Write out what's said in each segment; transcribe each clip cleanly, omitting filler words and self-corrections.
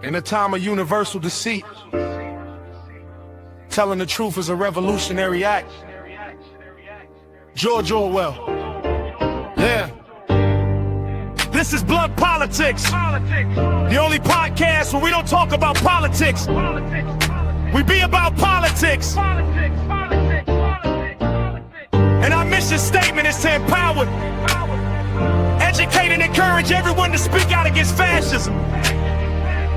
In a time of universal deceit, telling the truth is a revolutionary act. George Orwell. Yeah. This is Blunt Politics. The only podcast where we don't talk about politics. We be about politics. And our mission statement is to empower, educate, and encourage everyone to speak out against fascism.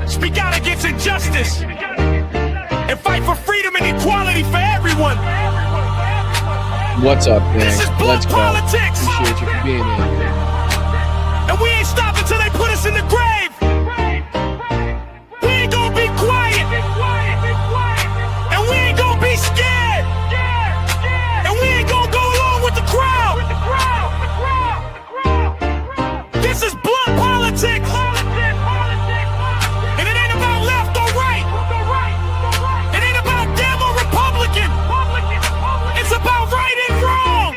Speak out against injustice and fight for freedom and equality for everyone. What's up, gang? This is Blunt Politics. Appreciate you for being here. And we ain't stopping till they put us in the grave. We ain't gonna be quiet. And we ain't gonna be scared. And we ain't gonna go along with the crowd. This is Blunt Politics. And it ain't about left or right. It ain't about Dem or Republican. It's about right and wrong.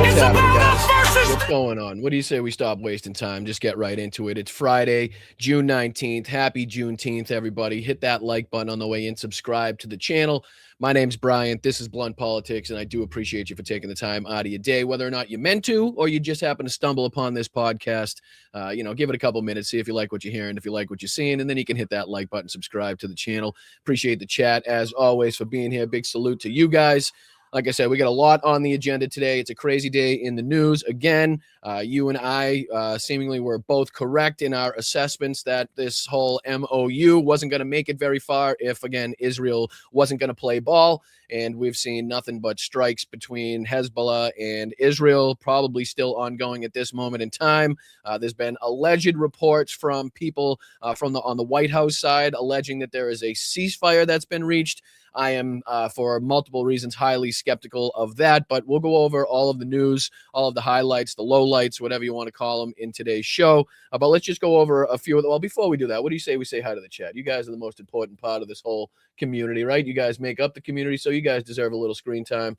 It's about us versus. What's going on? What do you say we stop wasting time? Just get right into it. It's Friday, June 19th. Happy Juneteenth, everybody. Hit that like button on the way in. Subscribe to the channel. My name's Brian. This is Blunt Politics, and I do appreciate you for taking the time out of your day, whether or not you meant to or you just happen to stumble upon this podcast. Give it a couple minutes, see if you like what you're hearing, if you like what you're seeing, and then you can hit that like button, subscribe to the channel. Appreciate the chat, as always, for being here. Big salute to you guys. Like I said, we got a lot on the agenda today. It's a crazy day in the news. Again, you and I seemingly were both correct in our assessments that this whole MOU wasn't going to make it very far if, again, Israel wasn't going to play ball. And we've seen nothing but strikes between Hezbollah and Israel, probably still ongoing at this moment in time. There's been alleged reports from people on the White House side alleging that there is a ceasefire that's been reached. I am, for multiple reasons, highly skeptical of that, but we'll go over all of the news, all of the highlights, the lowlights, whatever you want to call them in today's show. But let's just go over a few of them. Well, before we do that, what do you say we say hi to the chat? You guys are the most important part of this whole community, right? You guys make up the community, so you guys deserve a little screen time.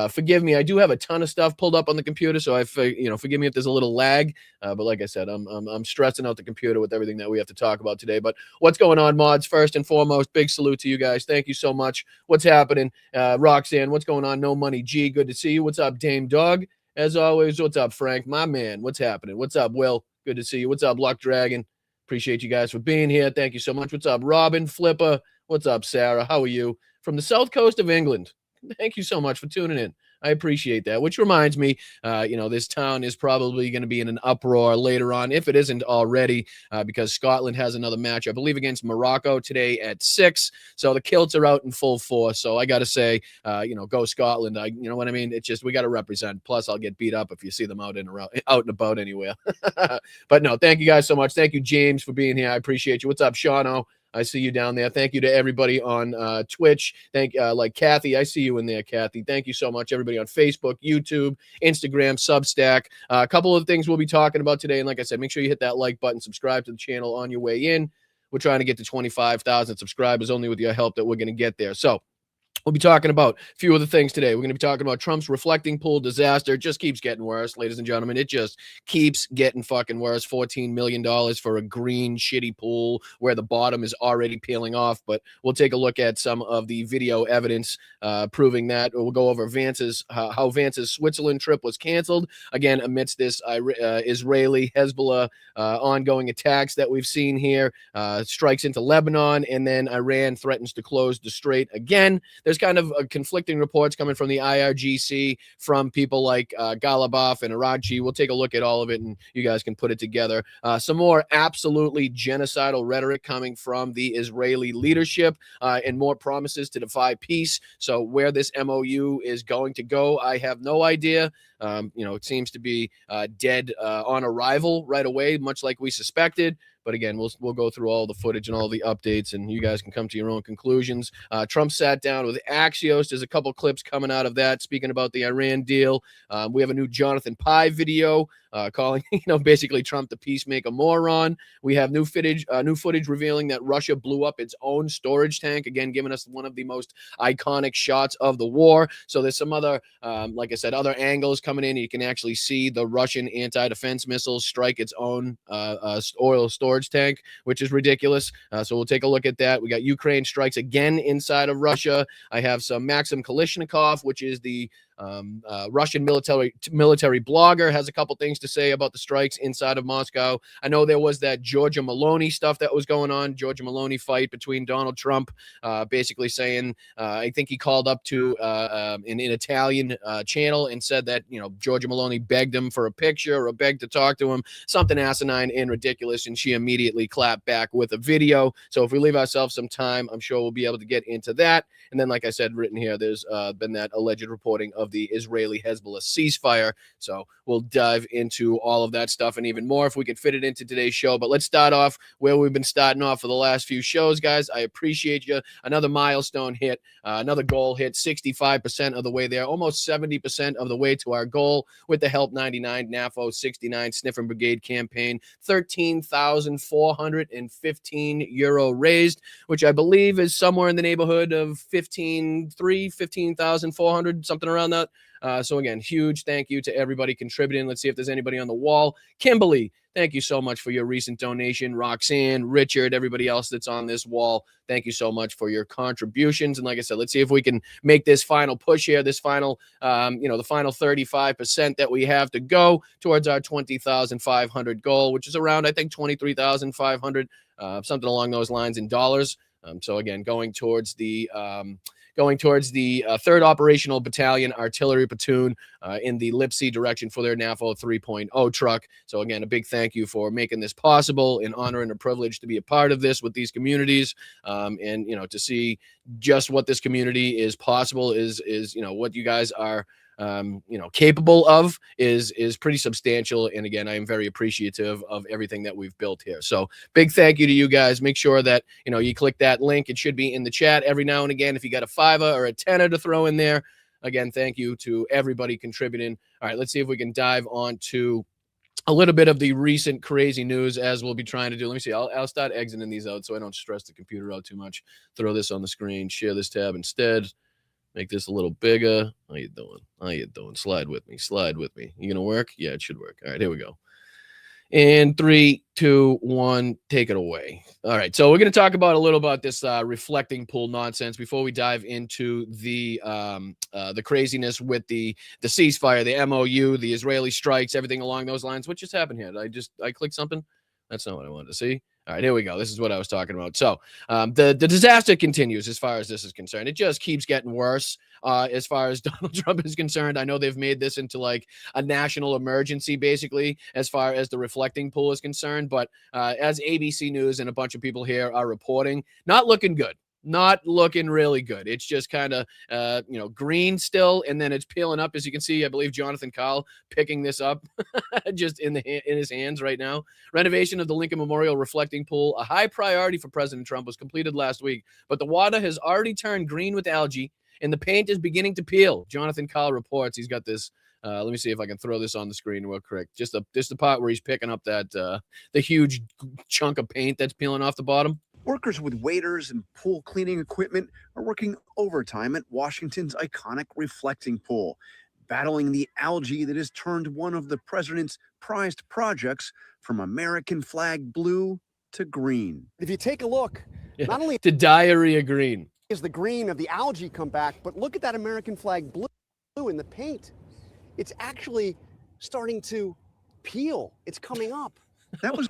Forgive me, I do have a ton of stuff pulled up on the computer, so forgive me if there's a little lag. But like I said, I'm stressing out the computer with everything that we have to talk about today. But what's going on, mods? First and foremost, big salute to you guys. Thank you so much. What's happening? Roxanne, what's going on? No Money G, good to see you. What's up, Dame Dog? As always, what's up, Frank? My man, what's happening? What's up, Will? Good to see you. What's up, Luck Dragon? Appreciate you guys for being here. Thank you so much. What's up, Robin Flipper? What's up, Sarah? How are you? From the south coast of England. Thank you so much for tuning in. I appreciate that, which reminds me, this town is probably going to be in an uproar later on, if it isn't already, because Scotland has another match, I believe, against Morocco today at 6. So the kilts are out in full force. So I got to say, go Scotland. You know what I mean? It's just, we got to represent. Plus, I'll get beat up if you see them out and about anywhere. But no, thank you guys so much. Thank you, James, for being here. I appreciate you. What's up, Shawno? I see you down there. Thank you to everybody on Twitch. Like Kathy, I see you in there, Kathy. Thank you so much, everybody on Facebook, YouTube, Instagram, Substack. A couple of things we'll be talking about today. And like I said, make sure you hit that like button, subscribe to the channel on your way in. We're trying to get to 25,000 subscribers. Only with your help that we're going to get there. So we'll be talking about a few other things today. We're going to be talking about Trump's reflecting pool disaster. It just keeps getting worse, ladies and gentlemen. It just keeps getting fucking worse. $14 million for a green, shitty pool where the bottom is already peeling off. But we'll take a look at some of the video evidence proving that. We'll go over how Vance's Switzerland trip was canceled, again, amidst this Israeli Hezbollah ongoing attacks that we've seen here, strikes into Lebanon, and then Iran threatens to close the strait again. There's kind of conflicting reports coming from the IRGC, from people like Ghalibaf and Araghchi. We'll take a look at all of it, and you guys can put it together. Some more absolutely genocidal rhetoric coming from the Israeli leadership, and more promises to defy peace. So where this MOU is going to go, I have no idea. It seems to be dead on arrival right away, much like we suspected. But again, we'll go through all the footage and all the updates, and you guys can come to your own conclusions. Trump sat down with Axios. There's a couple clips coming out of that speaking about the Iran deal. We have a new Jonathan Pye video calling, basically Trump the peacemaker moron. We have new footage revealing that Russia blew up its own storage tank, again, giving us one of the most iconic shots of the war. So there's some other, like I said, other angles coming in. You can actually see the Russian anti-defense missiles strike its own oil storage tank, which is ridiculous. So we'll take a look at that. We got Ukraine strikes again inside of Russia. I have some Maxim Kalishnikov, which is the Russian military blogger, has a couple things to say about the strikes inside of Moscow. I know there was that Giorgia Meloni stuff that was going on, Giorgia Meloni fight between Donald Trump, basically saying, I think he called up to an Italian channel and said that, Giorgia Meloni begged him for a picture or begged to talk to him, something asinine and ridiculous, and she immediately clapped back with a video. So if we leave ourselves some time, I'm sure we'll be able to get into that. And then, like I said, written here, there's been that alleged reporting of the Israeli-Hezbollah ceasefire. So we'll dive into all of that stuff and even more if we can fit it into today's show. But let's start off where we've been starting off for the last few shows, guys. I appreciate you. Another milestone hit, another goal hit, 65% of the way there, almost 70% of the way to our goal with the Help 99 NAFO 69 Sniffing Brigade campaign. 13,415 euro raised, which I believe is somewhere in the neighborhood of 15,400, something around that. So again, huge thank you to everybody contributing. Let's see if there's anybody on the wall. Kimberly, thank you so much for your recent donation. Roxanne, Richard, everybody else that's on this wall, thank you so much for your contributions. And like I said, let's see if we can make this final push here, this final, the final 35% that we have to go towards our 20,500 goal, which is around, I think, 23,500, something along those lines in dollars. So again, going towards the 3rd Operational Battalion Artillery Platoon in the Lipsy direction for their NAFO 3.0 truck. So again, a big thank you for making this possible, an honor and a privilege to be a part of this with these communities. And to see just what this community is possible is what you guys are capable of is pretty substantial. And again, I am very appreciative of everything that we've built here. So big thank you to you guys. Make sure that, you click that link. It should be in the chat every now and again. If you got a $5 or a $10 to throw in there, again, thank you to everybody contributing. All right, let's see if we can dive on to a little bit of the recent crazy news, as we'll be trying to do. Let me see. I'll start exiting these out so I don't stress the computer out too much. Throw this on the screen, share this tab instead. Make this a little bigger. How you doing? Slide with me. You gonna work? Yeah, it should work. All right, here we go. And 3, 2, 1, take it away. All right, so we're gonna talk about a little about this reflecting pool nonsense before we dive into the craziness with the ceasefire, the MOU, the Israeli strikes, everything along those lines. What just happened here? Did I click something? That's not what I wanted to see. All right, here we go. This is what I was talking about. So the disaster continues as far as this is concerned. It just keeps getting worse as far as Donald Trump is concerned. I know they've made this into like a national emergency, basically, as far as the reflecting pool is concerned. But as ABC News and a bunch of people here are reporting, not looking good. Not looking really good. It's just kind of, green still, and then it's peeling up. As you can see, I believe Jonathan Kyle picking this up just in his hands right now. Renovation of the Lincoln Memorial reflecting pool, a high priority for President Trump, was completed last week, but the water has already turned green with algae, and the paint is beginning to peel. Jonathan Kyle reports. He's got this. Let me see if I can throw this on the screen real quick. Just the part where he's picking up that the huge chunk of paint that's peeling off the bottom. Workers with waders and pool cleaning equipment are working overtime at Washington's iconic reflecting pool, battling the algae that has turned one of the president's prized projects from American flag blue to green. If you take a look, not only to diarrhea green is the green of the algae come back, but look at that American flag blue in the paint. It's actually starting to peel. It's coming up. That was,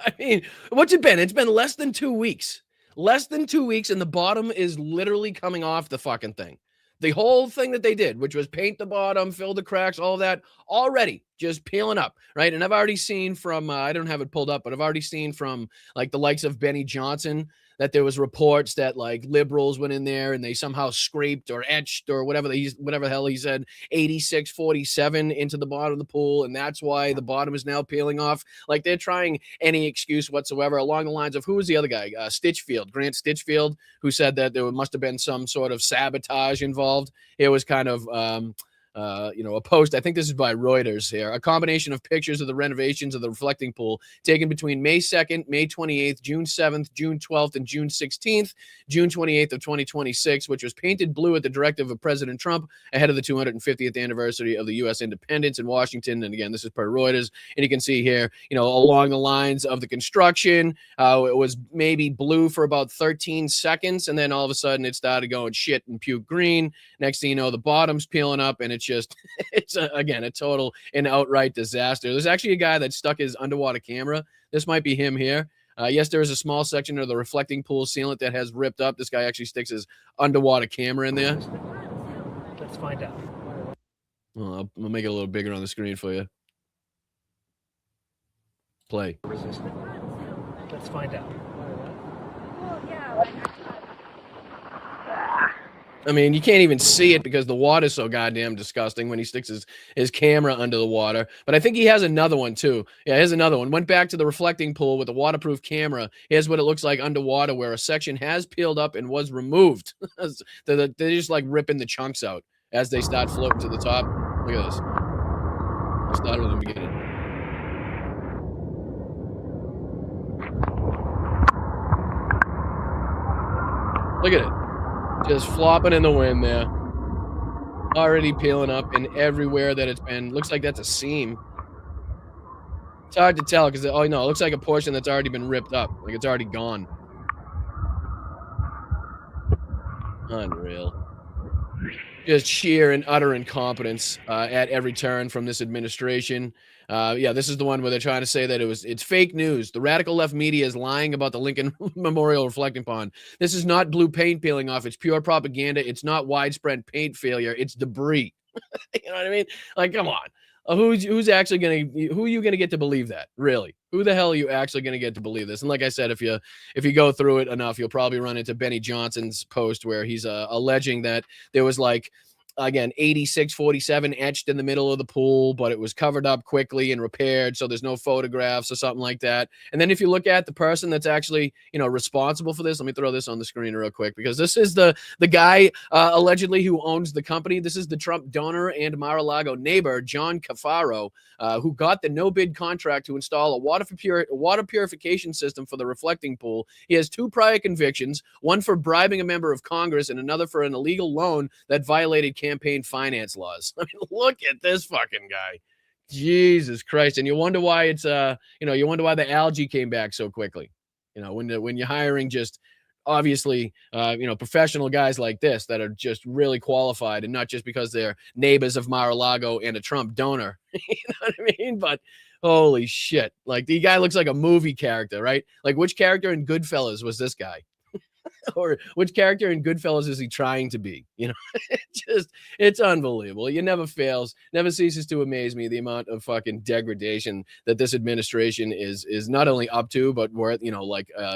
what's it been? It's been less than 2 weeks. Less than 2 weeks, and the bottom is literally coming off the fucking thing. The whole thing that they did, which was paint the bottom, fill the cracks, all that, already just peeling up, right? And I've already seen from, I don't have it pulled up, but I've already seen from like the likes of Benny Johnson that there was reports that like liberals went in there and they somehow scraped or etched or whatever the hell he said, 8647 into the bottom of the pool, and that's why the bottom is now peeling off. Like they're trying any excuse whatsoever along the lines of, who was the other guy? Grant Stinchfield, who said that there must have been some sort of sabotage involved. It was kind of a post. I think this is by Reuters here. A combination of pictures of the renovations of the reflecting pool taken between May 2nd, May 28th, June 7th, June 12th, and June 16th, June 28th of 2026, which was painted blue at the directive of President Trump ahead of the 250th anniversary of the U.S. independence in Washington. And again, this is per Reuters. And you can see here, along the lines of the construction, it was maybe blue for about 13 seconds. And then all of a sudden it started going shit and puke green. Next thing you know, the bottom's peeling up, and it's again a total and outright disaster. There's actually a guy that stuck his underwater camera. This might be him here. Yes, there is a small section of the reflecting pool sealant that has ripped up. This guy actually sticks his underwater camera in there. Let's find out. Well, I'll make it a little bigger on the screen for you. Play. Resistant. Let's find out. Well, yeah. I mean, you can't even see it because the water's so goddamn disgusting when he sticks his camera under the water. But I think he has another one, too. Yeah, here's another one. Went back to the reflecting pool with a waterproof camera. Here's what it looks like underwater, where a section has peeled up and was removed. They're just like ripping the chunks out as they start floating to the top. Look at this. Let's start with the beginning. Look at it. Just flopping in the wind there. Already peeling up in everywhere that it's been. Looks like that's a seam. It's hard to tell because, it looks like a portion that's already been ripped up. Like it's already gone. Unreal. Just sheer and utter incompetence at every turn from this administration. This is the one where they're trying to say that it's fake news. The radical left media is lying about the Lincoln Memorial reflecting pond. This is not blue paint peeling off. It's pure propaganda. It's not widespread paint failure. It's debris. You know what I mean? Like, come on. Who are you gonna get to believe that? Really? Who the hell are you actually gonna get to believe this? And like I said, if you go through it enough, you'll probably run into Benny Johnson's post where he's alleging that there was like, again, 8647 etched in the middle of the pool, but it was covered up quickly and repaired, so there's no photographs or something like that. And then if you look at the person that's actually, responsible for this, let me throw this on the screen real quick, because this is the guy allegedly who owns the company. This is the Trump donor and Mar-a-Lago neighbor, John Cafaro, who got the no-bid contract to install a water purification system for the reflecting pool. He has 2 prior convictions, one for bribing a member of Congress and another for an illegal loan that violated campaign finance laws. I mean, look at this fucking guy. Jesus Christ. And you wonder why it's you wonder why the algae came back so quickly. When you're hiring just obviously professional guys like this that are just really qualified, and not just because they're neighbors of Mar-a-Lago and a Trump donor. You know what I mean? But holy shit. Like, the guy looks like a movie character, right? Like, which character in Goodfellas was this guy? Or which character in Goodfellas is he trying to be? It's unbelievable. It never fails, never ceases to amaze me the amount of fucking degradation that this administration is not only up to, but we're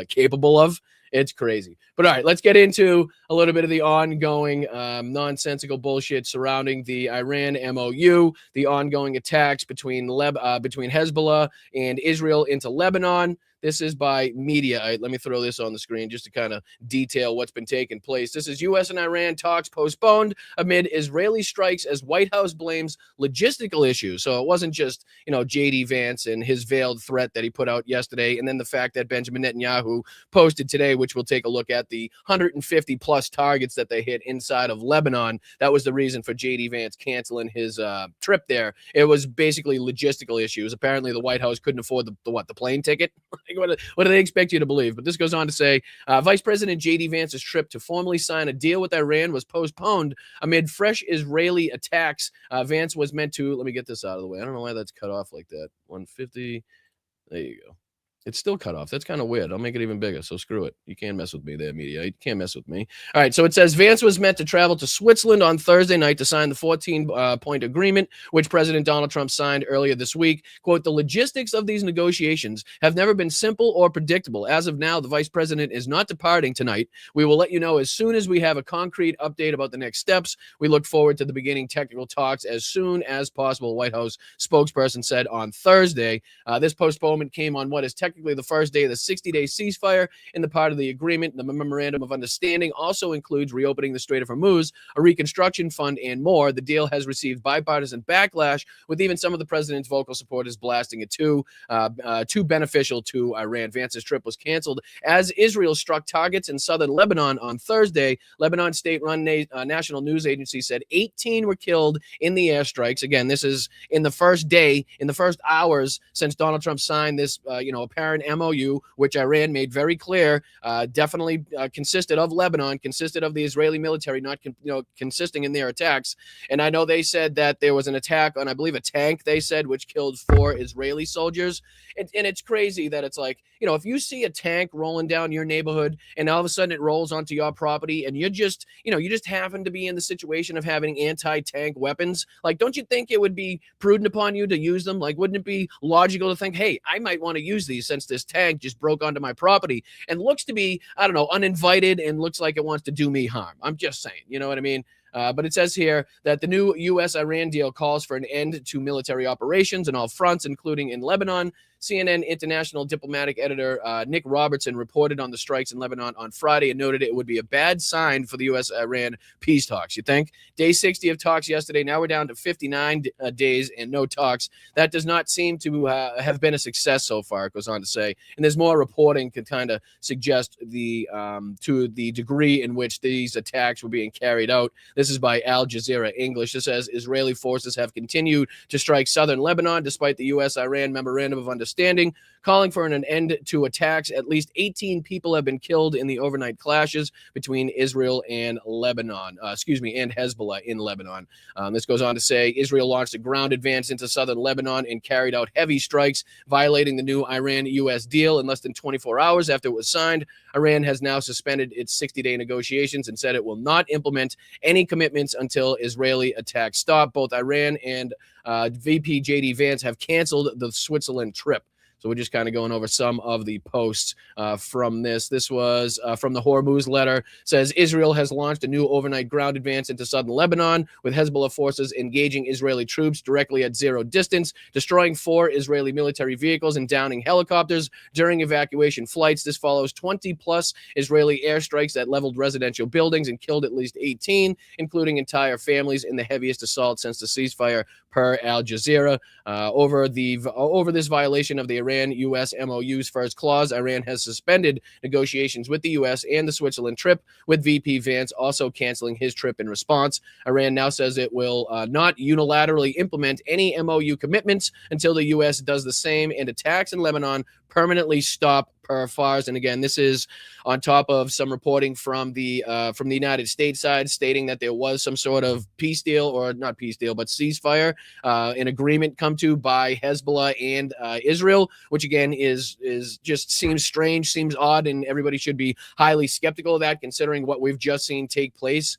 capable of. It's crazy. But all right, let's get into a little bit of the ongoing nonsensical bullshit surrounding the Iran MOU, the ongoing attacks between Hezbollah and Israel into Lebanon. This is by Media. Let me throw this on the screen just to kind of detail what's been taking place. This is U.S. and Iran talks postponed amid Israeli strikes as White House blames logistical issues. So it wasn't just, J.D. Vance and his veiled threat that he put out yesterday, and then the fact that Benjamin Netanyahu posted today, which we'll take a look at, the 150 plus targets that they hit inside of Lebanon. That was the reason for J.D. Vance canceling his trip there. It was basically logistical issues. Apparently the White House couldn't afford the plane ticket. What do they expect you to believe? But this goes on to say, Vice President J.D. Vance's trip to formally sign a deal with Iran was postponed amid fresh Israeli attacks. Vance was meant to, let me get this out of the way. I don't know why that's cut off like that. 150. There you go. It's still cut off. That's kind of weird. I'll make it even bigger. So screw it. You can't mess with me there, media. You can't mess with me. All right. So it says Vance was meant to travel to Switzerland on Thursday night to sign the 14-point agreement, which President Donald Trump signed earlier this week. Quote, the logistics of these negotiations have never been simple or predictable. As of now, the vice president is not departing tonight. We will let you know as soon as we have a concrete update about the next steps. We look forward to the beginning technical talks as soon as possible, White House spokesperson said on Thursday. This postponement came on what is technically technically the first day of the 60-day ceasefire in the part of the agreement. The memorandum of understanding also includes reopening the Strait of Hormuz, a reconstruction fund, and more. The deal has received bipartisan backlash, with even some of the president's vocal supporters blasting it too beneficial to Iran. Vance's trip was canceled as Israel struck targets in southern Lebanon on Thursday. Lebanon state-run national news agency said 18 were killed in the airstrikes. Again, this is in the first day, in the first hours since Donald Trump signed this, apparent MOU, which Iran made very clear definitely consisted of Lebanon, consisted of the Israeli military, not consisting in their attacks. And I know they said that there was an attack on, I believe, a tank, they said, which killed 4 Israeli soldiers. And it's crazy that it's like, if you see a tank rolling down your neighborhood and all of a sudden it rolls onto your property and you just happen to be in the situation of having anti-tank weapons, like, don't you think it would be prudent upon you to use them? Like, wouldn't it be logical to think, hey, I might want to use these since this tank just broke onto my property and looks to be, uninvited and looks like it wants to do me harm? I'm just saying, you know what I mean? But it says here that the new U.S.-Iran deal calls for an end to military operations on all fronts, including in Lebanon. CNN international diplomatic editor Nick Robertson reported on the strikes in Lebanon on Friday and noted it would be a bad sign for the U.S.-Iran peace talks. You think? Day 60 of talks yesterday. Now we're down to 59 days and no talks. That does not seem to have been a success so far, it goes on to say. And there's more reporting to kind of suggest to the degree in which these attacks were being carried out. This is by Al Jazeera English. It says Israeli forces have continued to strike southern Lebanon despite the U.S.-Iran memorandum of understanding, calling for an end to attacks. At least 18 people have been killed in the overnight clashes between Israel and Lebanon, and Hezbollah in Lebanon. This goes on to say Israel launched a ground advance into southern Lebanon and carried out heavy strikes, violating the new Iran-U.S. deal in less than 24 hours after it was signed. Iran has now suspended its 60-day negotiations and said it will not implement any commitments until Israeli attacks stop. Both Iran and VP J.D. Vance have canceled the Switzerland trip. So we're just kind of going over some of the posts from this. This was from the Hormuz letter. Says Israel has launched a new overnight ground advance into southern Lebanon, with Hezbollah forces engaging Israeli troops directly at zero distance, destroying 4 Israeli military vehicles and downing helicopters during evacuation flights. This follows 20-plus Israeli airstrikes that leveled residential buildings and killed at least 18, including entire families, in the heaviest assault since the ceasefire, per Al Jazeera. Over this violation of the Iran-U.S. MOU's first clause, Iran has suspended negotiations with the U.S. and the Switzerland trip, with VP Vance also canceling his trip in response. Iran now says it will not unilaterally implement any MOU commitments until the U.S. does the same, and attacks in Lebanon permanently stop, per Fars. And again, this is on top of some reporting from the United States side stating that there was some sort of peace deal, or not peace deal, but ceasefire, an agreement come to by Hezbollah and Israel, which again is just seems strange, seems odd, and everybody should be highly skeptical of that, considering what we've just seen take place.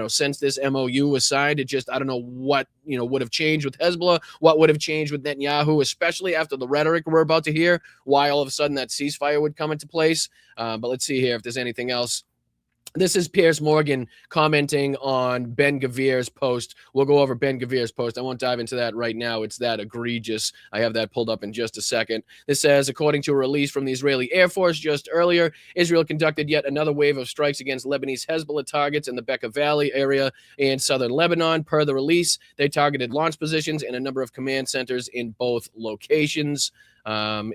Since this MOU was signed, I don't know what, would have changed with Hezbollah, what would have changed with Netanyahu, especially after the rhetoric we're about to hear, why all of a sudden that ceasefire would come into place. But let's see here if there's anything else. This is Piers Morgan commenting on Ben Gavir's post. We'll go over Ben Gavir's post. I won't dive into that right now. It's that egregious. I have that pulled up in just a second. This says, according to a release from the Israeli Air Force just earlier, Israel conducted yet another wave of strikes against Lebanese Hezbollah targets in the Bekaa Valley area in southern Lebanon. Per the release, they targeted launch positions and a number of command centers in both locations. Iran's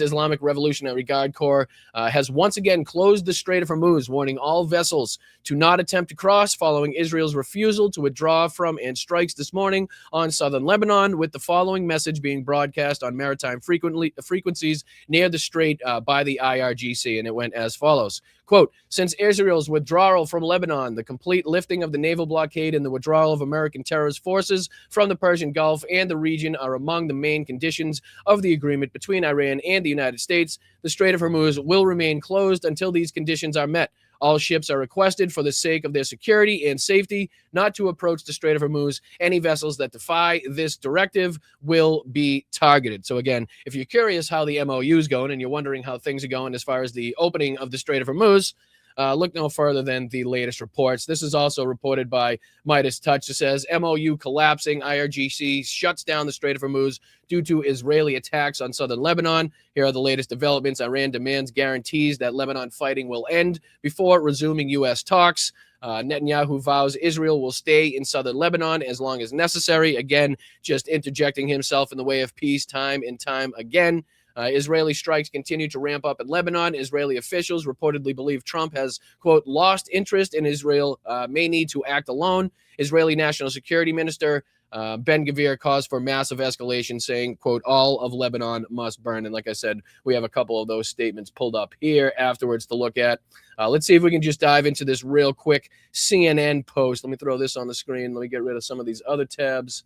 Islamic Revolutionary Guard Corps has once again closed the Strait of Hormuz, warning all vessels to not attempt to cross following Israel's refusal to withdraw from and strikes this morning on southern Lebanon, with the following message being broadcast on maritime frequencies near the strait by the IRGC. And it went as follows. Quote, since Israel's withdrawal from Lebanon, the complete lifting of the naval blockade and the withdrawal of American terrorist forces from the Persian Gulf and the region are among the main conditions of the agreement between Iran and the United States. The Strait of Hormuz will remain closed until these conditions are met. All ships are requested, for the sake of their security and safety, not to approach the Strait of Hormuz. Any vessels that defy this directive will be targeted. So again, if you're curious how the MOU is going and you're wondering how things are going as far as the opening of the Strait of Hormuz, look no further than the latest reports. This is also reported by Midas Touch. It says MOU collapsing. IRGC shuts down the Strait of Hormuz due to Israeli attacks on southern Lebanon. Here are the latest developments. Iran demands guarantees that Lebanon fighting will end before resuming U.S. talks. Netanyahu vows Israel will stay in southern Lebanon as long as necessary. Again, just interjecting himself in the way of peace time and time again. Israeli strikes continue to ramp up in Lebanon. Israeli officials reportedly believe Trump has, quote, lost interest in Israel, may need to act alone. Israeli National Security Minister Ben-Gvir calls for massive escalation, saying, quote, all of Lebanon must burn. And like I said, we have a couple of those statements pulled up here afterwards to look at. Let's see if we can just dive into this real quick CNN post. Let me throw this on the screen. Let me get rid of some of these other tabs,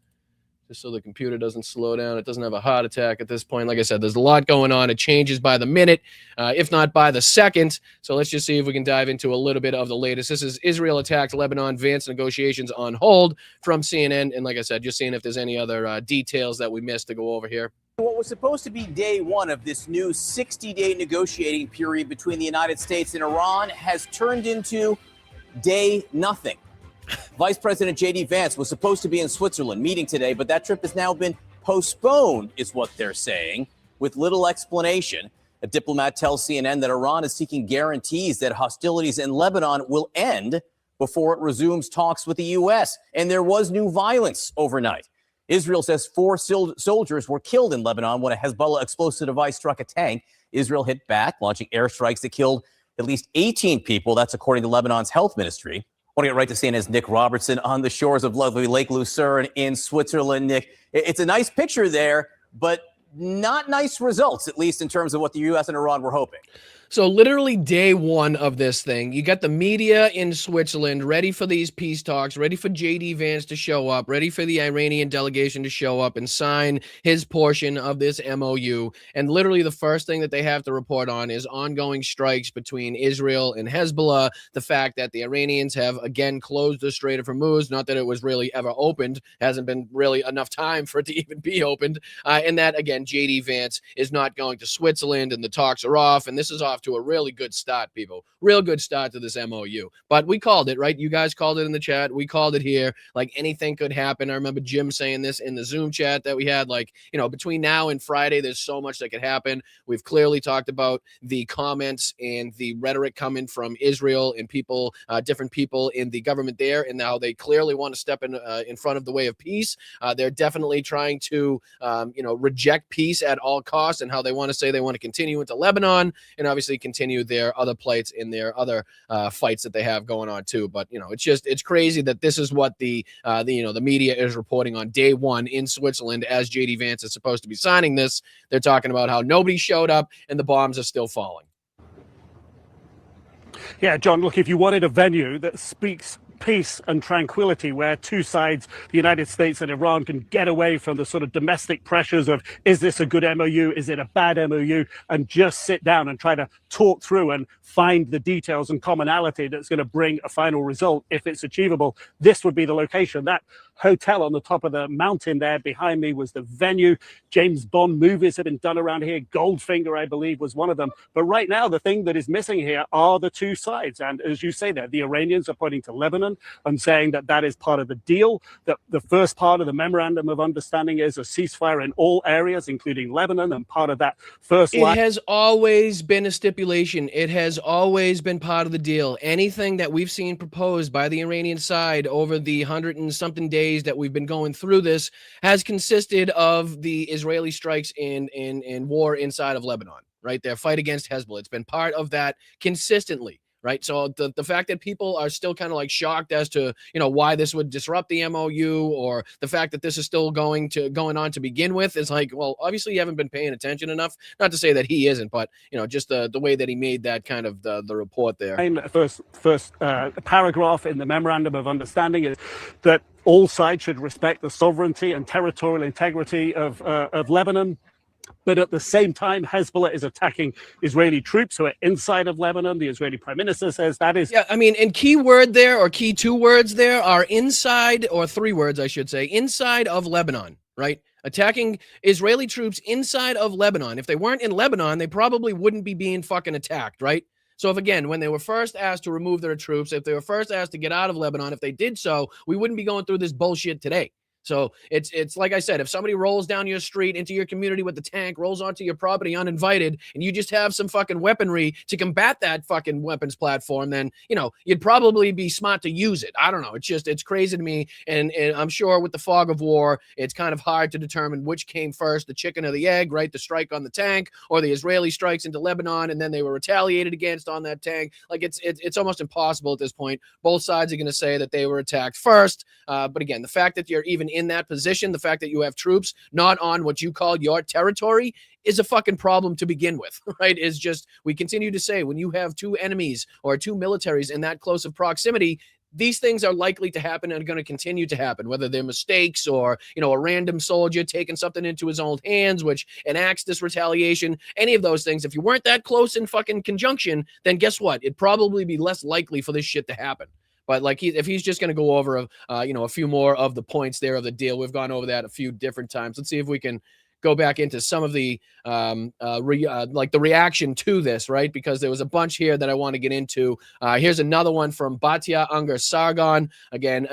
just so the computer doesn't slow down. It doesn't have a heart attack at this point. Like I said, there's a lot going on. It changes by the minute, if not by the second. So let's just see if we can dive into a little bit of the latest. This is Israel attacked Lebanon, advanced negotiations on hold from CNN. And like I said, just seeing if there's any other details that we missed to go over here. What was supposed to be day one of this new 60-day negotiating period between the United States and Iran has turned into day nothing. Vice President J.D. Vance was supposed to be in Switzerland meeting today, but that trip has now been postponed, is what they're saying, with little explanation. A diplomat tells CNN that Iran is seeking guarantees that hostilities in Lebanon will end before it resumes talks with the U.S. And there was new violence overnight. Israel says 4 soldiers were killed in Lebanon when a Hezbollah explosive device struck a tank. Israel hit back, launching airstrikes that killed at least 18 people. That's according to Lebanon's health ministry. I want to get right to CNN's Nick Robertson on the shores of lovely Lake Lucerne in Switzerland. Nick, it's a nice picture there, but not nice results, at least in terms of what the U.S. and Iran were hoping. So literally day one of this thing, you got the media in Switzerland ready for these peace talks, ready for J.D. Vance to show up, ready for the Iranian delegation to show up and sign his portion of this MOU. And literally the first thing that they have to report on is ongoing strikes between Israel and Hezbollah. The fact that the Iranians have again closed the Strait of Hormuz, not that it was really ever opened, hasn't been really enough time for it to even be opened. And that, again, J.D. Vance is not going to Switzerland and the talks are off. And this is off to a really good start, people. Real good start to this MOU. But we called it, right? You guys called it in the chat. We called it here. Like anything could happen. I remember Jim saying this in the Zoom chat that we had. Like, you know, between now and Friday, there's so much that could happen. We've clearly talked about the comments and the rhetoric coming from Israel and people, different people in the government there, and how they clearly want to step in front of the way of peace. They're definitely trying to, reject peace at all costs, and how they want to say they want to continue into Lebanon and obviously continue their other plights in their other fights that they have going on too. But it's crazy that this is what the media is reporting on day one in Switzerland as J.D. Vance is supposed to be signing this. They're talking about how nobody showed up and the bombs are still falling. Yeah, John, look, if you wanted a venue that speaks peace and tranquility, where two sides, the United States and Iran, can get away from the sort of domestic pressures of, is this a good MOU, is it a bad MOU, and just sit down and try to talk through and find the details and commonality that's going to bring a final result if it's achievable, this would be the location. That hotel on the top of the mountain there behind me was the venue. James Bond movies have been done around here. Goldfinger, I believe, was one of them. But right now, the thing that is missing here are the two sides. And as you say there, the Iranians are pointing to Lebanon and saying that that is part of the deal, that the first part of the memorandum of understanding is a ceasefire in all areas, including Lebanon, and part of that first line. It has always been a stipulation. It has always been part of the deal. Anything that we've seen proposed by the Iranian side over the 100 and something days that we've been going through this has consisted of the Israeli strikes in war inside of Lebanon, right? Their fight against Hezbollah. It's been part of that consistently. Right. So the fact that people are still kind of like shocked as to, why this would disrupt the MOU, or the fact that this is still going on to begin with, is like, well, obviously you haven't been paying attention enough. Not to say that he isn't, but, just the way that he made that kind of the report there. First paragraph in the memorandum of understanding is that all sides should respect the sovereignty and territorial integrity of Lebanon. But at the same time, Hezbollah is attacking Israeli troops who are inside of Lebanon. The Israeli prime minister says that is... Yeah, I mean, and key word there, or key 2 words there, are inside, or 3 words, I should say, inside of Lebanon, right? Attacking Israeli troops inside of Lebanon. If they weren't in Lebanon, they probably wouldn't be being fucking attacked, right? So if, again, when they were first asked to remove their troops, if they were first asked to get out of Lebanon, if they did so, we wouldn't be going through this bullshit today. So it's like I said, if somebody rolls down your street into your community with the tank, rolls onto your property uninvited, and you just have some fucking weaponry to combat that fucking weapons platform, then, you'd probably be smart to use it. I don't know. It's crazy to me. And I'm sure with the fog of war, it's kind of hard to determine which came first, the chicken or the egg, right? The strike on the tank or the Israeli strikes into Lebanon, and then they were retaliated against on that tank. Like it's almost impossible at this point. Both sides are going to say that they were attacked first. But again, the fact that you're even in that position, the fact that you have troops not on what you call your territory is a fucking problem to begin with, right? Is just, we continue to say, when you have two enemies or two militaries in that close of proximity, these things are likely to happen and are going to continue to happen, whether they're mistakes or, a random soldier taking something into his own hands, which enacts this retaliation, any of those things. If you weren't that close in fucking conjunction, then guess what? It'd probably be less likely for this shit to happen. But like if he's just going to go over, a few more of the points there of the deal, we've gone over that a few different times. Let's see if we can go back into some of the like the reaction to this, right? Because there was a bunch here that I want to get into. Here's another one from Batya Unger Sargon. Again,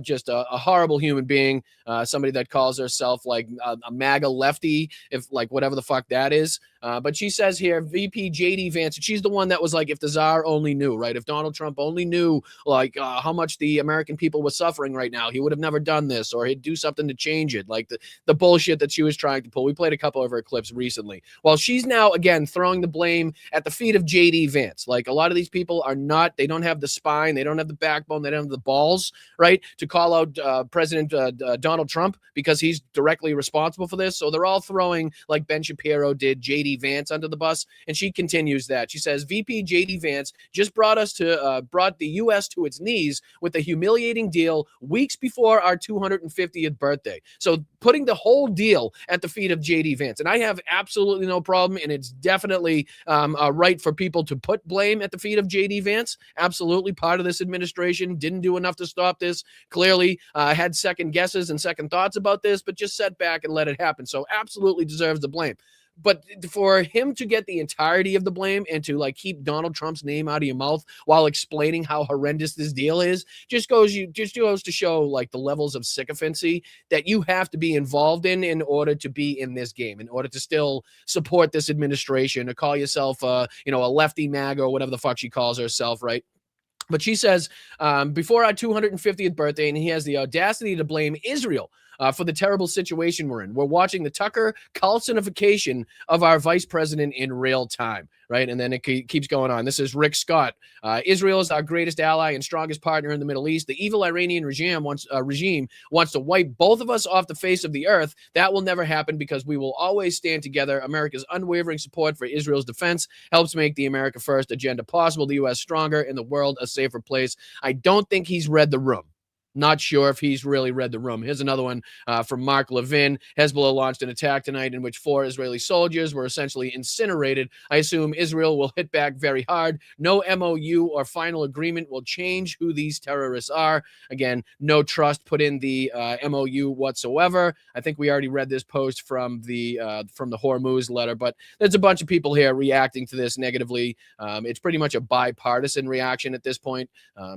just a horrible human being, somebody that calls herself like a MAGA lefty, if like whatever the fuck that is. But she says here, VP JD Vance, she's the one that was like, if the czar only knew, right? If Donald Trump only knew like how much the American people were suffering right now, he would have never done this, or he'd do something to change it. Like the bullshit that she was trying to pull. We played a couple of her clips recently. Well, she's now again throwing the blame at the feet of JD Vance. Like a lot of these people are not, they don't have the spine, they don't have the backbone, they don't have the balls, right, to call out President Donald Trump because he's directly responsible for this. So they're all throwing, like Ben Shapiro did, JD Vance under the bus. And she continues that. She says, VP JD Vance just brought the U.S. to its knees with a humiliating deal weeks before our 250th birthday. So putting the whole deal at the feet of JD Vance. And I have absolutely no problem, and it's definitely right for people to put blame at the feet of JD Vance. Absolutely part of this administration, didn't do enough to stop this. Clearly had second guesses and second thoughts about this, but just sat back and let it happen. So absolutely deserves the blame. But for him to get the entirety of the blame and to like keep Donald Trump's name out of your mouth while explaining how horrendous this deal is, just goes to show like the levels of sycophancy that you have to be involved in order to be in this game, in order to still support this administration, or call yourself a lefty MAGA or whatever the fuck she calls herself, right? But she says, before our 250th birthday, and he has the audacity to blame Israel for the terrible situation we're in. We're watching the Tucker Carlsonification of our vice president in real time, right? And then it keeps going on. This is Rick Scott. Israel is our greatest ally and strongest partner in the Middle East. The evil Iranian regime wants to wipe both of us off the face of the earth. That will never happen because we will always stand together. America's unwavering support for Israel's defense helps make the America First agenda possible, the U.S. stronger, and the world a safer place. I don't think he's read the room. Not sure if he's really read the room. Here's another one from Mark Levin. Hezbollah launched an attack tonight in which 4 Israeli soldiers were essentially incinerated. I assume Israel will hit back very hard. No MOU or final agreement will change who these terrorists are. Again, no trust put in the MOU whatsoever. I think we already read this post from the Hormuz letter, but there's a bunch of people here reacting to this negatively. It's pretty much a bipartisan reaction at this point.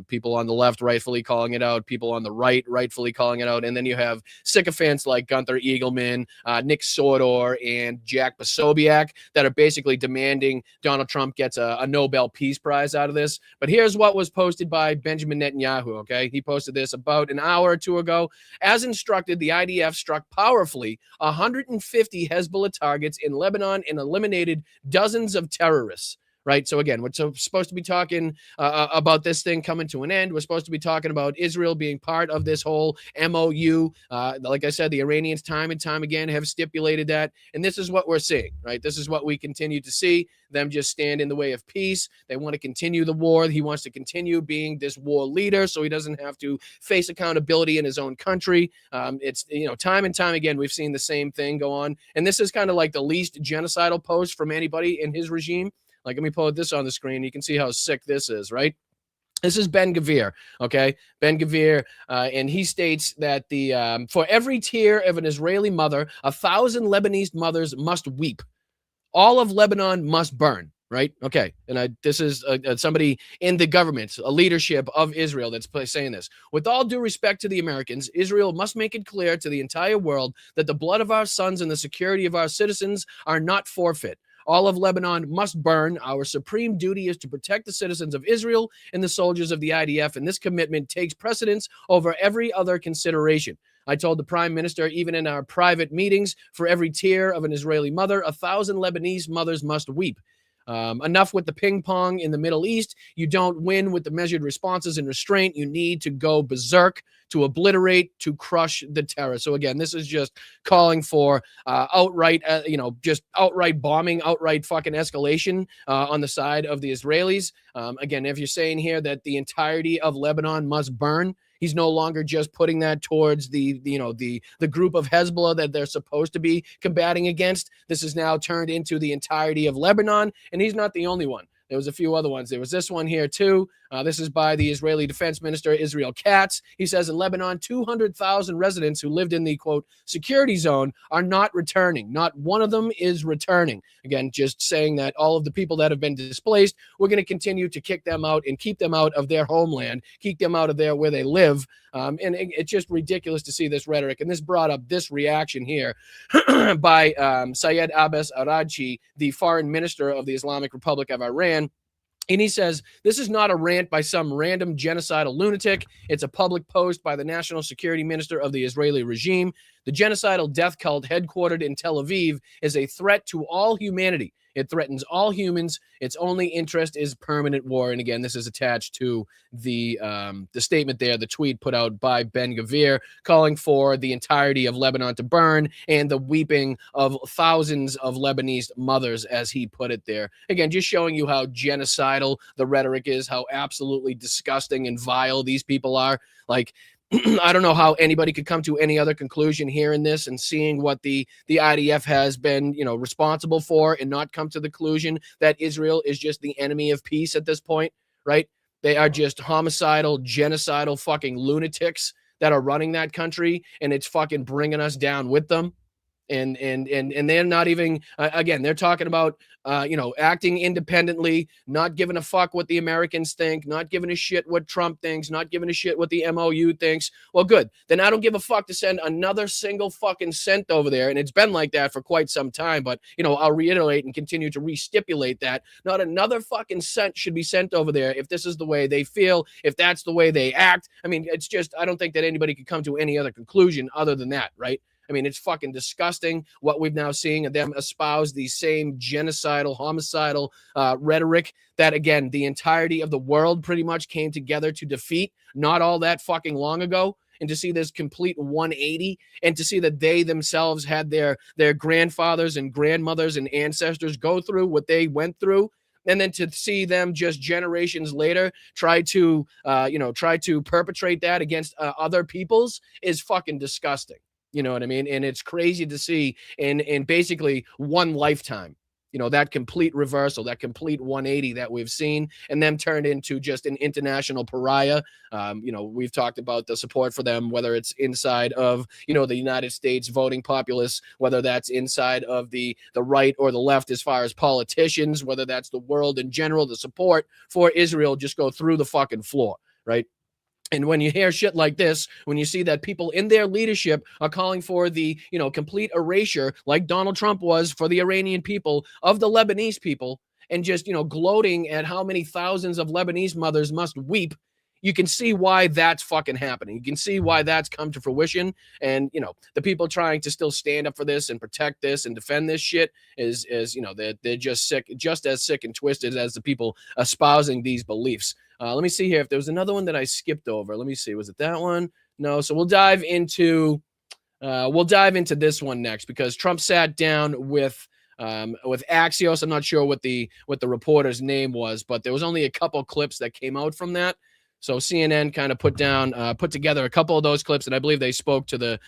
People on the left rightfully calling it out. People on the right rightfully calling it out, and then you have sycophants like Gunther Eagleman, Nick Sordor, and Jack Posobiec that are basically demanding Donald Trump gets a Nobel Peace Prize out of this. But here's what was posted by Benjamin Netanyahu, okay? He posted this about an hour or two ago. As instructed, the IDF struck powerfully 150 Hezbollah targets in Lebanon and eliminated dozens of terrorists. Right. So again, we're supposed to be talking about this thing coming to an end. We're supposed to be talking about Israel being part of this whole MOU. Like I said, the Iranians time and time again have stipulated that. And this is what we're seeing. Right. This is what we continue to see. Them just stand in the way of peace. They want to continue the war. He wants to continue being this war leader so he doesn't have to face accountability in his own country. It's, time and time again, we've seen the same thing go on. And this is kind of like the least genocidal post from anybody in his regime. Like, let me put this on the screen. You can see how sick this is, right? This is Ben Gvir, okay? Ben Gvir, and he states that for every tear of an Israeli mother, 1,000 Lebanese mothers must weep. All of Lebanon must burn. right? Okay. And this is somebody in the government, a leadership of Israel that's saying this. With all due respect to the Americans, Israel must make it clear to the entire world that the blood of our sons and the security of our citizens are not forfeit. All of Lebanon must burn. Our supreme duty is to protect the citizens of Israel and the soldiers of the IDF, and this commitment takes precedence over every other consideration. I told the prime minister, even in our private meetings, for every tear of an Israeli mother, 1,000 Lebanese mothers must weep. Enough with the ping pong in the Middle East. You don't win with the measured responses and restraint. You need to go berserk to obliterate, to crush the terror. So again, this is just calling for outright, just outright bombing, outright fucking escalation on the side of the Israelis. Again, if you're saying here that the entirety of Lebanon must burn, he's no longer just putting that towards the group of Hezbollah that they're supposed to be combating against. This is now turned into the entirety of Lebanon, and he's not the only one. There was a few other ones. There was this one here too. This is by the Israeli Defense Minister, Israel Katz. He says in Lebanon, 200,000 residents who lived in the, quote, security zone are not returning. Not one of them is returning. Again, just saying that all of the people that have been displaced, we're going to continue to kick them out and keep them out of their homeland, keep them out of there where they live. And it's just ridiculous to see this rhetoric. And this brought up this reaction here by Syed Abbas Araghchi, the foreign minister of the Islamic Republic of Iran. And he says, this is not a rant by some random genocidal lunatic. It's a public post by the national security minister of the Israeli regime. The genocidal death cult headquartered in Tel Aviv is a threat to all humanity. It threatens all humans. Its only interest is permanent war. And again, this is attached to the statement there, the tweet put out by Ben-Gvir, calling for the entirety of Lebanon to burn and the weeping of thousands of Lebanese mothers, as he put it there. Again, just showing you how genocidal the rhetoric is, how absolutely disgusting and vile these people are. Like, I don't know how anybody could come to any other conclusion hearing this and seeing what the IDF has been, responsible for, and not come to the conclusion that Israel is just the enemy of peace at this point, right? They are just homicidal, genocidal fucking lunatics that are running that country, and it's fucking bringing us down with them. And they're not even, again, they're talking about, acting independently, not giving a fuck what the Americans think, not giving a shit what Trump thinks, not giving a shit what the MOU thinks. Well, good. Then I don't give a fuck to send another single fucking cent over there. And it's been like that for quite some time. But, I'll reiterate and continue to re-stipulate that not another fucking cent should be sent over there if this is the way they feel, if that's the way they act. I mean, it's just, I don't think that anybody could come to any other conclusion other than that, right? I mean, it's fucking disgusting what we've now seen of them espouse the same genocidal, homicidal rhetoric that, again, the entirety of the world pretty much came together to defeat not all that fucking long ago. And to see this complete 180, and to see that they themselves had their grandfathers and grandmothers and ancestors go through what they went through. And then to see them just generations later try to perpetrate that against other peoples is fucking disgusting. You know what I mean? And it's crazy to see in basically one lifetime, that complete reversal, that complete 180 that we've seen, and them turned into just an international pariah. We've talked about the support for them, whether it's inside of, the United States voting populace, whether that's inside of the right or the left as far as politicians, whether that's the world in general, the support for Israel just go through the fucking floor, right? And when you hear shit like this, when you see that people in their leadership are calling for the, complete erasure, like Donald Trump was for the Iranian people, of the Lebanese people, and just, gloating at how many thousands of Lebanese mothers must weep, you can see why that's fucking happening. You can see why that's come to fruition. And, the people trying to still stand up for this and protect this and defend this shit is they're just sick, just as sick and twisted as the people espousing these beliefs. Let me see here if there was another one that I skipped over. Let me see. Was it that one? No. So we'll dive into this one next, because Trump sat down with Axios. I'm not sure what the reporter's name was, but there was only a couple clips that came out from that. So CNN kind of put together a couple of those clips, and I believe they spoke to the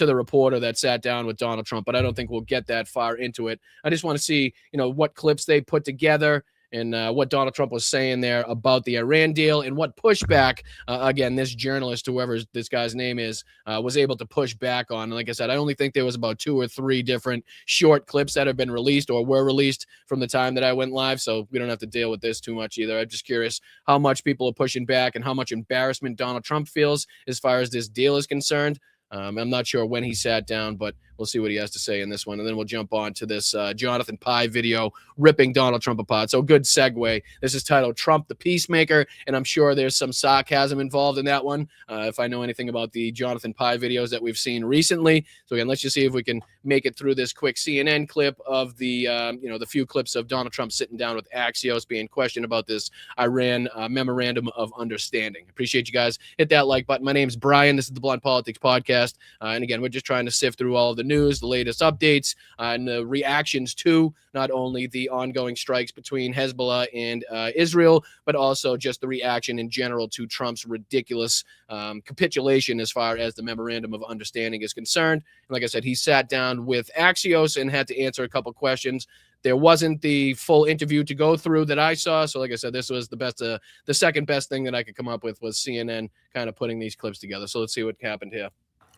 reporter that sat down with Donald Trump. But I don't think we'll get that far into it. I just want to see what clips they put together. and what Donald Trump was saying there about the Iran deal and what pushback, again, this journalist, whoever this guy's name is, was able to push back on. And like I said, I only think there was about 2 or 3 different short clips that have been released or were released from the time that I went live, so we don't have to deal with this too much either. I'm just curious how much people are pushing back and how much embarrassment Donald Trump feels as far as this deal is concerned. I'm not sure when he sat down, but we'll see what he has to say in this one. And then we'll jump on to this Jonathan Pie video ripping Donald Trump apart. So good segue. This is titled Trump the Peacemaker, and I'm sure there's some sarcasm involved in that one, if I know anything about the Jonathan Pie videos that we've seen recently. So again, let's just see if we can make it through this quick CNN clip of the, the few clips of Donald Trump sitting down with Axios being questioned about this Iran memorandum of understanding. Appreciate you guys. Hit that like button. My name's Brian. This is the Blunt Politics Podcast. And again, we're just trying to sift through all of the news, the latest updates, and the reactions to not only the ongoing strikes between Hezbollah and Israel, but also just the reaction in general to Trump's ridiculous capitulation as far as the memorandum of understanding is concerned. And like I said, he sat down with Axios and had to answer a couple questions. There wasn't the full interview to go through that I saw. So like I said, this was the best, the second best thing that I could come up with was CNN kind of putting these clips together. So let's see what happened here.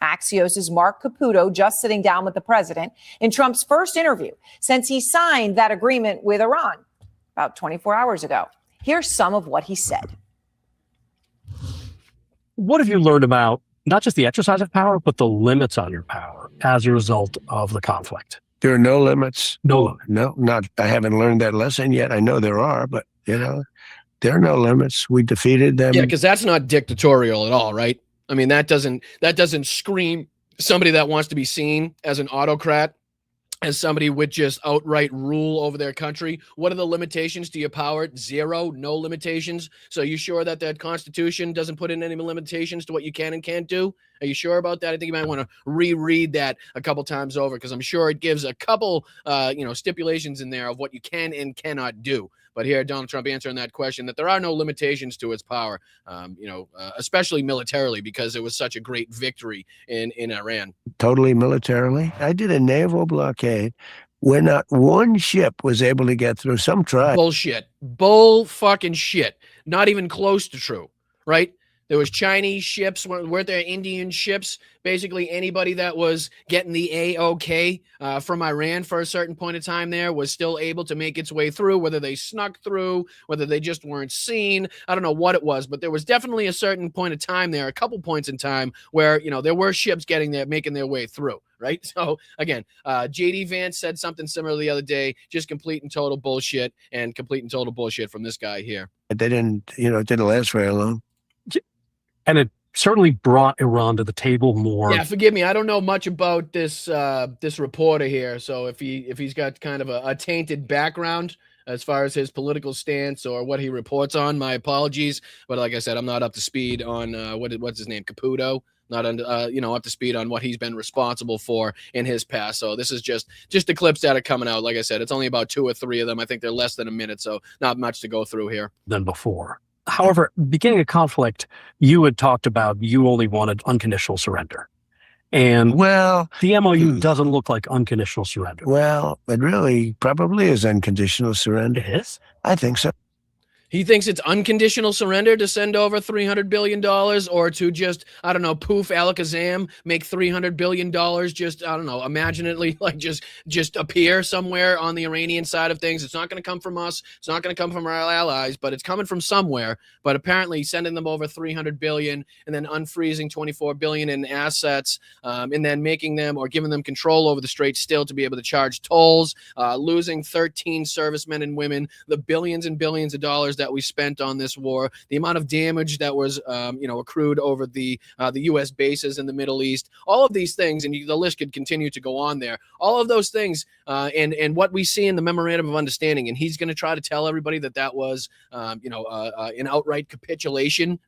Axios' Mark Caputo just sitting down with the president in Trump's first interview since he signed that agreement with Iran about 24 hours ago. Here's some of what he said. What have you learned about not just the exercise of power, but the limits on your power as a result of the conflict? There are no limits. No, not. I haven't learned that lesson yet. I know there are, but there are no limits. We defeated them. Yeah, because that's not dictatorial at all, right? I mean, that doesn't scream somebody that wants to be seen as an autocrat, as somebody with just outright rule over their country. What are the limitations to your power? 0, no limitations. So are you sure that that Constitution doesn't put in any limitations to what you can and can't do? Are you sure about that? I think you might want to reread that a couple times over, because I'm sure it gives a couple, stipulations in there of what you can and cannot do. But here, Donald Trump answering that question, that there are no limitations to its power, especially militarily, because it was such a great victory in Iran. Totally militarily. I did a naval blockade where not one ship was able to get through. Some tried. Bullshit. Bull fucking shit. Not even close to true, right? There was Chinese ships, weren't there Indian ships? Basically, anybody that was getting the A-OK from Iran for a certain point of time there was still able to make its way through, whether they snuck through, whether they just weren't seen. I don't know what it was, but there was definitely a certain point of time there, a couple points in time where, there were ships getting there, making their way through, right? So, again, J.D. Vance said something similar the other day, just complete and total bullshit, and complete and total bullshit from this guy here. They didn't, it didn't last very long. And it certainly brought Iran to the table more. Yeah, forgive me. I don't know much about this this reporter here. So if he's got kind of a tainted background as far as his political stance or what he reports on, my apologies. But like I said, I'm not up to speed on what's his name, Caputo. Not up to speed on what he's been responsible for in his past. So this is just the clips that are coming out. Like I said, it's only about 2 or 3 of them. I think they're less than a minute, so not much to go through here. Than before. However, beginning a conflict, you had talked about you only wanted unconditional surrender. And the MOU doesn't look like unconditional surrender. Well, it really probably is unconditional surrender. It is? I think so. He thinks it's unconditional surrender to send over $300 billion, or to just, I don't know, poof, alakazam, make $300 billion just, I don't know, imaginately, like just appear somewhere on the Iranian side of things. It's not going to come from us. It's not going to come from our allies, but it's coming from somewhere. But apparently sending them over $300 billion and then unfreezing $24 billion in assets, and then making them or giving them control over the Strait still to be able to charge tolls, losing 13 servicemen and women, the billions and billions of dollars that we spent on this war, the amount of damage that was, accrued over the U.S. bases in the Middle East, all of these things, and the list could continue to go on there. All of those things, and what we see in the memorandum of understanding, and he's going to try to tell everybody that was, an outright capitulation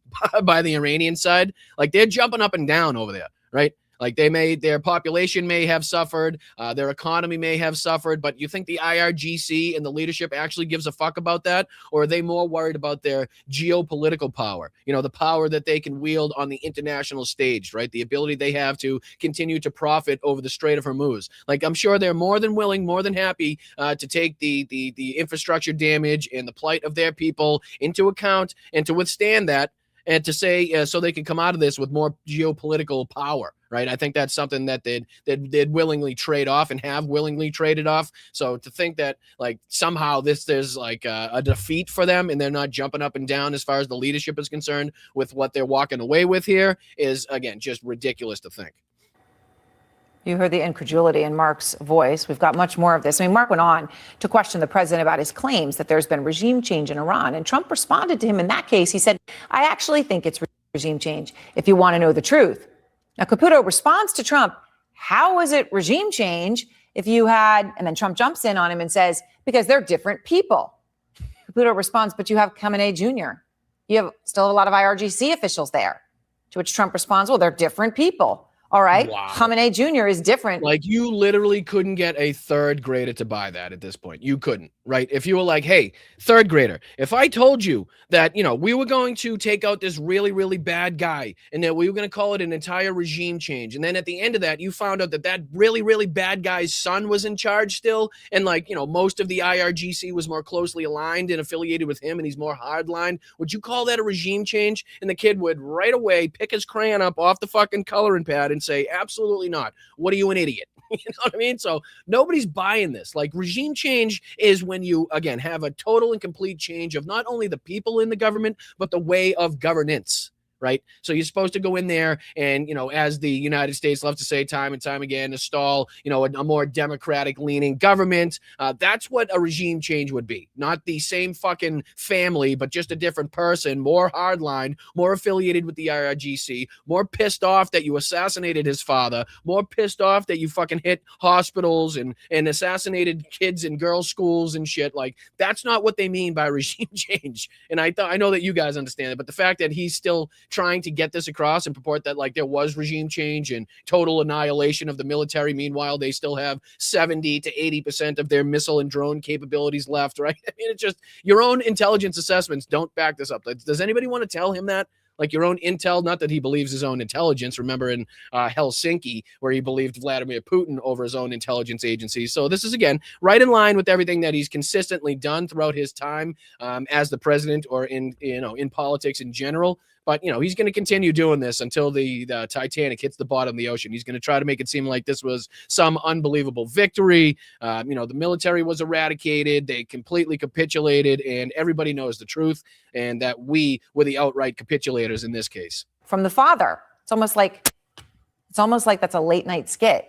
by the Iranian side. Like, they're jumping up and down over there, right? Like their population may have suffered, their economy may have suffered, but you think the IRGC and the leadership actually gives a fuck about that? Or are they more worried about their geopolitical power? You know, the power that they can wield on the international stage, right? The ability they have to continue to profit over the Strait of Hormuz. Like, I'm sure they're more than willing, more than happy to take the infrastructure damage and the plight of their people into account and to withstand that, and to say so they can come out of this with more geopolitical power, right? I think that's something that they'd willingly trade off and have willingly traded off. So to think that like somehow there's like a defeat for them and they're not jumping up and down as far as the leadership is concerned with what they're walking away with here is, again, just ridiculous to think. You heard the incredulity in Mark's voice. We've got much more of this. I mean, Mark went on to question the president about his claims that there's been regime change in Iran. And Trump responded to him in that case. He said, I actually think it's regime change if you want to know the truth. Now, Caputo responds to Trump, how is it regime change if you had, and then Trump jumps in on him and says, because they're different people. Caputo responds, but you have Khamenei Jr. You have still a lot of IRGC officials there. To which Trump responds, well, they're different people. All right. Wow. Khamenei Jr. is different. Like, you literally couldn't get a third grader to buy that at this point. You couldn't, right? If you were like, hey, third grader, if I told you that, you know, we were going to take out this really, really bad guy and that we were going to call it an entire regime change. And then at the end of that, you found out that that really, really bad guy's son was in charge still. And like, you know, most of the IRGC was more closely aligned and affiliated with him and he's more hardline. Would you call that a regime change? And the kid would right away pick his crayon up off the fucking coloring pad and say, absolutely not. What are you, an idiot? You know what I mean? So nobody's buying this. Like, regime change is when you, again, have a total and complete change of not only the people in the government, but the way of governance. Right. So you're supposed to go in there and, you know, as the United States loves to say time and time again, install, you know, a more democratic leaning government. That's what a regime change would be. Not the same fucking family, but just a different person, more hardline, more affiliated with the IRGC, more pissed off that you assassinated his father, more pissed off that you fucking hit hospitals and assassinated kids in girls' schools and shit. Like, that's not what they mean by regime change. And I know that you guys understand it, but the fact that he's still trying to get this across and purport that like there was regime change and total annihilation of the military. Meanwhile, they still have 70 to 80% of their missile and drone capabilities left, right? I mean, it's just your own intelligence assessments don't back this up. Does anybody want to tell him that? Like, your own intel, not that he believes his own intelligence. Remember in Helsinki, where he believed Vladimir Putin over his own intelligence agencies. So this is, again, right in line with everything that he's consistently done throughout his time as the president or in politics in general. But, you know, he's going to continue doing this until the Titanic hits the bottom of the ocean. He's going to try to make it seem like this was some unbelievable victory. You know, the military was eradicated. They completely capitulated, and everybody knows the truth, and that we were the outright capitulators in this case. From the father. It's almost like that's a late night skit.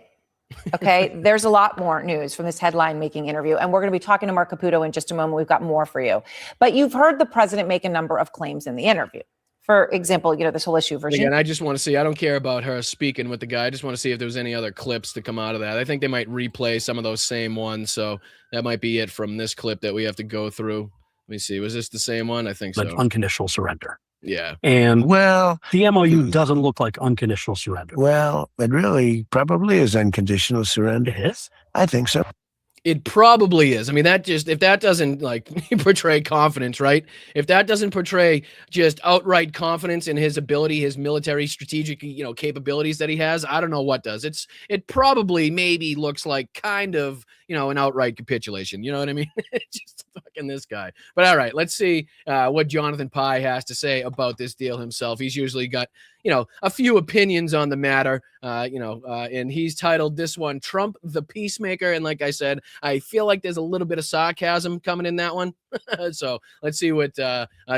Okay, there's a lot more news from this headline-making interview, and we're going to be talking to Mark Caputo in just a moment. We've got more for you. But you've heard the president make a number of claims in the interview. For example, you know, this whole issue of regime. Again, I just want to see, I don't care about her speaking with the guy. I just want to see if there was any other clips to come out of that. I think they might replay some of those same ones. So that might be it from this clip that we have to go through. Let me see. Was this the same one? I think so. Like unconditional surrender. Yeah. And well, the MOU doesn't look like unconditional surrender. Well, it really probably is unconditional surrender. It is? I think so. It probably is. I mean, if that doesn't like portray confidence, right? If that doesn't portray just outright confidence in his ability, his military strategic, you know, capabilities that he has, I don't know what does. It probably maybe looks like kind of, you know, an outright capitulation. You know what I mean? Just fucking this guy. But all right, let's see what Jonathan Pie has to say about this deal himself. He's usually got, you know, a few opinions on the matter, and he's titled this one, Trump the Peacemaker. And like I said, I feel like there's a little bit of sarcasm coming in that one. So let's see what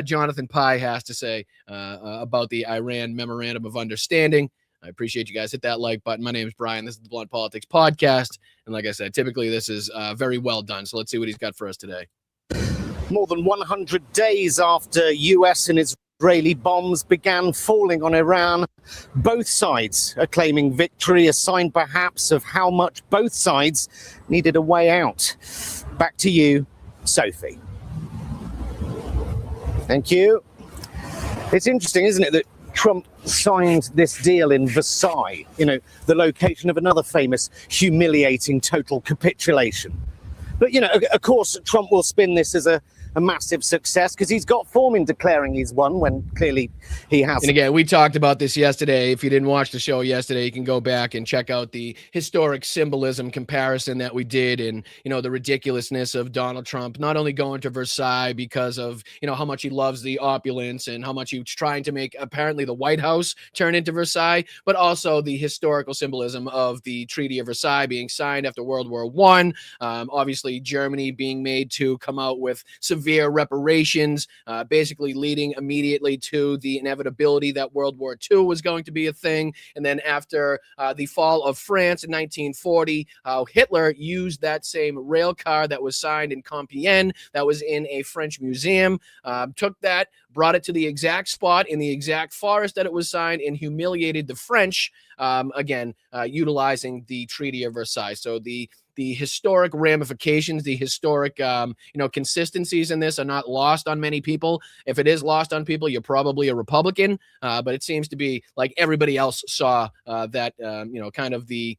Jonathan Pie has to say about the Iran Memorandum of Understanding. I appreciate you guys. Hit that like button. My name is Brian. This is the Blunt Politics Podcast. And like I said, typically this is very well done. So let's see what he's got for us today. More than 100 days after U.S. and Israeli bombs began falling on Iran, both sides are claiming victory, a sign perhaps of how much both sides needed a way out. Back to you, Sophie. Thank you. It's interesting, isn't it, that Trump signed this deal in Versailles, the location of another famous humiliating total capitulation. But, of course, Trump will spin this as a massive success because he's got form in declaring he's won when clearly he hasn't. And again, we talked about this yesterday. If you didn't watch the show yesterday, you can go back and check out the historic symbolism comparison that we did, and the ridiculousness of Donald Trump not only going to Versailles because of how much he loves the opulence and how much he was trying to make apparently the White House turn into Versailles, but also the historical symbolism of the Treaty of Versailles being signed after World War I. Obviously, Germany being made to come out with severe reparations, basically leading immediately to the inevitability that World War II was going to be a thing. And then after the fall of France in 1940, Hitler used that same rail car that was signed in Compiègne, that was in a French museum, took that, brought it to the exact spot in the exact forest that it was signed, and humiliated the French, utilizing the Treaty of Versailles. So the historic ramifications, the historic, consistencies in this are not lost on many people. If it is lost on people, you're probably a Republican, but it seems to be like everybody else saw that, kind of the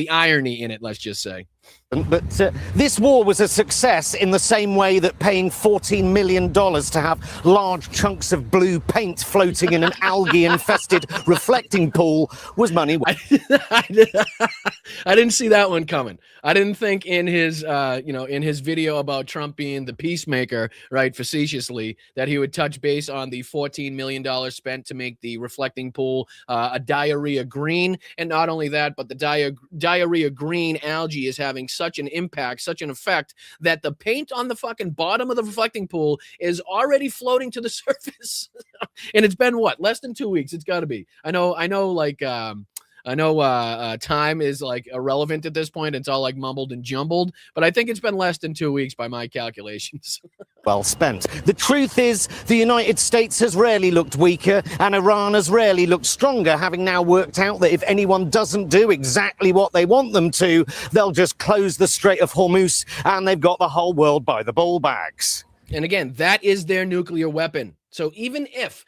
irony in it, let's just say. But this war was a success in the same way that paying $14 million to have large chunks of blue paint floating in an algae-infested reflecting pool was money. I didn't see that one coming. I didn't think in his, in his video about Trump being the peacemaker, right, facetiously, that he would touch base on the $14 million spent to make the reflecting pool a diarrhea green. And not only that, but the diarrhea green algae is having such an impact, such an effect, that the paint on the fucking bottom of the reflecting pool is already floating to the surface. And it's been less than 2 weeks. It's got to be. I know time is like irrelevant at this point. It's all like mumbled and jumbled, but I think it's been less than 2 weeks by my calculations. Well spent. The truth is, the United States has rarely looked weaker and Iran has rarely looked stronger, having now worked out that if anyone doesn't do exactly what they want them to, they'll just close the Strait of Hormuz and they've got the whole world by the ball bags. And again, that is their nuclear weapon. So even if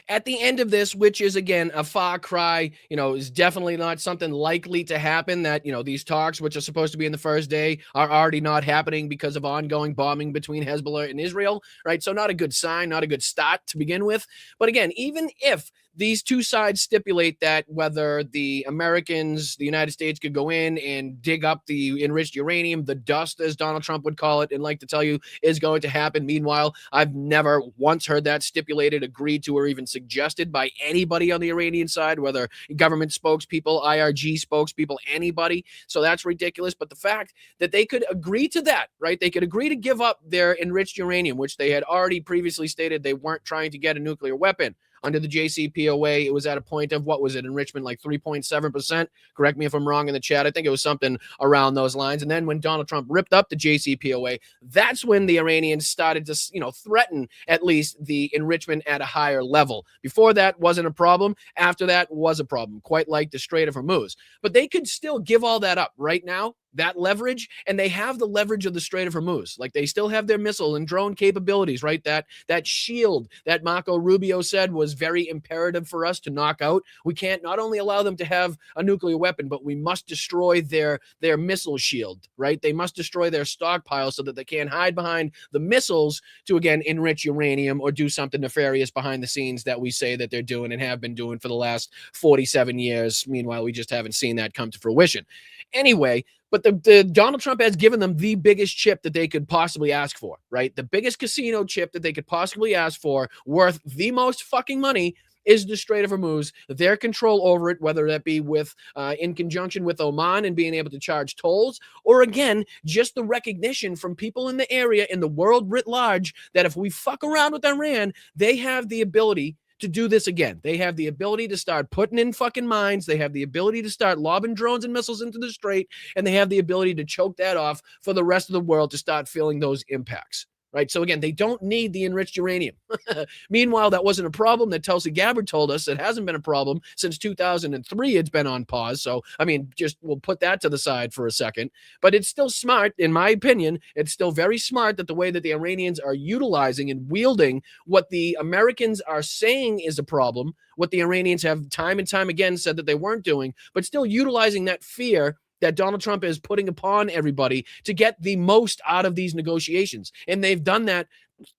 at the end of this, which is, again, a far cry, is definitely not something likely to happen, that, these talks, which are supposed to be in the first day, are already not happening because of ongoing bombing between Hezbollah and Israel, right? So not a good sign, not a good start to begin with. But again, even if these two sides stipulate that whether the Americans, the United States, could go in and dig up the enriched uranium, the dust, as Donald Trump would call it, and like to tell you, is going to happen. Meanwhile, I've never once heard that stipulated, agreed to, or even suggested by anybody on the Iranian side, whether government spokespeople, IRG spokespeople, anybody. So that's ridiculous. But the fact that they could agree to that, right? They could agree to give up their enriched uranium, which they had already previously stated they weren't trying to get a nuclear weapon. Under the JCPOA, it was at a point of, enrichment like 3.7%. Correct me if I'm wrong in the chat. I think it was something around those lines. And then when Donald Trump ripped up the JCPOA, that's when the Iranians started to, threaten at least the enrichment at a higher level. Before that wasn't a problem. After that was a problem, quite like the Strait of Hormuz. But they could still give all that up right now, that leverage, and they have the leverage of the Strait of Hormuz. Like, they still have their missile and drone capabilities, right? That shield that Marco Rubio said was very imperative for us to knock out. We can't not only allow them to have a nuclear weapon, but we must destroy their missile shield, right? They must destroy their stockpile so that they can't hide behind the missiles to, again, enrich uranium or do something nefarious behind the scenes that we say that they're doing and have been doing for the last 47 years. Meanwhile, we just haven't seen that come to fruition. Anyway, but the Donald Trump has given them the biggest chip that they could possibly ask for, right? The biggest casino chip that they could possibly ask for, worth the most fucking money, is the Strait of Hormuz, their control over it, whether that be with in conjunction with Oman and being able to charge tolls, or again, just the recognition from people in the area, in the world writ large, that if we fuck around with Iran, they have the ability to do this again. They have the ability to start putting in fucking mines. They have the ability to start lobbing drones and missiles into the strait, and they have the ability to choke that off for the rest of the world to start feeling those impacts. right? So again, they don't need the enriched uranium. Meanwhile, that wasn't a problem that Tulsi Gabbard told us. It hasn't been a problem since 2003. It's been on pause. So, I mean, just we'll put that to the side for a second. But it's still smart, in my opinion. It's still very smart that the way that the Iranians are utilizing and wielding what the Americans are saying is a problem, what the Iranians have time and time again said that they weren't doing, but still utilizing that fear that Donald Trump is putting upon everybody to get the most out of these negotiations. And they've done that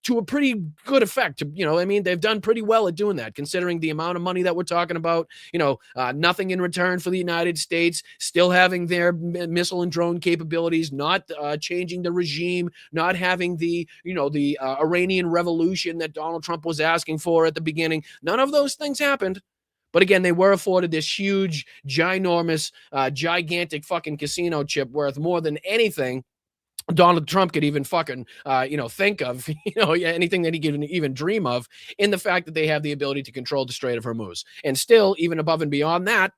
to a pretty good effect. You know, I mean, they've done pretty well at doing that, considering the amount of money that we're talking about, you know, nothing in return for the United States, still having their missile and drone capabilities, not changing the regime, not having the, you know, the Iranian revolution that Donald Trump was asking for at the beginning. None of those things happened. But again, they were afforded this huge, ginormous, gigantic fucking casino chip worth more than anything Donald Trump could even fucking, think of, anything that he could even dream of, in the fact that they have the ability to control the Strait of Hormuz. And still, even above and beyond that,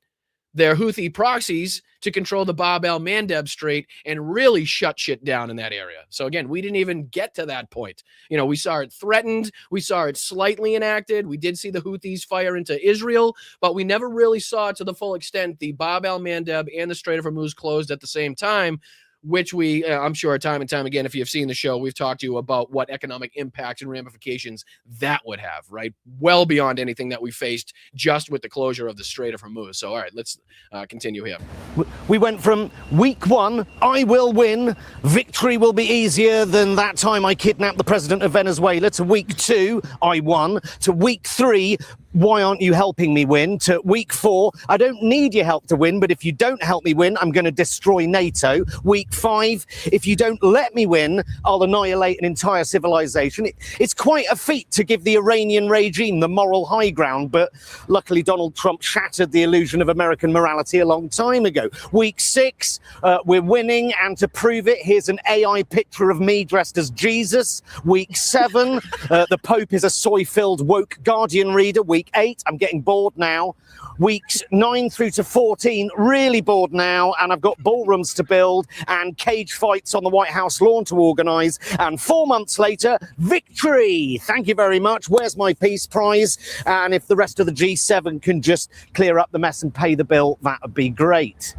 they're Houthi proxies to control the Bab el-Mandeb Strait and really shut shit down in that area. So again, we didn't even get to that point. You know, we saw it threatened. We saw it slightly enacted. We did see the Houthis fire into Israel, but we never really saw it to the full extent. The Bab el-Mandeb and the Strait of Hormuz closed at the same time, which we, I'm sure time and time again, if you've seen the show, we've talked to you about what economic impacts and ramifications that would have, right? Well beyond anything that we faced just with the closure of the Strait of Hormuz. So, all right, let's continue here. We went from week 1, I will win, victory will be easier than that time I kidnapped the president of Venezuela, to week 2, I won, to week 3, why aren't you helping me win, to week 4, I don't need your help to win, but if you don't help me win, I'm going to destroy NATO. Week 5, if you don't let me win, I'll annihilate an entire civilization. It's quite a feat to give the Iranian regime the moral high ground, but luckily Donald Trump shattered the illusion of American morality a long time ago. Week 6, we're winning, and to prove it, here's an AI picture of me dressed as Jesus. Week 7, the Pope is a soy-filled woke Guardian reader. Week 8, I'm getting bored now. Weeks 9 through to 14, really bored now, and I've got ballrooms to build and cage fights on the White House lawn to organise. And 4 months later, victory! Thank you very much. Where's my Peace Prize? And if the rest of the G7 can just clear up the mess and pay the bill, that would be great.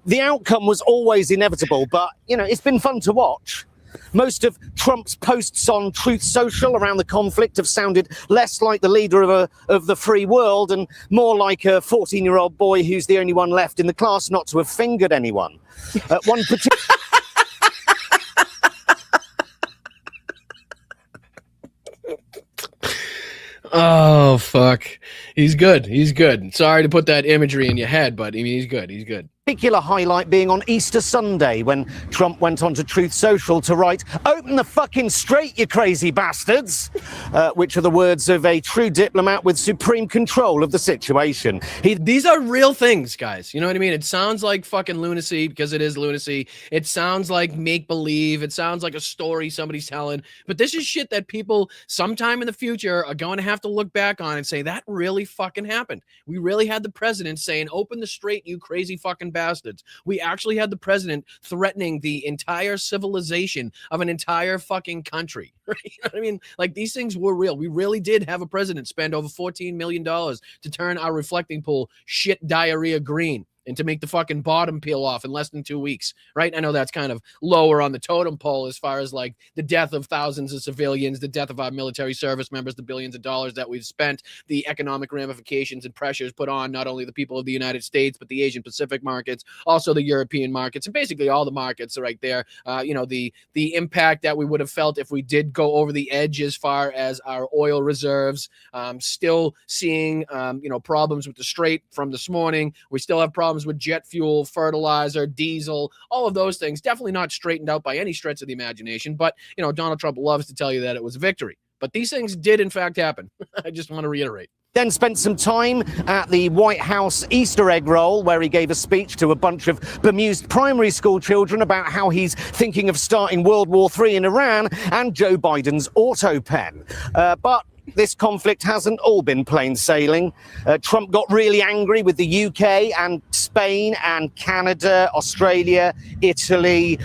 The outcome was always inevitable, but, it's been fun to watch. Most of Trump's posts on Truth Social around the conflict have sounded less like the leader of the free world and more like a 14-year-old boy who's the only one left in the class not to have fingered anyone. One particular... Oh, fuck. He's good. He's good. Sorry to put that imagery in your head, but he's good. He's good. Particular highlight being on Easter Sunday when Trump went on to Truth Social to write, "Open the fucking strait, you crazy bastards," which are the words of a true diplomat with supreme control of the situation. These are real things, guys. You know what I mean? It sounds like fucking lunacy because it is lunacy. It sounds like make-believe. It sounds like a story somebody's telling. But this is shit that people sometime in the future are going to have to look back on and say, that really fucking happened. We really had the president saying, "Open the strait, you crazy fucking bastards." We actually had the president threatening the entire civilization of an entire fucking country. Right? You know what I mean? Like, these things were real. We really did have a president spend over $14 million to turn our reflecting pool shit diarrhea green and to make the fucking bottom peel off in less than 2 weeks, right? I know that's kind of lower on the totem pole as far as like the death of thousands of civilians, the death of our military service members, the billions of dollars that we've spent, the economic ramifications and pressures put on not only the people of the United States, but the Asian Pacific markets, also the European markets, and basically all the markets are right there. The impact that we would have felt if we did go over the edge as far as our oil reserves, still seeing, problems with the strait from this morning. We still have problems with jet fuel, fertilizer, diesel, all of those things. Definitely not straightened out by any stretch of the imagination. But, Donald Trump loves to tell you that it was a victory. But these things did, in fact, happen. I just want to reiterate. Then spent some time at the White House Easter egg roll, where he gave a speech to a bunch of bemused primary school children about how he's thinking of starting World War III in Iran and Joe Biden's auto pen. But this conflict hasn't all been plain sailing. Trump got really angry with the UK and Spain and Canada, Australia, Italy.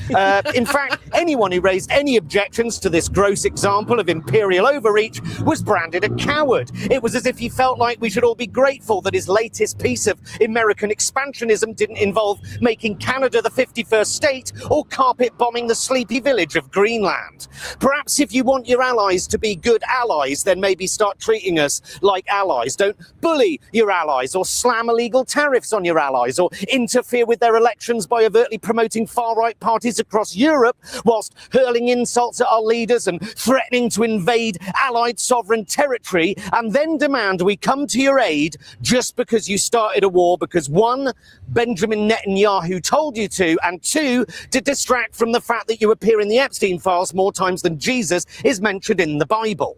In fact, anyone who raised any objections to this gross example of imperial overreach was branded a coward. It was as if he felt like we should all be grateful that his latest piece of American expansionism didn't involve making Canada the 51st state or carpet bombing the sleepy village of Greenland. Perhaps if you want your allies to be good allies, then maybe start treating us like allies. Don't bully your allies or slam illegal tariffs on your allies or interfere with their elections by overtly promoting far-right parties across Europe whilst hurling insults at our leaders and threatening to invade allied sovereign territory and then demand we come to your aid just because you started a war because one, Benjamin Netanyahu told you to, and two, to distract from the fact that you appear in the Epstein files more times than Jesus is mentioned in the Bible.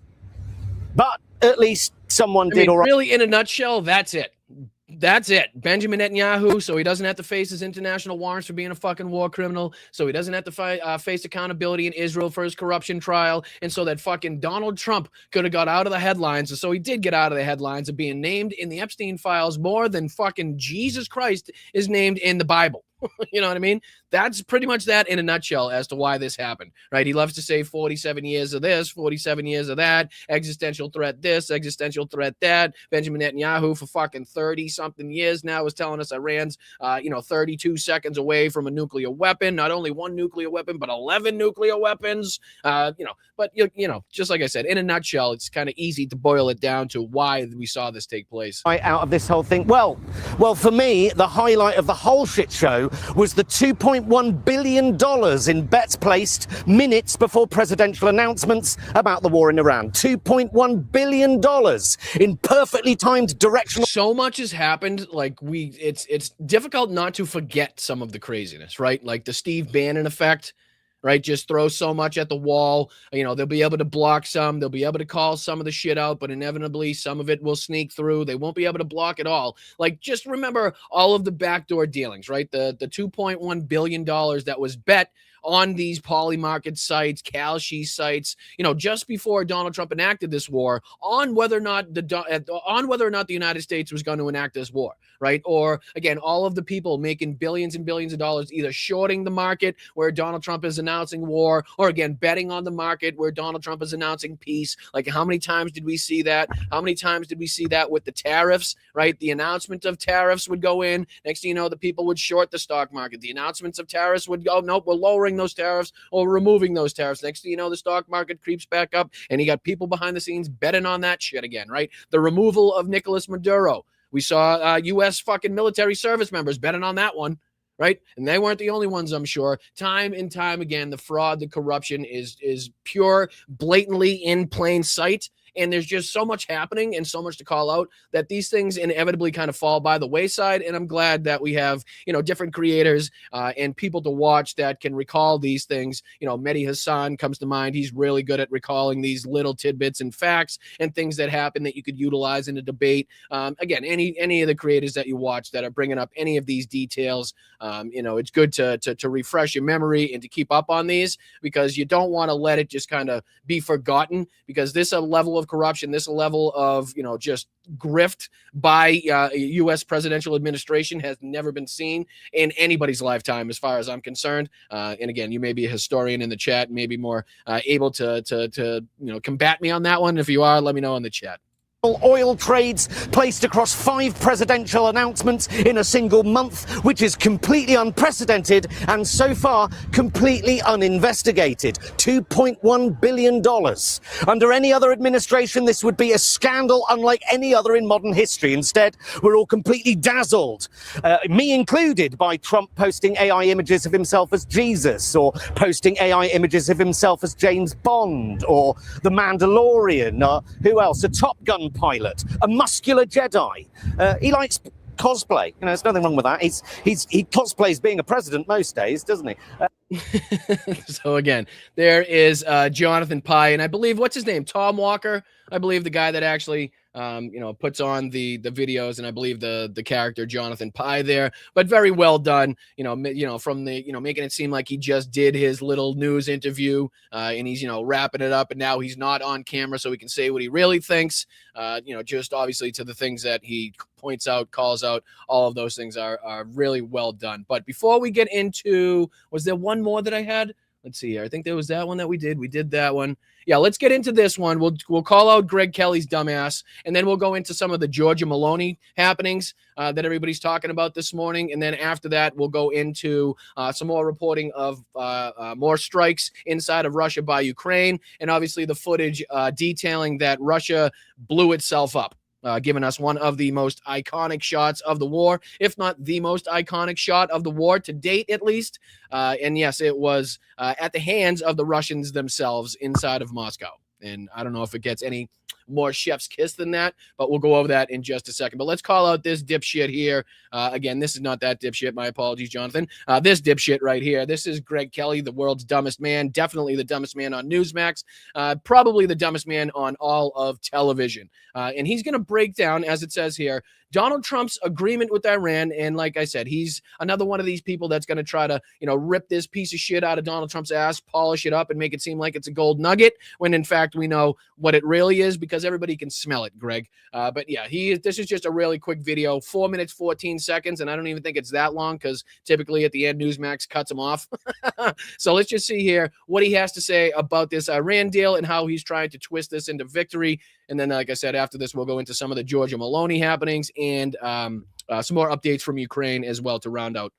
But at least someone did all right. Really, in a nutshell, that's it. That's it. Benjamin Netanyahu, so he doesn't have to face his international warrants for being a fucking war criminal, so he doesn't have to face accountability in Israel for his corruption trial, and so that fucking Donald Trump could have got out of the headlines, and so he did get out of the headlines of being named in the Epstein files more than fucking Jesus Christ is named in the Bible. You know what I mean? That's pretty much that in a nutshell as to why this happened, right? He loves to say 47 years of this, 47 years of that, existential threat this, existential threat that. Benjamin Netanyahu for fucking 30-something years now is telling us Iran's, 32 seconds away from a nuclear weapon. Not only one nuclear weapon, but 11 nuclear weapons. But just like I said, in a nutshell, it's kind of easy to boil it down to why we saw this take place. Right out of this whole thing. Well, for me, the highlight of the whole shit show was the $2.1 billion in bets placed minutes before presidential announcements about the war in Iran. $2.1 billion in perfectly timed directional. So much has happened. Like it's difficult not to forget some of the craziness, right? Like the Steve Bannon effect. Right, just throw so much at the wall. They'll be able to block some. They'll be able to call some of the shit out, but inevitably some of it will sneak through. They won't be able to block it all. Like, just remember all of the backdoor dealings, right? The $2.1 billion that was bet on these Polymarket sites, Kalshi sites, just before Donald Trump enacted this war, on whether or not the United States was going to enact this war, right? Or again, all of the people making billions and billions of dollars either shorting the market where Donald Trump is announcing war, or again betting on the market where Donald Trump is announcing peace. Like, how many times did we see that? How many times did we see that with the tariffs, right? The announcement of tariffs would go in. Next thing you know, the people would short the stock market. The announcements of tariffs would go, nope, we're lowering those tariffs or removing those tariffs. Next thing you know, the stock market creeps back up, and you got people behind the scenes betting on that shit again, right? The removal of Nicolas Maduro. We saw U.S. fucking military service members betting on that one, right? And they weren't the only ones, I'm sure. Time and time again, the fraud, the corruption is pure, blatantly in plain sight. And there's just so much happening and so much to call out that these things inevitably kind of fall by the wayside. And I'm glad that we have, different creators and people to watch that can recall these things. Mehdi Hassan comes to mind. He's really good at recalling these little tidbits and facts and things that happen that you could utilize in a debate. Again, any of the creators that you watch that are bringing up any of these details, it's good to refresh your memory and to keep up on these, because you don't want to let it just kind of be forgotten, because this level of corruption, this level of, just grift by U.S. presidential administration has never been seen in anybody's lifetime, as far as I'm concerned. And again, you may be a historian in the chat, maybe more able to combat me on that one. If you are, let me know in the chat. Oil trades placed across 5 presidential announcements in a single month, which is completely unprecedented and so far completely uninvestigated. $2.1 billion. Under any other administration, this would be a scandal unlike any other in modern history. Instead, we're all completely dazzled, me included, by Trump posting AI images of himself as Jesus, or posting AI images of himself as James Bond, or the Mandalorian, or who else? A Top Gun pilot, a muscular Jedi. He likes cosplay. There's nothing wrong with that. He cosplays being a president most days, doesn't he? So again, there is Jonathan Pye, and I believe, what's his name? Tom Walker. I believe the guy that actually puts on the videos, and I believe the character Jonathan Pye there, but very well done. From the making it seem like he just did his little news interview, and he's wrapping it up, and now he's not on camera, so he can say what he really thinks. Just obviously to the things that he points out, calls out, all of those things are really well done. But before we get into, was there one more that I had? Let's see here. I think there was that one that we did. We did that one. Yeah, let's get into this one. We'll call out Greg Kelly's dumbass, and then we'll go into some of the Giorgia Meloni happenings that everybody's talking about this morning. And then after that, we'll go into some more reporting of more strikes inside of Russia by Ukraine, and obviously the footage detailing that Russia blew itself up. Giving us one of the most iconic shots of the war, if not the most iconic shot of the war to date, at least. And yes, it was at the hands of the Russians themselves inside of Moscow. And I don't know if it gets any more chef's kiss than that, but we'll go over that in just a second. But let's call out this dipshit here. Again, this is not that dipshit. My apologies, Jonathan. This dipshit right here. This is Greg Kelly, the world's dumbest man. Definitely the dumbest man on Newsmax. Probably the dumbest man on all of television. And he's going to break down, as it says here, Donald Trump's agreement with Iran. And like I said, he's another one of these people that's going to try to, rip this piece of shit out of Donald Trump's ass, polish it up, and make it seem like it's a gold nugget, when in fact we know what it really is, because everybody can smell it, Greg. But yeah, this is just a really quick video, 4 minutes, 14 seconds. And I don't even think it's that long, because typically at the end, Newsmax cuts him off. So let's just see here what he has to say about this Iran deal and how he's trying to twist this into victory. And then, like I said, after this, we'll go into some of the Giorgia Meloni happenings and some more updates from Ukraine as well to round out.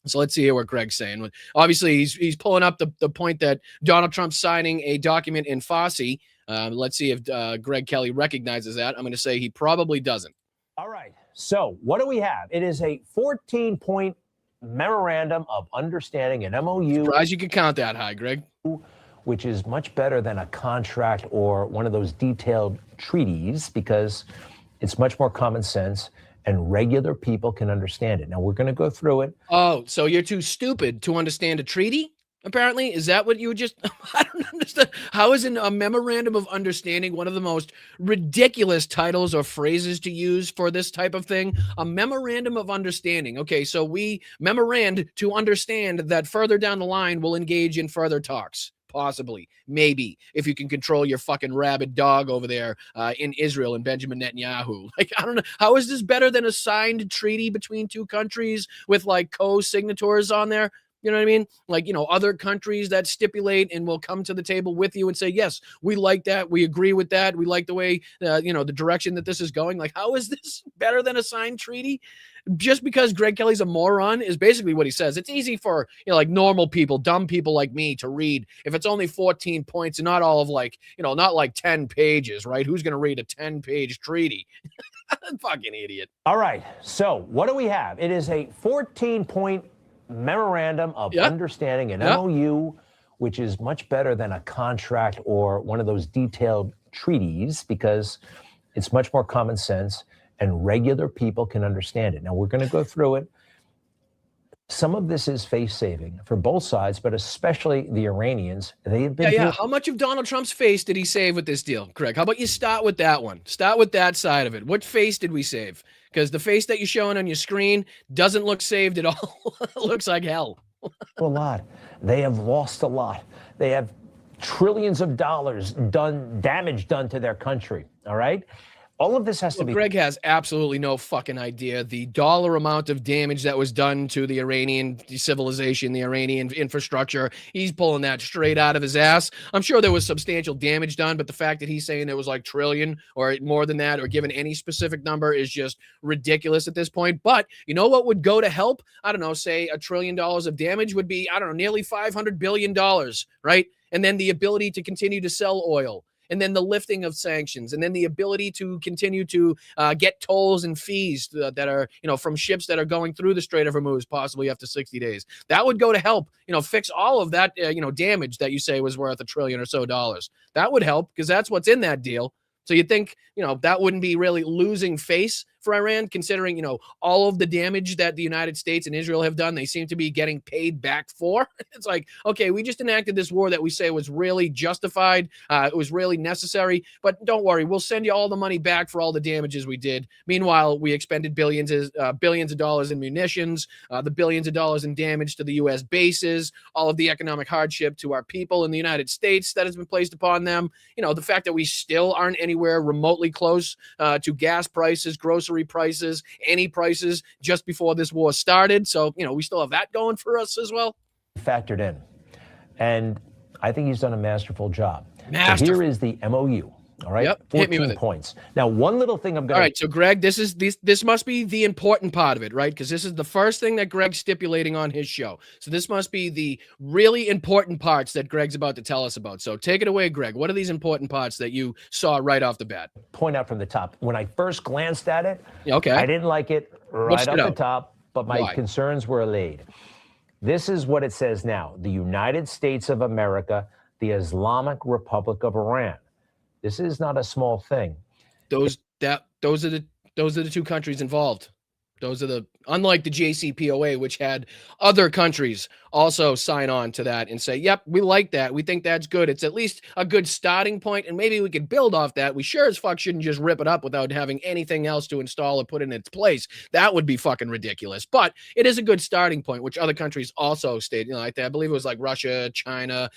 So let's see here what Greg's saying. Obviously, he's pulling up the point that Donald Trump's signing a document in Farsi. Let's see if Greg Kelly recognizes that. I'm going to say he probably doesn't. All right. So what do we have? It is a 14-point memorandum of understanding, an MOU. Surprised you could count that high, Greg. Which is much better than a contract or one of those detailed treaties, because it's much more common sense and regular people can understand it. Now, we're going to go through it. Oh, so you're too stupid to understand a treaty? Apparently, is that what you would just? I don't understand. How is a memorandum of understanding one of the most ridiculous titles or phrases to use for this type of thing? A memorandum of understanding. Okay, so we memorand to understand that further down the line we'll engage in further talks. Possibly, maybe, if you can control your fucking rabid dog over there in Israel and Benjamin Netanyahu. Like, I don't know. How is this better than a signed treaty between two countries with like co-signatories on there? You know what I mean? Like, other countries that stipulate and will come to the table with you and say, yes, we like that. We agree with that. We like the way, the direction that this is going. Like, how is this better than a signed treaty? Just because Greg Kelly's a moron is basically what he says. It's easy for, like normal people, dumb people like me to read if it's only 14 points and not all of not like 10 pages, right? Who's going to read a 10-page treaty? Fucking idiot. All right. So what do we have? It is a 14-point memorandum of understanding, an MOU, which is much better than a contract or one of those detailed treaties, because it's much more common sense and regular people can understand it. Now, we're going to go through it. Some of this is face-saving for both sides, but especially the Iranians. They've been How much of Donald Trump's face did he save with this deal, Greg? How about you start with that one? Start with that side of it. What face did we save? Because the face that you're showing on your screen doesn't look saved at all. It looks like hell. A lot. They have lost a lot. They have trillions of dollars damage done to their country. All right. All of this has to be. Greg has absolutely no fucking idea the dollar amount of damage that was done to the Iranian civilization, the Iranian infrastructure. He's pulling that straight out of his ass. I'm sure there was substantial damage done, but the fact that he's saying there was like trillion or more than that, or given any specific number, is just ridiculous at this point. But you know what would go to help? I don't know, say $1 trillion of damage would be, I don't know, nearly $500 billion, right? And then the ability to continue to sell oil. And then the lifting of sanctions, and then the ability to continue to get tolls and fees that are, from ships that are going through the Strait of Hormuz, possibly after 60 days. That would go to help, fix all of that, damage that you say was worth $1 trillion or so dollars. That would help, because that's what's in that deal. So you think, that wouldn't be really losing face for Iran, considering, all of the damage that the United States and Israel have done. They seem to be getting paid back for. It's like, okay, we just enacted this war that we say was really justified. It was really necessary, but don't worry, we'll send you all the money back for all the damages we did. Meanwhile, we expended billions of dollars in munitions, the billions of dollars in damage to the U.S. bases, all of the economic hardship to our people in the United States that has been placed upon them. The fact that we still aren't anywhere remotely close to gas prices, grocery prices, any prices just before this war started. So, we still have that going for us as well. Factored in. And I think he's done a masterful job. Masterful. So here is the MOU. All right. Yep. 14 Hit me with it. points. Now, one little thing I'm going to. All right. So, Greg, this must be the important part of it, right? Because this is the first thing that Greg's stipulating on his show. So this must be the really important parts that Greg's about to tell us about. So take it away, Greg. What are these important parts that you saw right off the bat? Point out from the top. When I first glanced at it, okay, I didn't like it right off the top, but my Why? concerns were allayed. This is what it says now. The United States of America, the Islamic Republic of Iran. This is not a small thing. Those are the two countries involved. Unlike the JCPOA, which had other countries also sign on to that and say, yep, we like that. We think that's good. It's at least a good starting point, and maybe we could build off that. We sure as fuck shouldn't just rip it up without having anything else to install or put in its place. That would be fucking ridiculous. But it is a good starting point, which other countries also stated. I believe it was like Russia, China,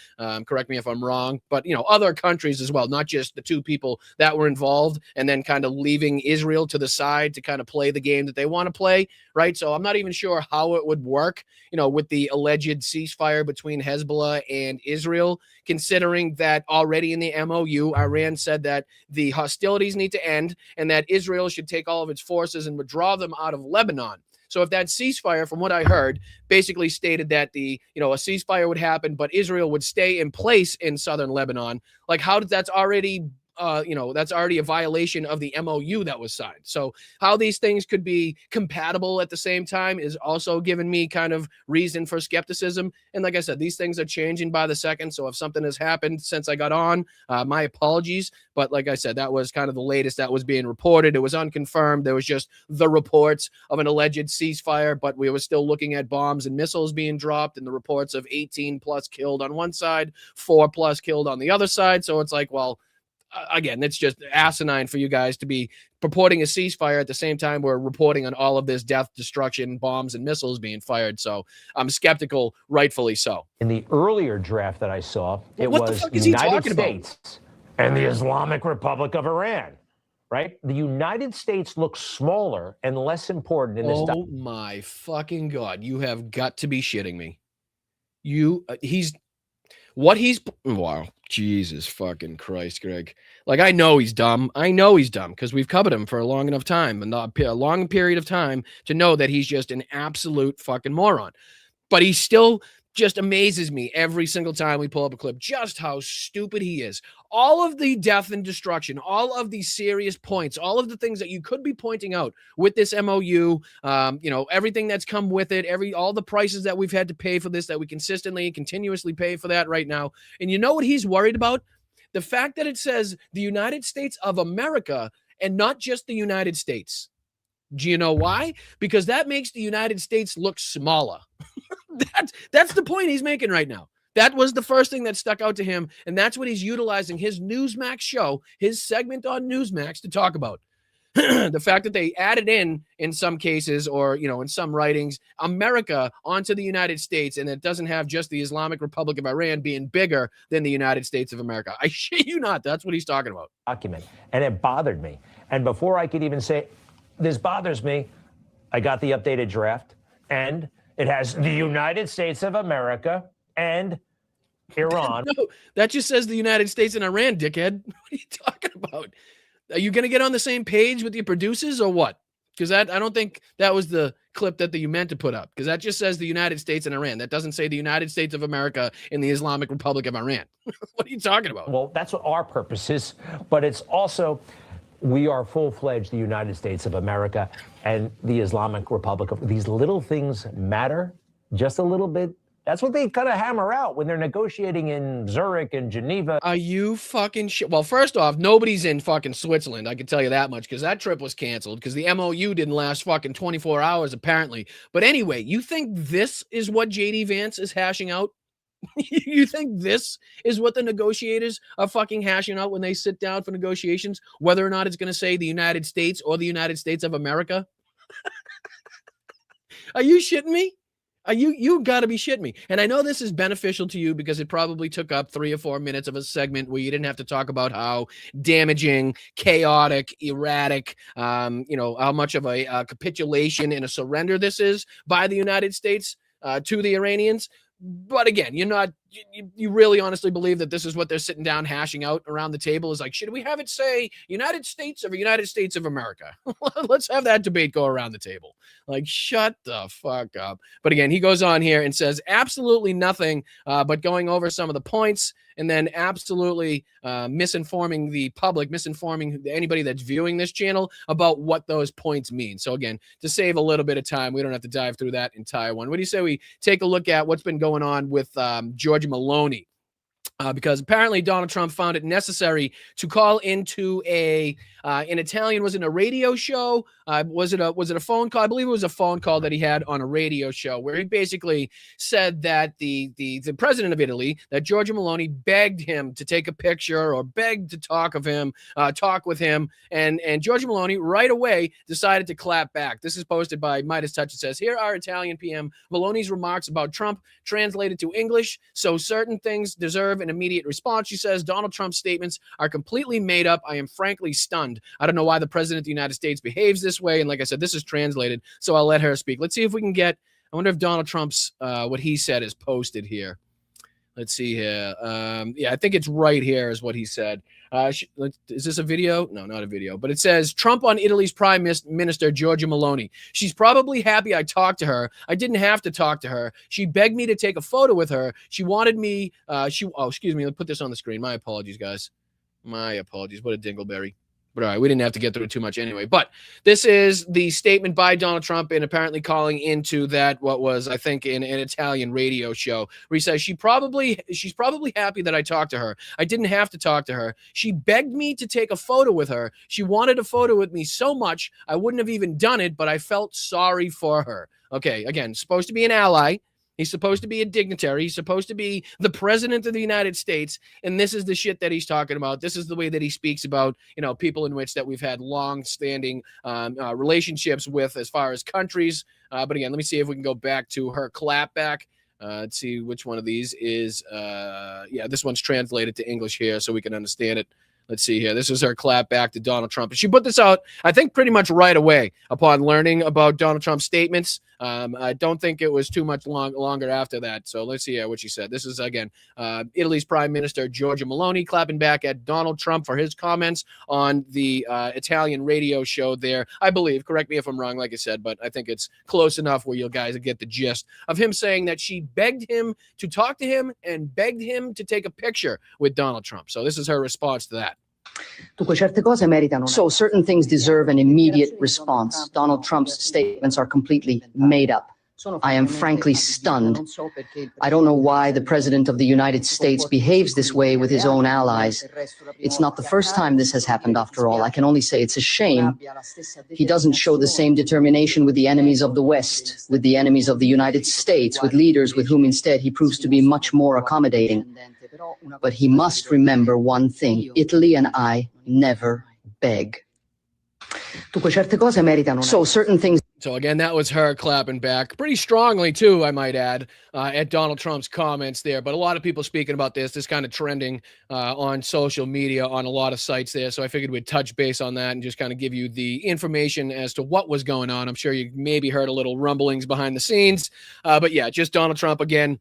correct me if I'm wrong, but other countries as well, not just the two people that were involved and then kind of leaving Israel to the side to kind of play the game that they want to play, right? So I'm not even sure how it would work, with the alleged ceasefire between Hezbollah and Israel, considering that already in the MOU, Iran said that the hostilities need to end and that Israel should take all of its forces and withdraw them out of Lebanon. So if that ceasefire, from what I heard, basically stated that a ceasefire would happen, but Israel would stay in place in southern Lebanon, like that's already that's already a violation of the MOU that was signed. So how these things could be compatible at the same time is also giving me kind of reason for skepticism. And like I said, these things are changing by the second. So if something has happened since I got on, my apologies. But like I said, that was kind of the latest that was being reported. It was unconfirmed. There was just the reports of an alleged ceasefire, but we were still looking at bombs and missiles being dropped and the reports of 18 plus killed on one side, 4 plus killed on the other side. So it's like, well, again, it's just asinine for you guys to be purporting a ceasefire at the same time we're reporting on all of this death, destruction, bombs, and missiles being fired. So I'm skeptical, rightfully so. In the earlier draft that I saw, it what the was fuck is he United talking States and the Islamic Republic of Iran, right? The United States looks smaller and less important in this. Oh my fucking God. You have got to be shitting me. Wow. Jesus fucking Christ, Greg. Like, I know he's dumb. Because we've covered him for a long enough time and a long period of time to know that he's just an absolute fucking moron. But he still just amazes me every single time we pull up a clip, just how stupid he is. All of the death and destruction, all of these serious points, all of the things that you could be pointing out with this MOU, everything that's come with it, all the prices that we've had to pay for this, that we consistently and continuously pay for that right now. And you know what he's worried about? The fact that it says the United States of America and not just the United States. Do you know why? Because that makes the United States look smaller. That's the point he's making right now. That was the first thing that stuck out to him, and that's what he's utilizing his Newsmax show, his segment on Newsmax, to talk about. The fact that they added in some cases, or in some writings, America onto the United States, and it doesn't have just the Islamic Republic of Iran being bigger than the United States of America. I shit you not. That's what he's talking about. Document, and it bothered me. And before I could even say, this bothers me, I got the updated draft, and it has the United States of America and Iran. No, that just says the United States and Iran, dickhead. What are you talking about? Are you going to get on the same page with your producers or what? Because I don't think that was the clip that you meant to put up, because that just says the United States and Iran. That doesn't say the United States of America and the Islamic Republic of Iran. What are you talking about? Well, that's what our purpose is, but it's also, we are full-fledged the United States of America and the Islamic Republic. These little things matter just a little bit, That's what they kind of hammer out when they're negotiating in Zurich and Geneva. Are you fucking shit? Well, first off, nobody's in fucking Switzerland. I can tell you that much because that trip was canceled because the MOU didn't last fucking 24 hours, apparently. But anyway, you think this is what JD Vance is hashing out? You think this is what the negotiators are fucking hashing out when they sit down for negotiations, whether or not it's going to say the United States or the United States of America? Are you shitting me? You got to be shitting me. And I know this is beneficial to you because it probably took up 3 or 4 minutes of a segment where you didn't have to talk about how damaging, chaotic, erratic, how much of a capitulation and a surrender this is by the United States to the Iranians. But again, you really honestly believe that this is what they're sitting down hashing out around the table is like, should we have it say United States or United States of America? Let's have that debate go around the table. Like, shut the fuck up. But again, he goes on here and says absolutely nothing, but going over some of the points and then absolutely misinforming the public, misinforming anybody that's viewing this channel about what those points mean. So again, to save a little bit of time, we don't have to dive through that entire one. What do you say we take a look at what's been going on with Giorgia Meloni? Because apparently Donald Trump found it necessary to call into an Italian, was it a radio show? Was it a phone call? I believe it was a phone call that he had on a radio show where he basically said that the president of Italy, that Giorgia Meloni, begged him to take a picture or begged to talk with him, and Giorgia Meloni right away decided to clap back. This is posted by Midas Touch. It says, here are Italian PM Meloni's remarks about Trump translated to English. So certain things deserve an immediate response. She says, Donald Trump's statements are completely made up. I am frankly stunned. I don't know why the president of the United States behaves this way. And like I said, this is translated, so I'll let her speak. Let's see if we can get, I wonder if Donald Trump's, what he said is posted here. Let's see here. Yeah, I think it's right here is what he said. Is this a video? No, not a video. But it says, Trump on Italy's Prime Minister, Giorgia Meloni. She's probably happy I talked to her. I didn't have to talk to her. She begged me to take a photo with her. She wanted me. Excuse me. Let's put this on the screen. My apologies, guys. My apologies. What a dingleberry. But all right, we didn't have to get through too much anyway. But this is the statement by Donald Trump and apparently calling into that, what was, I think, an Italian radio show where he says she's probably happy that I talked to her. I didn't have to talk to her. She begged me to take a photo with her. She wanted a photo with me so much I wouldn't have even done it, but I felt sorry for her. Okay, again, supposed to be an ally. He's supposed to be a dignitary. He's supposed to be the president of the United States. And this is the shit that he's talking about. This is the way that he speaks about, people in which that we've had long-standing relationships with as far as countries. But again, let me see if we can go back to her clapback. Let's see which one of these is. Yeah, this one's translated to English here so we can understand it. Let's see here. This is her clap back to Donald Trump. She put this out, I think, pretty much right away upon learning about Donald Trump's statements. I don't think it was too much longer after that. So let's see what she said. This is, again, Italy's Prime Minister, Giorgia Meloni, clapping back at Donald Trump for his comments on the Italian radio show there. I believe, correct me if I'm wrong, like I said, but I think it's close enough where you guys get the gist of him saying that she begged him to talk to him and begged him to take a picture with Donald Trump. So this is her response to that. So certain things deserve an immediate response. Donald Trump's statements are completely made up. I am frankly stunned. I don't know why the President of the United States behaves this way with his own allies. It's not the first time this has happened, after all. I can only say it's a shame. He doesn't show the same determination with the enemies of the West, with the enemies of the United States, with leaders with whom instead he proves to be much more accommodating. But he must remember one thing. Italy and I never beg. So certain things. So again, that was her clapping back pretty strongly too, I might add, at Donald Trump's comments there. But a lot of people speaking about this kind of trending on social media on a lot of sites there. So I figured we'd touch base on that and just kind of give you the information as to what was going on. I'm sure you maybe heard a little rumblings behind the scenes. But yeah, just Donald Trump again.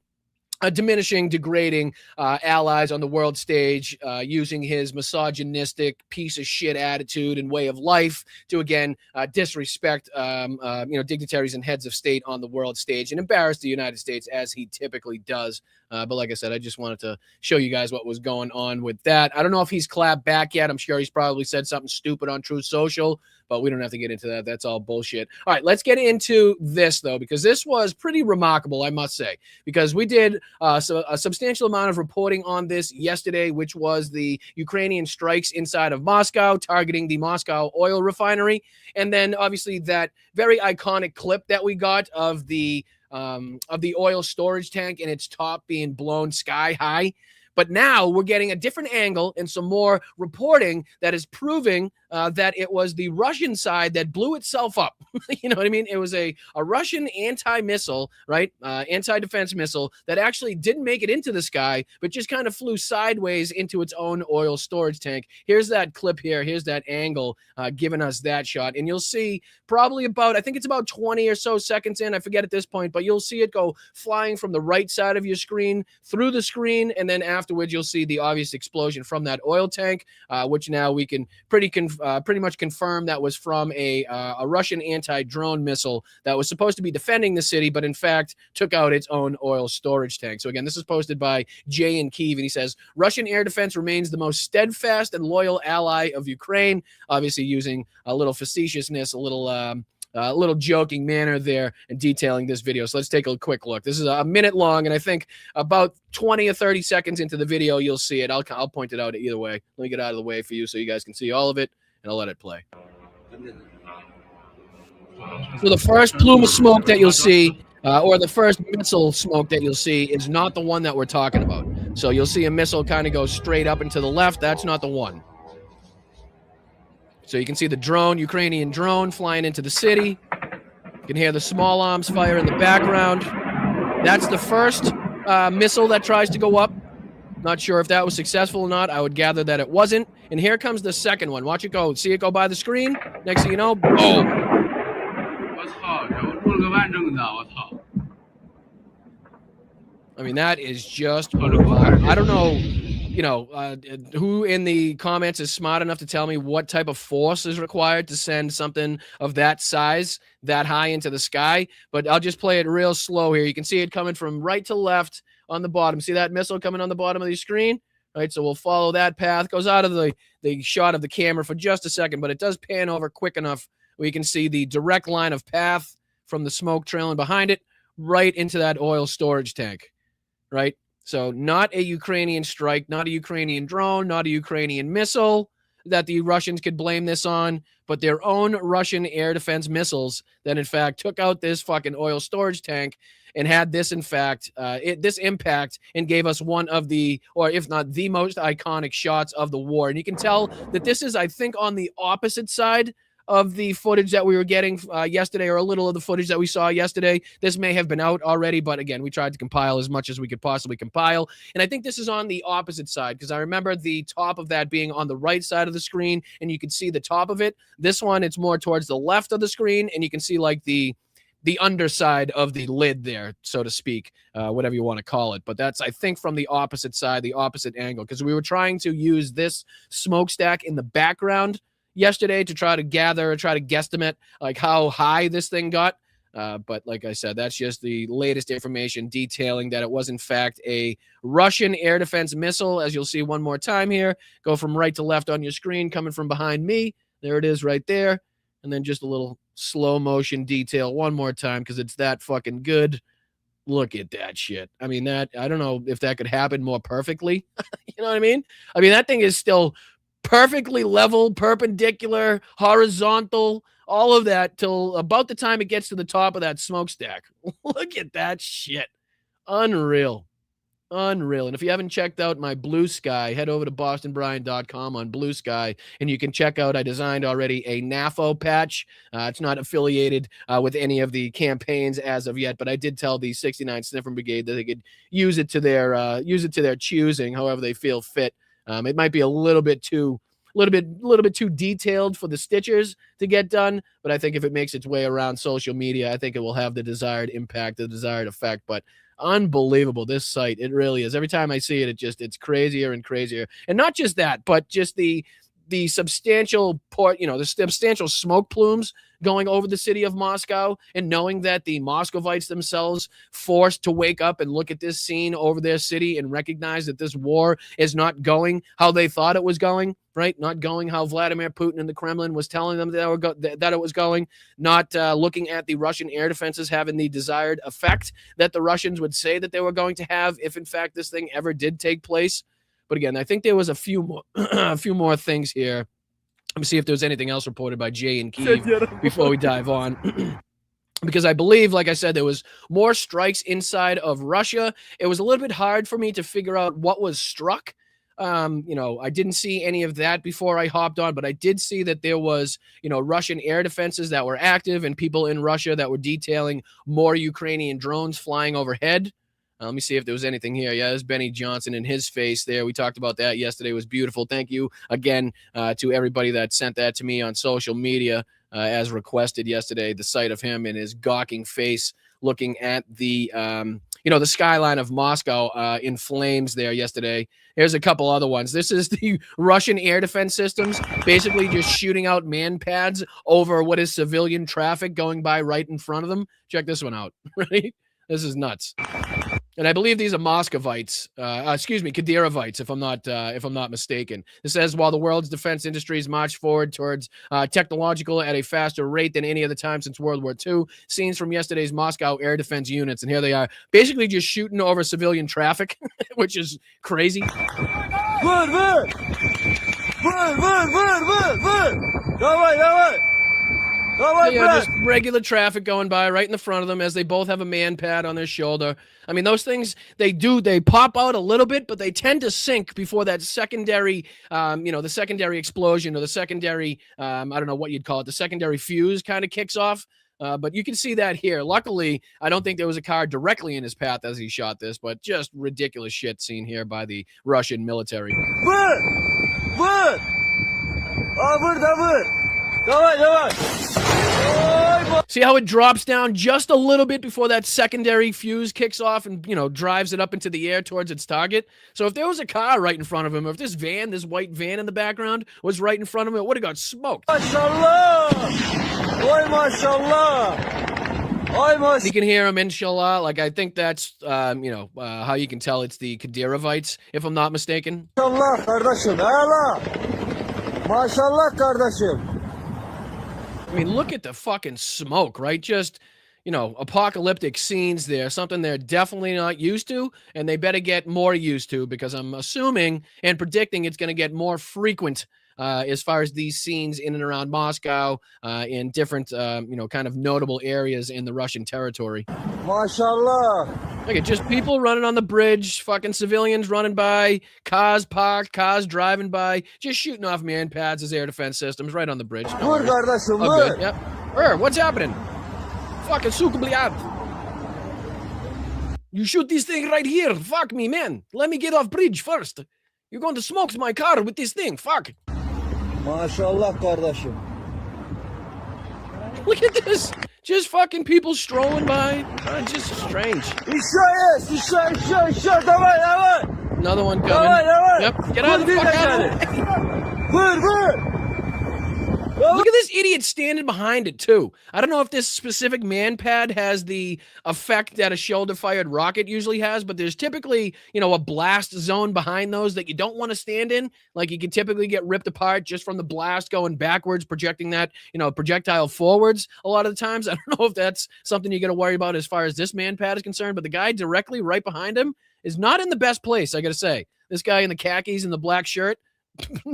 Diminishing, degrading allies on the world stage, using his misogynistic piece of shit attitude and way of life to, again, disrespect, dignitaries and heads of state on the world stage and embarrass the United States as he typically does But like I said, I just wanted to show you guys what was going on with that. I don't know if he's clapped back yet. I'm sure he's probably said something stupid on Truth Social, but we don't have to get into that. That's all bullshit. All right, let's get into this, though, because this was pretty remarkable, I must say, because we did a substantial amount of reporting on this yesterday, which was the Ukrainian strikes inside of Moscow, targeting the Moscow oil refinery. And then, obviously, that very iconic clip that we got of the oil storage tank and its top being blown sky high. But now we're getting a different angle and some more reporting that is proving that it was the Russian side that blew itself up. You know what I mean? It was a Russian anti-missile, right? Anti-defense missile that actually didn't make it into the sky, but just kind of flew sideways into its own oil storage tank. Here's that clip here. Here's that angle giving us that shot. And you'll see probably about, I think it's about 20 or so seconds in. I forget at this point, but you'll see it go flying from the right side of your screen through the screen. And then afterwards, you'll see the obvious explosion from that oil tank, which now we can pretty much confirm that was from a Russian anti-drone missile that was supposed to be defending the city, but in fact took out its own oil storage tank. So again, this is posted by Jay in Kyiv, and he says, Russian air defense remains the most steadfast and loyal ally of Ukraine, obviously using a little facetiousness, a little joking manner there and detailing this video. So let's take a quick look. This is a minute long, and I think about 20 or 30 seconds into the video, you'll see it. I'll point it out either way. Let me get out of the way for you so you guys can see all of it, and I'll let it play. So the first plume of smoke that you'll see, or the first missile smoke that you'll see, is not the one that we're talking about. So you'll see a missile kind of go straight up and to the left. That's not the one. So you can see the drone, Ukrainian drone, flying into the city. You can hear the small arms fire in the background. That's the first missile that tries to go up. Not sure if that was successful or not. I would gather that it wasn't. And here comes the second one. Watch it go. See it go by the screen? Next thing you know, boom. I mean, that is just, I don't know, who in the comments is smart enough to tell me what type of force is required to send something of that size that high into the sky. But I'll just play it real slow here. You can see it coming from right to left on the bottom. See that missile coming on the bottom of the screen? Right, so we'll follow that path. Goes out of the shot of the camera for just a second, but it does pan over quick enough where you can see the direct line of path from the smoke trailing behind it right into that oil storage tank, right? So not a Ukrainian strike, not a Ukrainian drone, not a Ukrainian missile that the Russians could blame this on, but their own Russian air defense missiles that, in fact, took out this fucking oil storage tank and had this, in fact, this impact and gave us one of the, or if not the most iconic shots of the war. And you can tell that this is, I think, on the opposite side of the footage that we were getting yesterday, or a little of the footage that we saw yesterday. This may have been out already, but again, we tried to compile as much as we could possibly compile. And I think this is on the opposite side, because I remember the top of that being on the right side of the screen, and you can see the top of it. This one, it's more towards the left of the screen, and you can see like the underside of the lid there, so to speak, whatever you want to call it. But that's, I think, from the opposite side, the opposite angle, because we were trying to use this smokestack in the background yesterday to try to gather or try to guesstimate like how high this thing got. But like I said, that's just the latest information detailing that it was in fact a Russian air defense missile. As you'll see one more time here, go from right to left on your screen, coming from behind me. There it is right there. And then just a little slow motion detail one more time, because it's that fucking good. Look at that shit. I mean, that, I don't know if that could happen more perfectly. You know what I mean? I mean, that thing is still perfectly level, perpendicular, horizontal, all of that till about the time it gets to the top of that smokestack. Look at that shit. Unreal. Unreal. And if you haven't checked out my Blue Sky, head over to bostonbrian.com on Blue Sky, and you can check out, I designed already a NAFO patch. It's not affiliated with any of the campaigns as of yet, but I did tell the 69th Sniffer Brigade that they could use it to their choosing, however they feel fit. It might be a little bit too detailed for the stitchers to get done, but I think if it makes its way around social media, I think it will have the desired impact, the desired effect. But unbelievable, this site, it really is. Every time I see it, it's crazier and crazier. And not just that, but just the the substantial the substantial smoke plumes going over the city of Moscow, and knowing that the Moscovites themselves forced to wake up and look at this scene over their city and recognize that this war is not going how they thought it was going, right? Not going how Vladimir Putin and the Kremlin was telling them that it was going, not looking at the Russian air defenses having the desired effect that the Russians would say that they were going to have if, in fact, this thing ever did take place. But again, I think there was a few more things here. Let me see if there's anything else reported by Jay and Kiev before we dive on. Because I believe, like I said, there was more strikes inside of Russia. It was a little bit hard for me to figure out what was struck. I didn't see any of that before I hopped on, but I did see that there was, Russian air defenses that were active and people in Russia that were detailing more Ukrainian drones flying overhead. Let me see if there was anything here. Yeah, there's Benny Johnson in his face there. We talked about that yesterday. It was beautiful. Thank you again to everybody that sent that to me on social media as requested yesterday. The sight of him and his gawking face looking at the, the skyline of Moscow in flames there yesterday. Here's a couple other ones. This is the Russian air defense systems basically just shooting out man pads over what is civilian traffic going by right in front of them. Check this one out, right? This is nuts. And I believe these are Moscovites, Kadyrovites, if I'm not mistaken. It says, while the world's defense industries march forward towards technological at a faster rate than any other time since World War II, scenes from yesterday's Moscow air defense units, and here they are, basically just shooting over civilian traffic, which is crazy. Just regular traffic going by right in the front of them as they both have a man pad on their shoulder. I mean, those things, they pop out a little bit, but they tend to sink before that secondary, the secondary explosion or the secondary, I don't know what you'd call it, the secondary fuse kind of kicks off. But you can see that here. Luckily, I don't think there was a car directly in his path as he shot this, but just ridiculous shit seen here by the Russian military. See how it drops down just a little bit before that secondary fuse kicks off and, drives it up into the air towards its target. So if there was a car right in front of him, or if this white van in the background was right in front of him, it would have got smoked. You can hear him, inshallah. Like, I think that's, how you can tell it's the Kadyrovites, if I'm not mistaken. I mean, look at the fucking smoke, right? Just, apocalyptic scenes there, something they're definitely not used to, and they better get more used to, because I'm assuming and predicting it's going to get more frequent as far as these scenes in and around Moscow, in different, kind of notable areas in the Russian territory. MashaAllah. Look at just people running on the bridge, fucking civilians running by, cars parked, cars driving by, just shooting off man pads as air defense systems right on the bridge. No good. Yep. What's happening? Fucking sukubliad. You shoot this thing right here. Fuck me, man. Let me get off bridge first. You're going to smoke my car with this thing. Fuck. MashaAllah, kardeşim. Look at this. Just fucking people strolling by. Just strange. Another one coming. Yep. Get out of the fuck out of the way. Look at this idiot standing behind it, too. I don't know if this specific man pad has the effect that a shoulder-fired rocket usually has, but there's typically, a blast zone behind those that you don't want to stand in. Like, you can typically get ripped apart just from the blast going backwards, projecting that, projectile forwards a lot of the times. I don't know if that's something you got to worry about as far as this man pad is concerned, but the guy directly right behind him is not in the best place, I got to say. This guy in the khakis and the black shirt,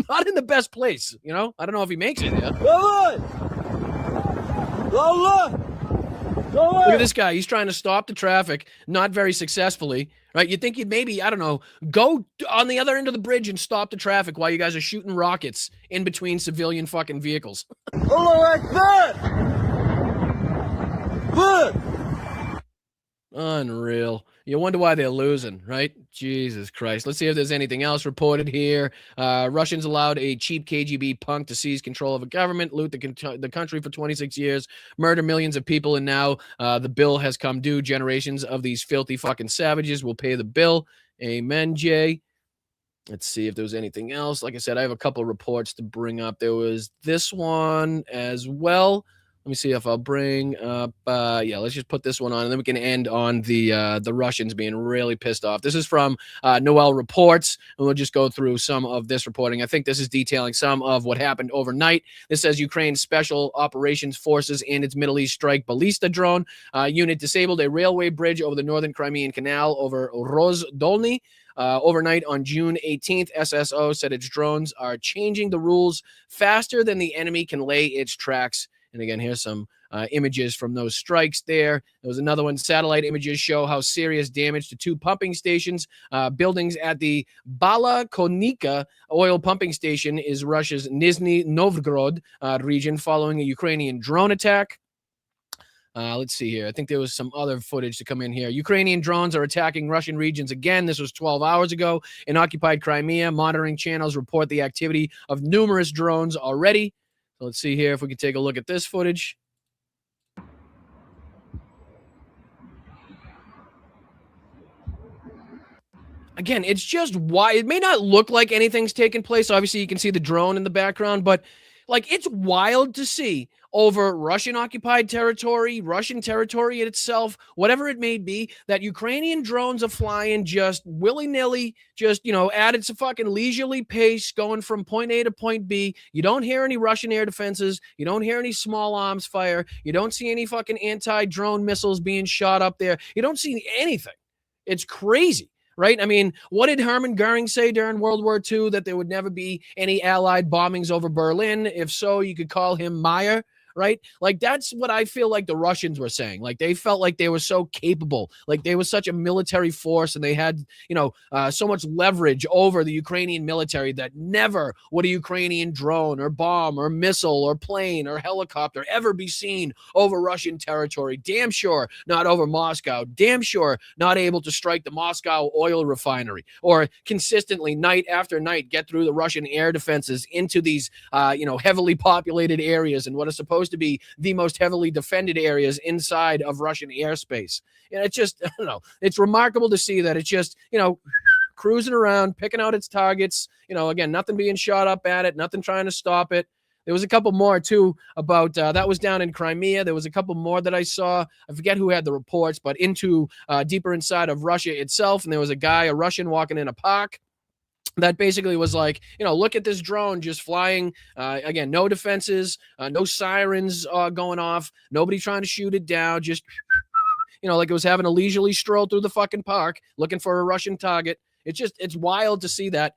not in the best place, I don't know if he makes it. Yeah. Look at this guy. He's trying to stop the traffic, not very successfully, right? You'd think he'd maybe, I don't know, go on the other end of the bridge and stop the traffic while you guys are shooting rockets in between civilian fucking vehicles. Unreal. You wonder why they're losing, right? Jesus Christ. Let's see if there's anything else reported here. Russians allowed a cheap KGB punk to seize control of a government, loot the country for 26 years, murder millions of people, and now the bill has come due. Generations of these filthy fucking savages will pay the bill. Amen, Jay. Let's see if there was anything else. Like I said, I have a couple reports to bring up. There was this one as well. Let me see if I'll bring up. Yeah, let's just put this one on, and then we can end on the Russians being really pissed off. This is from Noel Reports, and we'll just go through some of this reporting. I think this is detailing some of what happened overnight. This says Ukraine's Special Operations Forces and its Middle East Strike Ballista drone unit disabled a railway bridge over the northern Crimean Canal over Rozdolny. Overnight on June 18th, SSO said its drones are changing the rules faster than the enemy can lay its tracks. And again, here's some images from those strikes there. There was another one. Satellite images show how serious damage to two pumping stations. Buildings at the Balakonika oil pumping station is Russia's Nizhny Novgorod region following a Ukrainian drone attack. Let's see here. I think there was some other footage to come in here. Ukrainian drones are attacking Russian regions again. This was 12 hours ago in occupied Crimea. Monitoring channels report the activity of numerous drones already. So let's see here if we can take a look at this footage. Again, it's just why it may not look like anything's taking place. Obviously, you can see the drone in the background, but like it's wild to see over Russian occupied territory, Russian territory itself, whatever it may be, that Ukrainian drones are flying just willy-nilly, just, at its fucking leisurely pace, going from point A to point B. You don't hear any Russian air defenses. You don't hear any small arms fire. You don't see any fucking anti-drone missiles being shot up there. You don't see anything. It's crazy. Right? I mean, what did Hermann Goering say during World War II? That there would never be any Allied bombings over Berlin? If so, you could call him Meyer. Right? Like, that's what I feel like the Russians were saying. Like, they felt like they were so capable. Like, they were such a military force, and they had, so much leverage over the Ukrainian military that never would a Ukrainian drone or bomb or missile or plane or helicopter ever be seen over Russian territory. Damn sure not over Moscow. Damn sure not able to strike the Moscow oil refinery or consistently night after night get through the Russian air defenses into these, heavily populated areas and what is supposed to be the most heavily defended areas inside of Russian airspace. And it's just, I don't know, it's remarkable to see that it's just, cruising around, picking out its targets, again, nothing being shot up at it, nothing trying to stop it. There was a couple more, too, about that was down in Crimea. There was a couple more that I saw. I forget who had the reports, but into deeper inside of Russia itself. And there was a Russian walking in a park that basically was like, look at this drone just flying. Again, no defenses, no sirens going off, nobody trying to shoot it down, just, like it was having a leisurely stroll through the fucking park looking for a Russian target. It's wild to see that,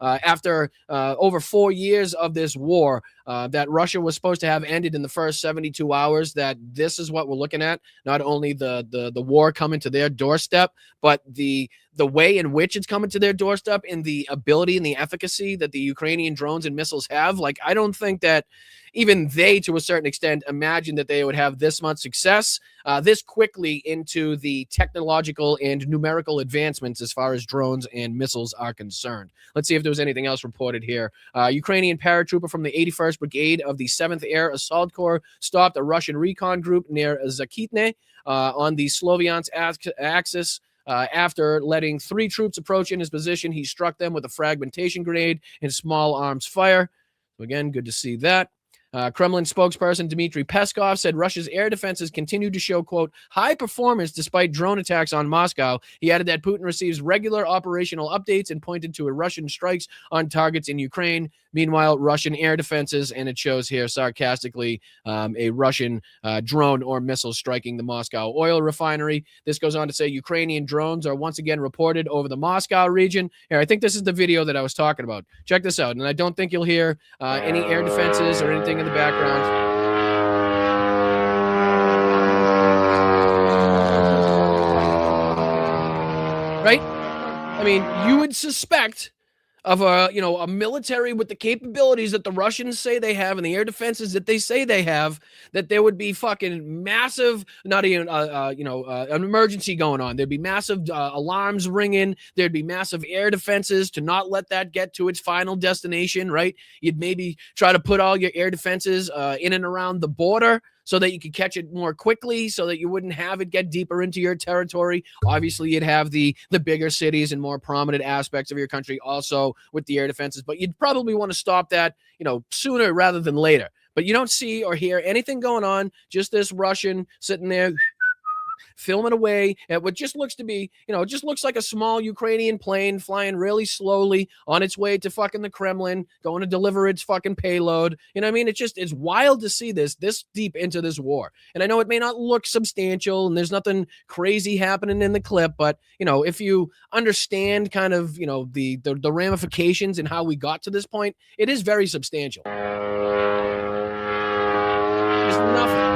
after over 4 years of this war that Russia was supposed to have ended in the first 72 hours, that this is what we're looking at. Not only the war coming to their doorstep, but the way in which it's coming to their doorstep and the ability and the efficacy that the Ukrainian drones and missiles have. Like, I don't think that even they, to a certain extent, imagined that they would have this much success this quickly into the technological and numerical advancements as far as drones and missiles are concerned. Let's see if there was anything else reported here. Ukrainian paratrooper from the 81st Brigade of the 7th Air Assault Corps stopped a Russian recon group near Zakitne on the Sloviansk axis. After letting 3 troops approach in his position, he struck them with a fragmentation grenade and small arms fire. So again, good to see that. Kremlin spokesperson Dmitry Peskov said Russia's air defenses continue to show, quote, high performance despite drone attacks on Moscow. He added that Putin receives regular operational updates and pointed to Russian strikes on targets in Ukraine. Meanwhile, Russian air defenses, and it shows here sarcastically a Russian drone or missile striking the Moscow oil refinery. This goes on to say Ukrainian drones are once again reported over the Moscow region. Here, I think this is the video that I was talking about. Check this out. And I don't think you'll hear any air defenses or anything in the background. Right? I mean, you would suspect of a military with the capabilities that the Russians say they have and the air defenses that they say they have, that there would be fucking massive, not even an emergency going on. There'd be massive alarms ringing. There'd be massive air defenses to not let that get to its final destination. Right? You'd maybe try to put all your air defenses in and around the border, so that you could catch it more quickly, so that you wouldn't have it get deeper into your territory. Obviously, you'd have the bigger cities and more prominent aspects of your country also with the air defenses, but you'd probably want to stop that, sooner rather than later. But you don't see or hear anything going on, just this Russian sitting there filming away at what just looks to be, it just looks like a small Ukrainian plane flying really slowly on its way to fucking the Kremlin, going to deliver its fucking payload. You know what I mean? It's wild to see this deep into this war. And I know it may not look substantial and there's nothing crazy happening in the clip, but, if you understand kind of, the ramifications and how we got to this point, it is very substantial. There's nothing.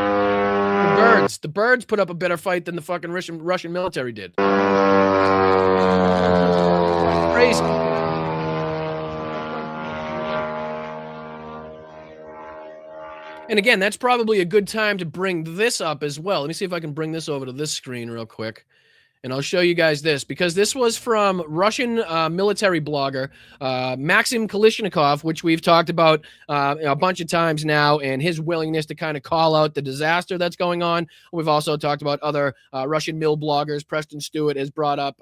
The birds put up a better fight than the fucking Russian military did. Crazy. And again, that's probably a good time to bring this up as well. Let me see if I can bring this over to this screen real quick. And I'll show you guys this, because this was from Russian military blogger Maxim Kalishnikov, which we've talked about a bunch of times now, and his willingness to kind of call out the disaster that's going on. We've also talked about other Russian mil bloggers. Preston Stewart has brought up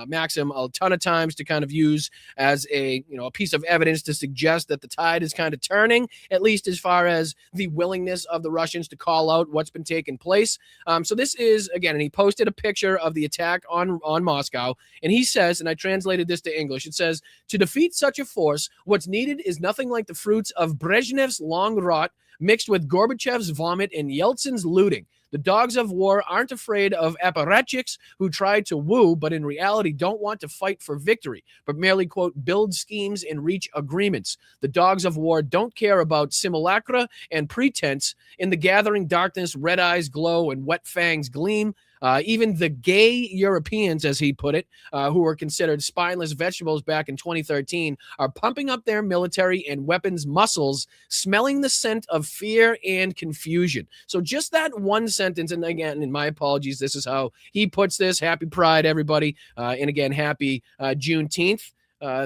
Maxim a ton of times to kind of use as a piece of evidence to suggest that the tide is kind of turning, at least as far as the willingness of the Russians to call out what's been taking place. So this is, again, and he posted a picture of the attack on Moscow, and he says, and I translated this to English, it says, "To defeat such a force, what's needed is nothing like the fruits of Brezhnev's long rot mixed with Gorbachev's vomit and Yeltsin's looting. The dogs of war aren't afraid of apparatchiks who try to woo, but in reality don't want to fight for victory, but merely, quote, build schemes and reach agreements. The dogs of war don't care about simulacra and pretense. In the gathering darkness, red eyes glow and wet fangs gleam. Even the gay Europeans, as he put it, who were considered spineless vegetables back in 2013, are pumping up their military and weapons muscles, smelling the scent of fear and confusion." So just that one sentence, and again, in my apologies, this is how he puts this. Happy Pride, everybody. And again, happy Juneteenth.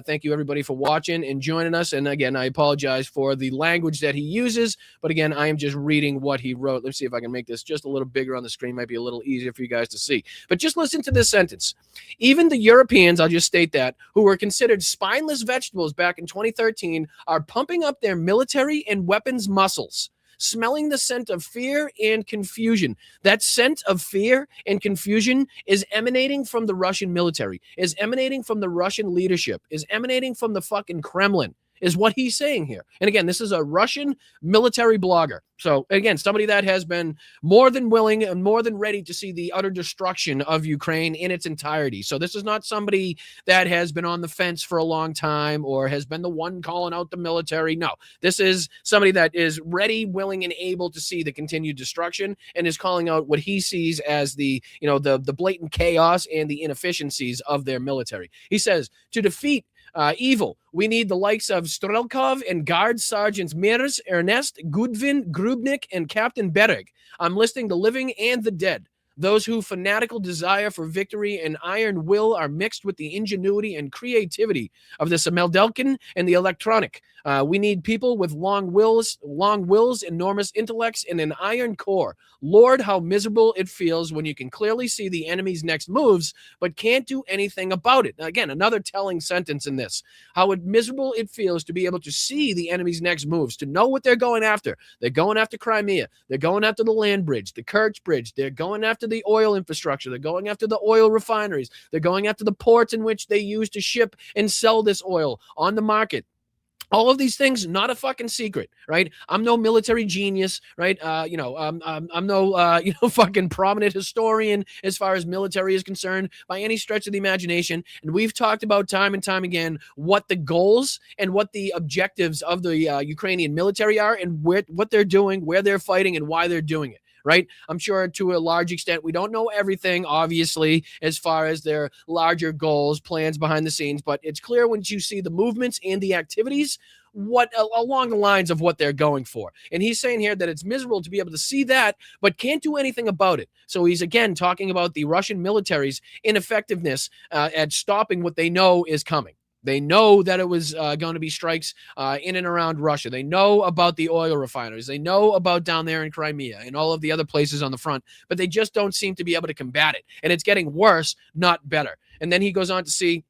Thank you, everybody, for watching and joining us. And again, I apologize for the language that he uses, but again, I am just reading what he wrote. Let's see if I can make this just a little bigger on the screen. Might be a little easier for you guys to see. But just listen to this sentence. "Even the Europeans," I'll just state that, "who were considered spineless vegetables back in 2013 are pumping up their military and weapons muscles, smelling the scent of fear and confusion." That scent of fear and confusion is emanating from the Russian military, is emanating from the Russian leadership, is emanating from the fucking Kremlin, is what he's saying here. And again, this is a Russian military blogger. So again, somebody that has been more than willing and more than ready to see the utter destruction of Ukraine in its entirety. So this is not somebody that has been on the fence for a long time or has been the one calling out the military. No, this is somebody that is ready, willing, and able to see the continued destruction and is calling out what he sees as the blatant chaos and the inefficiencies of their military. He says, "To defeat evil, we need the likes of Strelkov and Guard Sergeants Mirs, Ernest, Gudvin, Grubnik, and Captain Bereg. I'm listing the living and the dead. Those whose fanatical desire for victory and iron will are mixed with the ingenuity and creativity of the Sameldelkin and the electronic. We need people with long wills, enormous intellects, and an iron core. Lord, how miserable it feels when you can clearly see the enemy's next moves, but can't do anything about it." Now, again, another telling sentence in this. How miserable it feels to be able to see the enemy's next moves, to know what they're going after. They're going after Crimea. They're going after the land bridge, the Kerch bridge. They're going after the oil infrastructure. They're going after the oil refineries. They're going after the ports in which they use to ship and sell this oil on the market. All of these things, not a fucking secret, right? I'm no military genius, right? I'm no, fucking prominent historian as far as military is concerned by any stretch of the imagination. And we've talked about time and time again what the goals and what the objectives of the Ukrainian military are and what they're doing, where they're fighting, and why they're doing it. Right? I'm sure to a large extent, we don't know everything, obviously, as far as their larger goals, plans behind the scenes, but it's clear once you see the movements and the activities, what along the lines of what they're going for. And he's saying here that it's miserable to be able to see that, but can't do anything about it. So he's again talking about the Russian military's ineffectiveness at stopping what they know is coming. They know that it was going to be strikes in and around Russia. They know about the oil refineries. They know about down there in Crimea and all of the other places on the front, but they just don't seem to be able to combat it. And it's getting worse, not better. And then he goes on to see,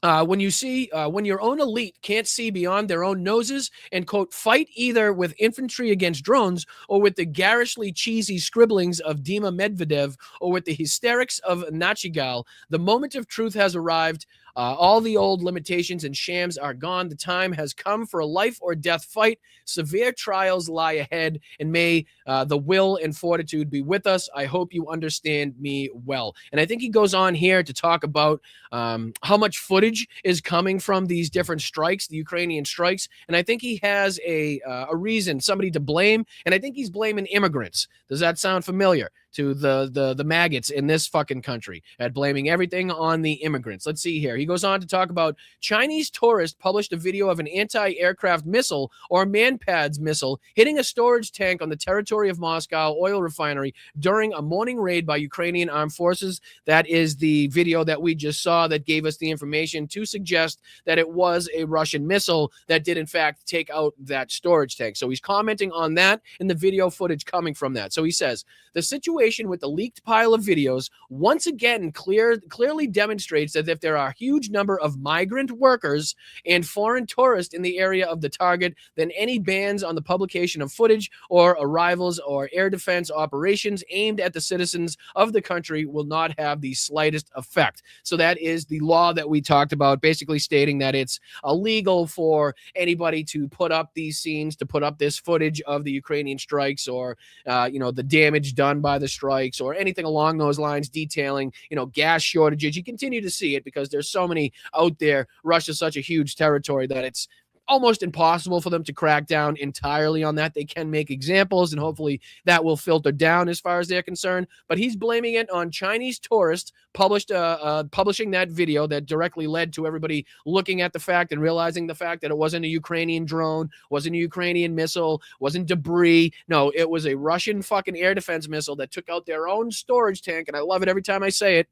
when your own elite can't see beyond their own noses and, quote, fight either with infantry against drones or with the garishly cheesy scribblings of Dima Medvedev or with the hysterics of Nachigal, the moment of truth has arrived. All the old limitations and shams are gone. The time has come for a life or death fight. Severe trials lie ahead, and may the will and fortitude be with us. I hope you understand me well. And I think he goes on here to talk about how much footage is coming from these different strikes, the Ukrainian strikes. And I think he has a reason, somebody to blame. And I think he's blaming immigrants. Does that sound familiar to the maggots in this fucking country at blaming everything on the immigrants? Let's see here. He goes on to talk about Chinese tourist published a video of an anti-aircraft missile or Manpads missile hitting a storage tank on the territory of Moscow oil refinery during a morning raid by Ukrainian armed forces. That is the video that we just saw that gave us the information to suggest that it was a Russian missile that did in fact take out that storage tank. So he's commenting on that and the video footage coming from that. So he says, the situation with the leaked pile of videos once again clearly demonstrates that if there are a huge number of migrant workers and foreign tourists in the area of the target, then any bans on the publication of footage or arrivals or air defense operations aimed at the citizens of the country will not have the slightest effect. So that is the law that we talked about, basically stating that it's illegal for anybody to put up these scenes, to put up this footage of the Ukrainian strikes or, the damage done by the strikes or anything along those lines, detailing, gas shortages. You continue to see it because there's so many out there. Russia's such a huge territory that it's almost impossible for them to crack down entirely on that. They can make examples, and hopefully that will filter down as far as they're concerned. But he's blaming it on Chinese tourists publishing that video that directly led to everybody looking at the fact and realizing the fact that it wasn't a Ukrainian drone, wasn't a Ukrainian missile, wasn't debris. No, it was a Russian fucking air defense missile that took out their own storage tank. And I love it every time I say it.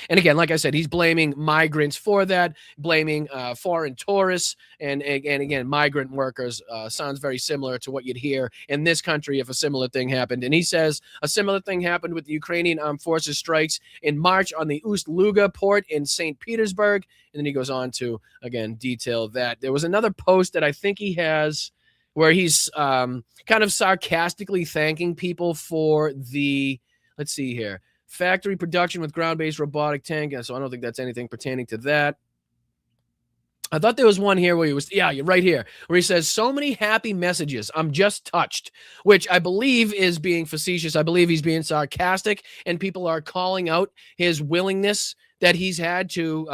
And again, like I said, he's blaming migrants for that, blaming foreign tourists, and again, migrant workers. Sounds very similar to what you'd hear in this country if a similar thing happened. And he says a similar thing happened with the Ukrainian armed forces strikes in March on the Ust-Luga port in St. Petersburg. And then he goes on to, again, detail that. There was another post that I think he has where he's kind of sarcastically thanking people for the, let's see here, factory production with ground-based robotic tank. So I don't think that's anything pertaining to that. I thought there was one here where he was, you're right here, where he says, so many happy messages. I'm just touched, which I believe is being facetious. I believe he's being sarcastic, and people are calling out his willingness that he's had to,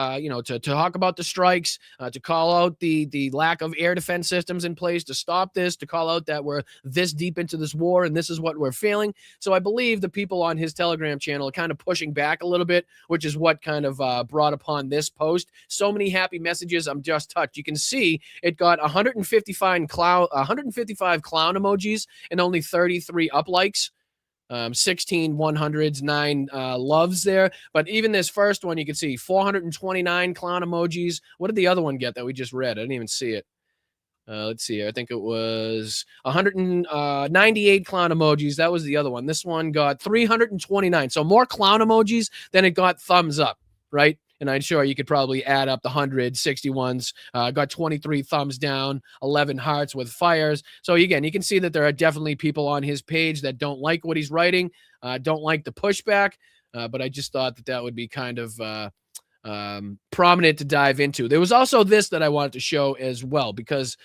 to talk about the strikes, to call out the lack of air defense systems in place to stop this, to call out that we're this deep into this war and this is what we're feeling. So I believe the people on his Telegram channel are kind of pushing back a little bit, which is what kind of brought upon this post. So many happy messages. I'm just touched. You can see it got 155 clown emojis and only 33 up likes. 16 100s, 9 loves there. But even this first one, you can see 429 clown emojis. What did the other one get that we just read? I didn't even see it. Let's see. I think it was 198 clown emojis. That was the other one. This one got 329. So more clown emojis than it got thumbs up, right? And I'm sure you could probably add up the 161s. Got 23 thumbs down, 11 hearts with fires. So again, you can see that there are definitely people on his page that don't like what he's writing, don't like the pushback. But I just thought that would be kind of prominent to dive into. There was also this that I wanted to show as well, because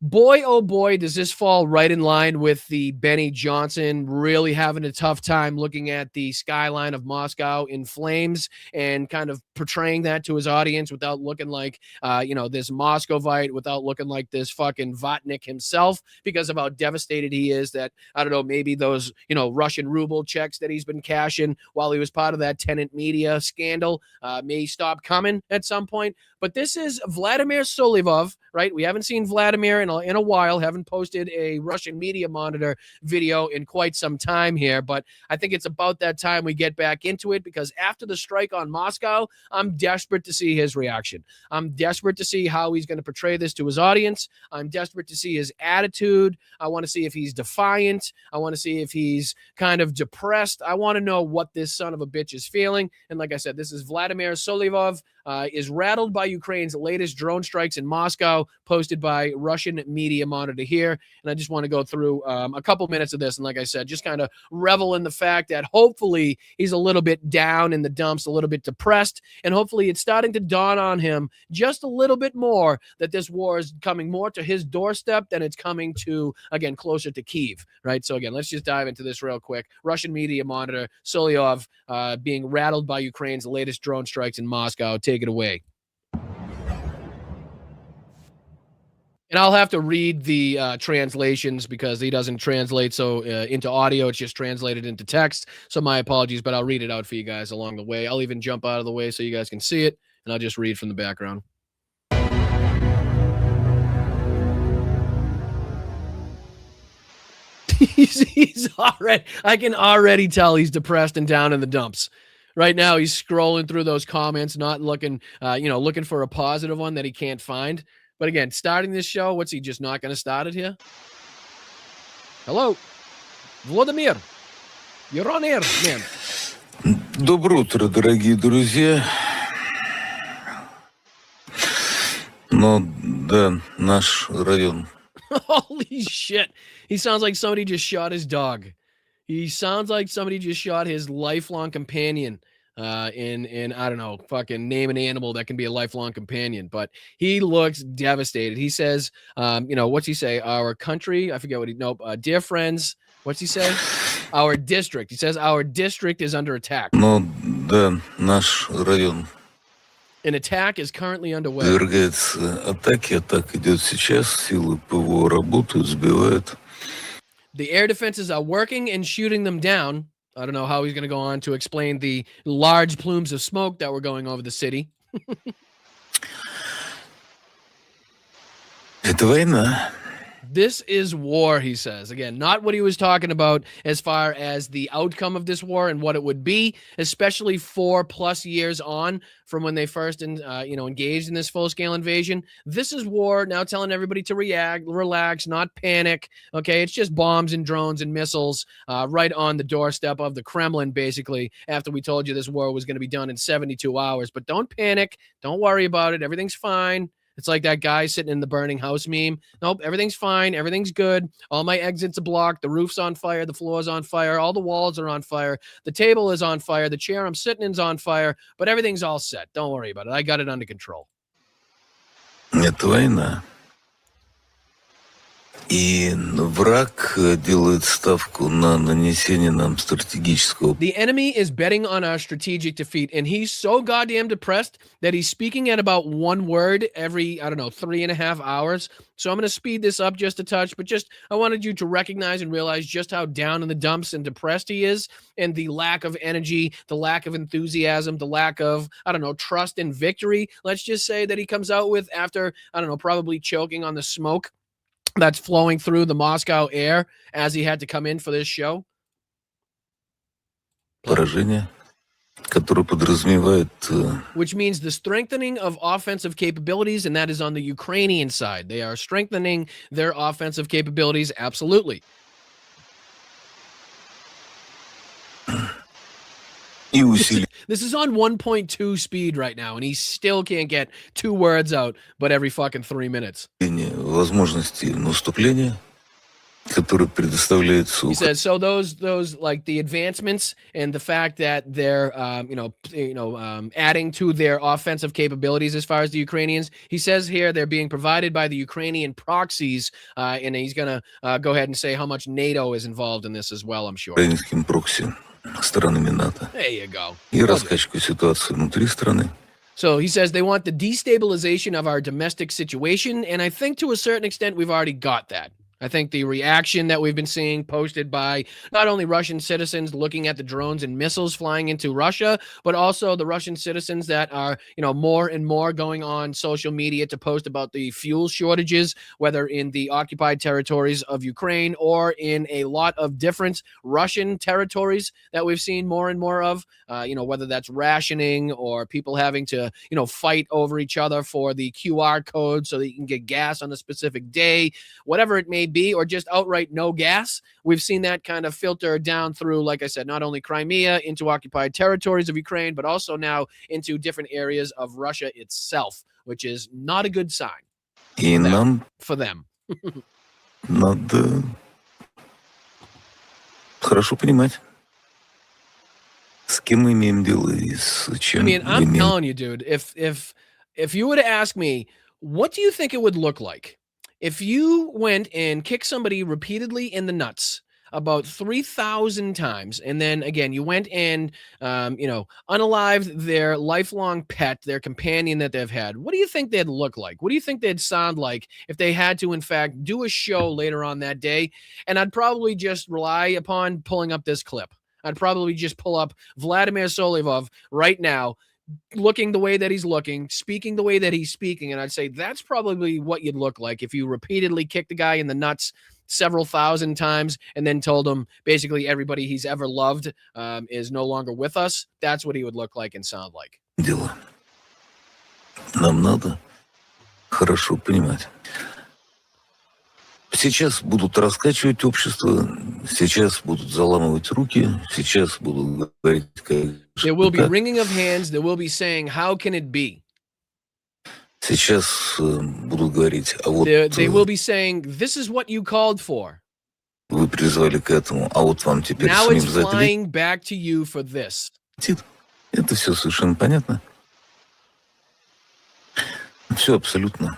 boy, oh boy, does this fall right in line with the Benny Johnson really having a tough time looking at the skyline of Moscow in flames and kind of portraying that to his audience without looking like, this Moscovite, without looking like this fucking Vatnik himself, because of how devastated he is that, I don't know, maybe those, Russian ruble checks that he's been cashing while he was part of that tenant media scandal may stop coming at some point. But this is Vladimir Solivov, right? We haven't seen Vladimir in a while, haven't posted a Russian Media Monitor video in quite some time here, but I think it's about that time we get back into it, because after the strike on Moscow, I'm desperate to see his reaction. I'm desperate to see how he's going to portray this to his audience. I'm desperate to see his attitude. I want to see if he's defiant. I want to see if he's kind of depressed. I want to know what this son of a bitch is feeling. And like I said, this is Vladimir Solyov, is rattled by Ukraine's latest drone strikes in Moscow, posted by Russian media monitor here. And I just want to go through a couple minutes of this. And like I said, just kind of revel in the fact that hopefully he's a little bit down in the dumps, a little bit depressed. And hopefully it's starting to dawn on him just a little bit more that this war is coming more to his doorstep than it's coming to, again, closer to Kyiv, right? So again, let's just dive into this real quick. Russian media monitor Solyov being rattled by Ukraine's latest drone strikes in Moscow. Take it away. And I'll have to read the translations because he doesn't translate so into audio. It's just translated into text. So my apologies, but I'll read it out for you guys along the way. I'll even jump out of the way so you guys can see it, and I'll just read from the background. he's already, I can already tell he's depressed and down in the dumps. Right now, he's scrolling through those comments, not looking, looking for a positive one that he can't find. But again, starting this show, what's he just not going to start it here? Hello, Vladimir, you're on air, man. Доброе утро, дорогие друзья. Ну, да, наш район. Holy shit. He sounds like somebody just shot his dog. He sounds like somebody just shot his lifelong companion. In I don't know, fucking name an animal that can be a lifelong companion, but he looks devastated. He says, what's he say? Our country, I forget what dear friends, what's he say? Our district. He says our district is under attack. Ну, да, наш район. An attack is currently underway. Подвергается атаке, атака идет сейчас, силы ПВО работают, сбивают. The air defenses are working and shooting them down. I don't know how he's going to go on to explain the large plumes of smoke that were going over the city. Это война. This is war, he says. Again, not what he was talking about as far as the outcome of this war and what it would be, especially 4+ years on from when they first engaged in this full-scale invasion. This is war, now telling everybody to relax, not panic. Okay, it's just bombs and drones and missiles right on the doorstep of the Kremlin, basically, after we told you this war was going to be done in 72 hours. But don't panic. Don't worry about it. Everything's fine. It's like that guy sitting in the burning house meme. Nope, everything's fine. Everything's good. All my exits are blocked. The roof's on fire. The floor's on fire. All the walls are on fire. The table is on fire. The chair I'm sitting in's on fire. But everything's all set. Don't worry about it. I got it under control. Это война. И враг делает ставку на нанесение нам стратегического. The enemy is betting on our strategic defeat, and he's so goddamn depressed that he's speaking at about one word every, 3.5 hours. So I'm going to speed this up just a touch, but I wanted you to recognize and realize just how down in the dumps and depressed he is, and the lack of energy, the lack of enthusiasm, the lack of, trust and victory. Let's just say that he comes out with after, probably choking on the smoke that's flowing through the Moscow air as he had to come in for this show. Поражение, которое подразумевает... Which means the strengthening of offensive capabilities, and that is on the Ukrainian side. They are strengthening their offensive capabilities, absolutely. This is on 1.2 speed right now, and he still can't get 2 words out, but every fucking 3 minutes. Возможности наступления, которые предоставляются. He says, so those like the advancements and the fact that they're, adding to their offensive capabilities as far as the Ukrainians. He says here they're being provided by the Ukrainian proxies, and he's going to go ahead and say how much NATO is involved in this as well, I'm sure. Украинским прокси странами НАТО. There you go. И раскачку ситуации внутри страны. So he says they want the destabilization of our domestic situation, and I think to a certain extent we've already got that. I think the reaction that we've been seeing posted by not only Russian citizens looking at the drones and missiles flying into Russia, but also the Russian citizens that are, more and more going on social media to post about the fuel shortages, whether in the occupied territories of Ukraine or in a lot of different Russian territories that we've seen more and more of, whether that's rationing or people having to, fight over each other for the QR code so that you can get gas on a specific day, whatever it may be, or just outright no gas. We've seen that kind of filter down through, like I said, not only Crimea into occupied territories of Ukraine, but also now into different areas of Russia itself, which is not a good sign for them. Надо хорошо понимать, с кем мы имеем дело и с чем. I mean, I'm telling you, dude, if you were to ask me, what do you think it would look like if you went and kicked somebody repeatedly in the nuts about 3,000 times, and then again, you went and, unalived their lifelong pet, their companion that they've had? What do you think they'd look like? What do you think they'd sound like if they had to, in fact, do a show later on that day? And I'd probably just rely upon pulling up this clip. I'd probably just pull up Vladimir Solyvov right now, looking the way that he's looking, speaking the way that he's speaking, and I'd say that's probably what you'd look like if you repeatedly kicked the guy in the nuts several thousand times and then told him basically everybody he's ever loved is no longer with us. That's what he would look like and sound like. Дело. Нам надо хорошо понимать. Сейчас будут раскачивать общество, сейчас будут заламывать руки, сейчас будут говорить, как There will be wringing of hands. There will be saying, how can it be? Сейчас будут говорить, а вот They will be saying, this is what you called for. вы призвали к этому, а вот вам теперь Now самим it's за это flying back to you for this. летит. Это все совершенно понятно. Все абсолютно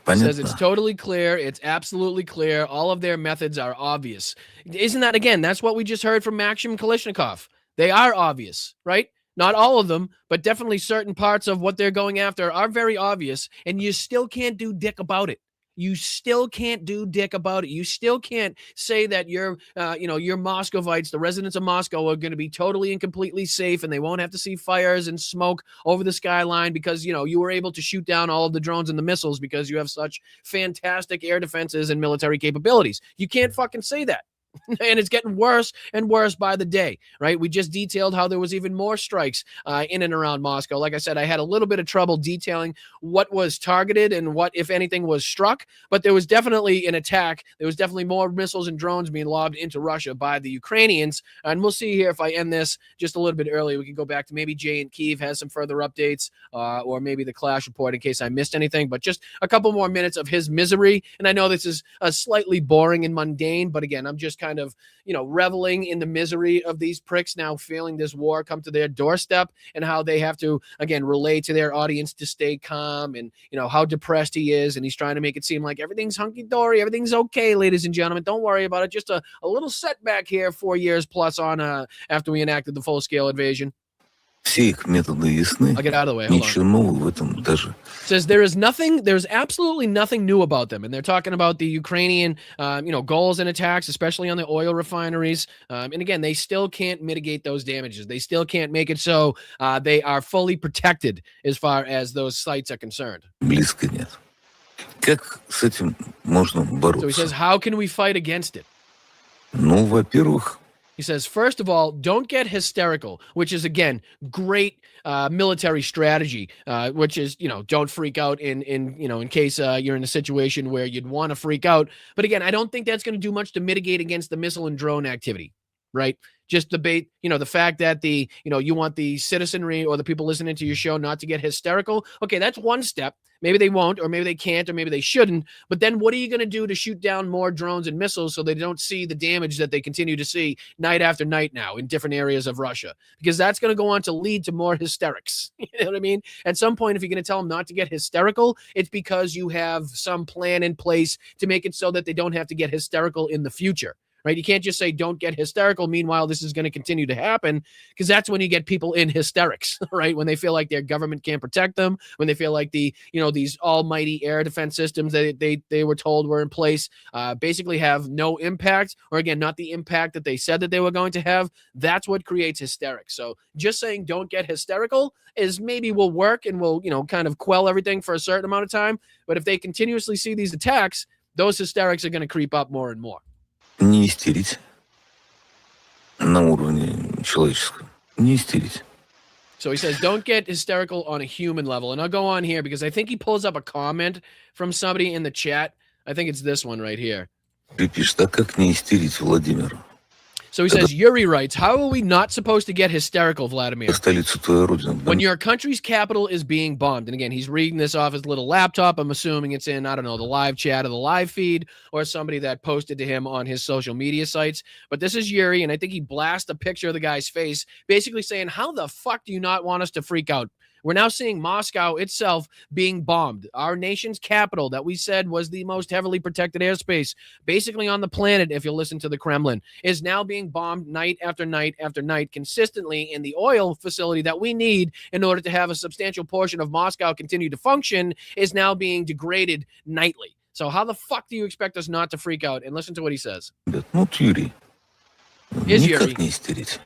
Says it's понятно. totally clear. It's absolutely clear. All of their methods are obvious. Isn't that, again, that's what we just heard from Maxim Kalashnikov. They are obvious, right? Not all of them, but definitely certain parts of what they're going after are very obvious, and you still can't do dick about it. You still can't do dick about it. You still can't say that your Moscovites, the residents of Moscow, are going to be totally and completely safe and they won't have to see fires and smoke over the skyline because, you were able to shoot down all of the drones and the missiles because you have such fantastic air defenses and military capabilities. You can't fucking say that. And it's getting worse and worse by the day, right? We just detailed how there was even more strikes in and around Moscow. Like I said, I had a little bit of trouble detailing what was targeted and what, if anything, was struck. But there was definitely an attack. There was definitely more missiles and drones being lobbed into Russia by the Ukrainians. And we'll see here if I end this just a little bit early. We can go back to maybe Jay in Kyiv has some further updates or maybe the Clash report in case I missed anything. But just a couple more minutes of his misery. And I know this is slightly boring and mundane, but again, I'm just kind of, reveling in the misery of these pricks now feeling this war come to their doorstep and how they have to, again, relay to their audience to stay calm and, how depressed he is. And he's trying to make it seem like everything's hunky-dory, everything's okay, ladies and gentlemen. Don't worry about it. Just a little setback here 4 years plus on after we enacted the full-scale invasion. Все их методы ясны. I'll get out of the way. Hold Ничего on. нового в этом даже. Says there's absolutely nothing new about them. And they're talking about the Ukrainian, goals and attacks, especially on the oil refineries. And again, they still can't mitigate those damages. They still can't make it so they are fully protected as far as those sites are concerned. Близко нет. Как с этим можно бороться? So he says, how can we fight against it? Ну, во-первых, He says, first of all, don't get hysterical, which is, again, great military strategy, which is, don't freak out in case you're in a situation where you'd want to freak out. But again, I don't think that's going to do much to mitigate against the missile and drone activity, right? Just debate, the fact that you want the citizenry or the people listening to your show not to get hysterical. Okay, that's one step. Maybe they won't, or maybe they can't, or maybe they shouldn't. But then what are you going to do to shoot down more drones and missiles so they don't see the damage that they continue to see night after night now in different areas of Russia? Because that's going to go on to lead to more hysterics. You know what I mean? At some point, if you're going to tell them not to get hysterical, it's because you have some plan in place to make it so that they don't have to get hysterical in the future. right? You can't just say don't get hysterical. Meanwhile, this is going to continue to happen, because that's when you get people in hysterics, right? When they feel like their government can't protect them, when they feel like these almighty air defense systems that they were told were in place basically have no impact, or again, not the impact that they said that they were going to have. That's what creates hysterics. So just saying don't get hysterical is maybe will work and will, kind of quell everything for a certain amount of time. But if they continuously see these attacks, those hysterics are going to creep up more and more. Не истерить на уровне человеческом. Не истерить. So he says, don't get hysterical on a human level. And I'll go on here because I think he pulls up a comment from somebody in the chat. I think it's this one right here. Припишет, а как не истерить, Владимир? So he says, Yuri writes, how are we not supposed to get hysterical, Vladimir? Столицу твоей родины. When your country's capital is being bombed. And again, he's reading this off his little laptop. I'm assuming it's in, I don't know, the live chat or the live feed, or somebody that posted to him on his social media sites. But this is Yuri, and I think he blasted a picture of the guy's face, basically saying, how the fuck do you not want us to freak out? We're now seeing Moscow itself being bombed. Our nation's capital that we said was the most heavily protected airspace basically on the planet, if you listen to the Kremlin, is now being bombed night after night after night consistently, in the oil facility that we need in order to have a substantial portion of Moscow continue to function is now being degraded nightly. So how the fuck do you expect us not to freak out? And listen to what he says. Ну, Юрий, Is никак Yuri. не истерить.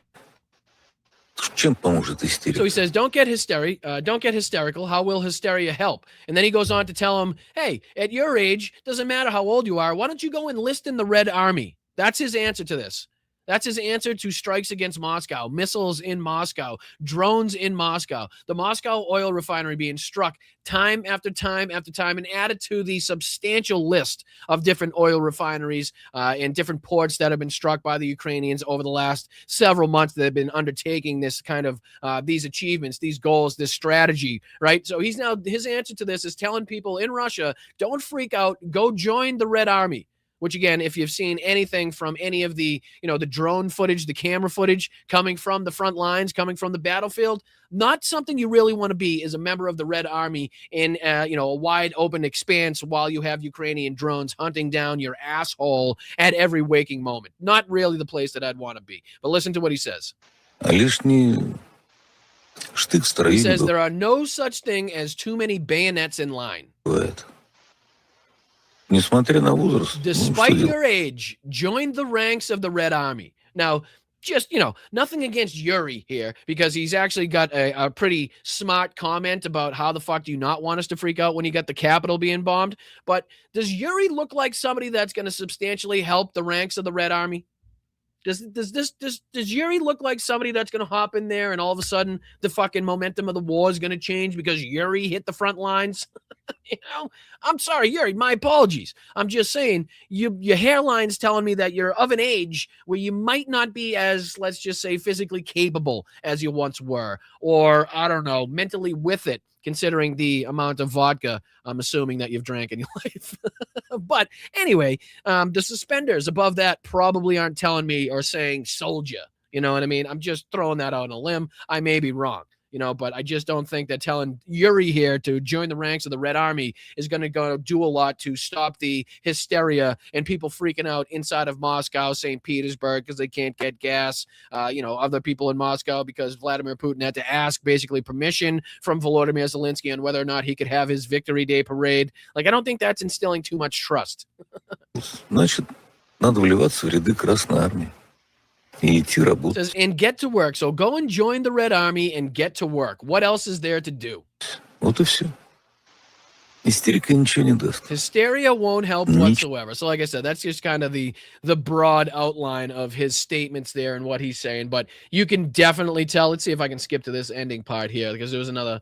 Чем поможет истерика? So he says, don't get hysterical. How will hysteria help? And then he goes on to tell him, hey, at your age, doesn't matter how old you are, why don't you go enlist in the Red Army? That's his answer to this. That's his answer to strikes against Moscow, missiles in Moscow, drones in Moscow, the Moscow oil refinery being struck time after time after time, and added to the substantial list of different oil refineries and different ports that have been struck by the Ukrainians over the last several months that have been undertaking this kind of these achievements, these goals, this strategy, right? So his answer to this is telling people in Russia, don't freak out, go join the Red Army. Which, again, if you've seen anything from any of the, the drone footage, the camera footage coming from the front lines, coming from the battlefield, not something you really want to be as a member of the Red Army in, a wide open expanse while you have Ukrainian drones hunting down your asshole at every waking moment. Not really the place that I'd want to be. But listen to what he says. He says there are no such thing as too many bayonets in line. Despite your age, join the ranks of the Red Army. Now, just, nothing against Yuri here, because he's actually got a pretty smart comment about how the fuck do you not want us to freak out when you got the capital being bombed. But does Yuri look like somebody that's going to substantially help the ranks of the Red Army? Does Yuri look like somebody that's going to hop in there and all of a sudden the fucking momentum of the war is going to change because Yuri hit the front lines? I'm sorry, Yuri, my apologies. I'm just saying your hairline's telling me that you're of an age where you might not be as, let's just say, physically capable as you once were, or I don't know, mentally with it, considering the amount of vodka I'm assuming that you've drank in your life. But anyway, the suspenders above that probably aren't telling me or saying soldier. You know what I mean? I'm just throwing that out on a limb. I may be wrong, but I just don't think that telling Yuri here to join the ranks of the Red Army is going to go do a lot to stop the hysteria and people freaking out inside of Moscow, St. Petersburg, because they can't get gas. Other people in Moscow because Vladimir Putin had to ask basically permission from Volodymyr Zelensky on whether or not he could have his Victory Day parade. I don't think that's instilling too much trust. Значит, надо вливаться в ряды Красной Армии. Says, and get to work. So go and join the Red Army and get to work. What else is there to do? Вот и все. Истерика ничего не даст. Hysteria won't help whatsoever. So like I said, that's just kind of the broad outline of his statements there and what he's saying. But you can definitely tell. Let's see if I can skip to this ending part here, because there was another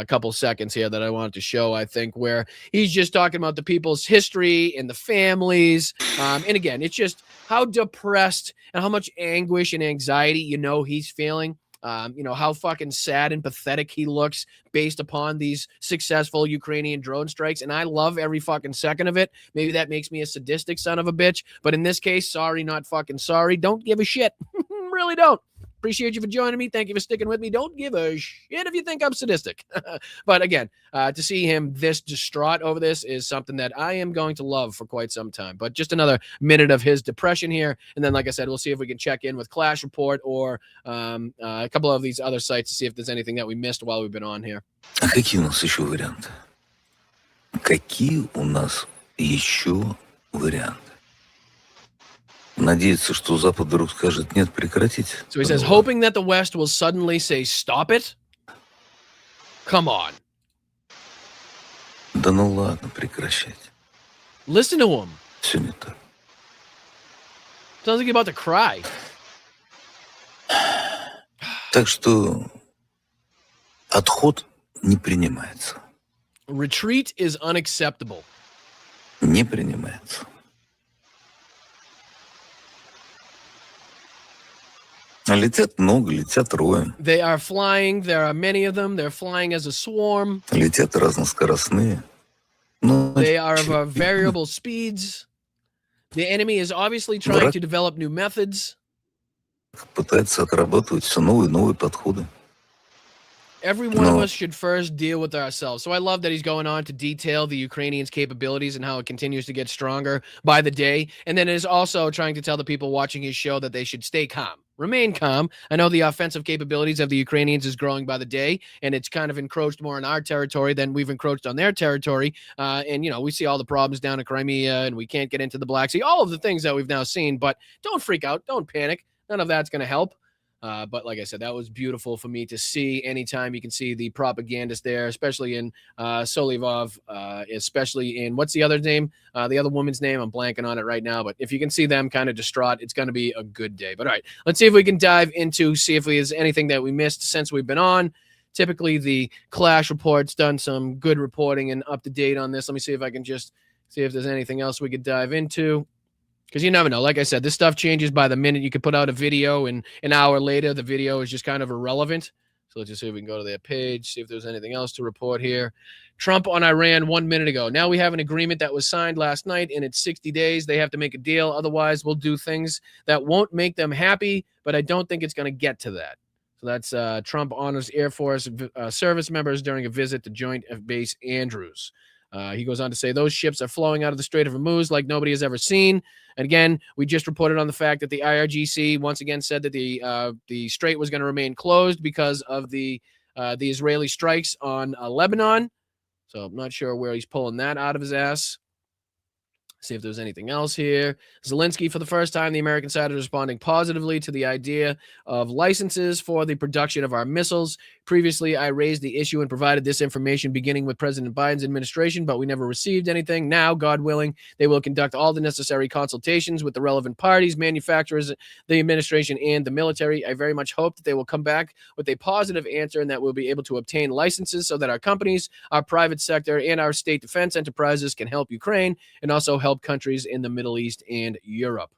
couple seconds here that I wanted to show, I think, where he's just talking about the people's history and the families. And again, it's just how depressed and how much anguish and anxiety, he's feeling. How fucking sad and pathetic he looks based upon these successful Ukrainian drone strikes. And I love every fucking second of it. Maybe that makes me a sadistic son of a bitch. But in this case, sorry, not fucking sorry. Don't give a shit. Really don't. Appreciate you for joining me. Thank you for sticking with me. Don't give a shit if you think I'm sadistic. But again, to see him this distraught over this is something that I am going to love for quite some time. But just another minute of his depression here. And then, like I said, we'll see if we can check in with Clash Report or a couple of these other sites to see if there's anything that we missed while we've been on here. А какие у нас еще варианты? Какие у нас еще варианты? Надеяться, что Запад вдруг скажет «нет, прекратить». So he says, hoping that the West will suddenly say, stop it? Come on. Да ну ладно, прекращать. Listen to him. Все не так. Sounds like you're about to cry. Так что отход не принимается. Retreat is unacceptable. Не принимается. Летят много, летят роем. They are flying. There are many of them. They're flying as a swarm. Летят разноскоростные. Но They are of variable speeds. The enemy is obviously trying to develop new methods. пытается отрабатывать все новые и новые подходы. Every one of us should first deal with ourselves. So I love that he's going on to detail the Ukrainians' capabilities and how it continues to get stronger by the day. And then is also trying to tell the people watching his show that they should stay calm, remain calm. I know the offensive capabilities of the Ukrainians is growing by the day, and it's kind of encroached more on our territory than we've encroached on their territory. And, you know, we see all the problems down in Crimea, and we can't get into the Black Sea, all of the things that we've now seen. But don't freak out. Don't panic. None of that's going to help. But like I said, that was beautiful for me to see. Anytime you can see the propagandist there, especially in Solivov, especially in what's the other name? The other woman's name, I'm blanking on it right now. But if you can see them kind of distraught, it's going to be a good day. But all right, let's see if we can dive into, see if there's anything that we missed since we've been on. Typically, the Clash Report's done some good reporting and up to date on this. Let me see if I can just see if there's anything else we could dive into. Because you never know. Like I said, this stuff changes by the minute. You could put out a video, and an hour later, the video is just kind of irrelevant. So let's just see if we can go to their page, see if there's anything else to report here. Trump on Iran 1 minute ago. Now we have an agreement that was signed last night, and it's 60 days. They have to make a deal. Otherwise, we'll do things that won't make them happy, but I don't think it's going to get to that. So that's Trump honors Air Force service members during a visit to Joint Base Andrews. He goes on to say those ships are flowing out of the Strait of Hormuz like nobody has ever seen. And again, we just reported on the fact that the IRGC once again said that the strait was going to remain closed because of the Israeli strikes on Lebanon. So I'm not sure where he's pulling that out of his ass. See if there's anything else here. Zelensky, for the first time, the American side is responding positively to the idea of licenses for the production of our missiles. Previously, I raised the issue and provided this information beginning with President Biden's administration, but we never received anything. Now, God willing, they will conduct all the necessary consultations with the relevant parties, manufacturers, the administration, and the military. I very much hope that they will come back with a positive answer and that we'll be able to obtain licenses so that our companies, our private sector, and our state defense enterprises can help Ukraine and also help countries in the Middle East and Europe.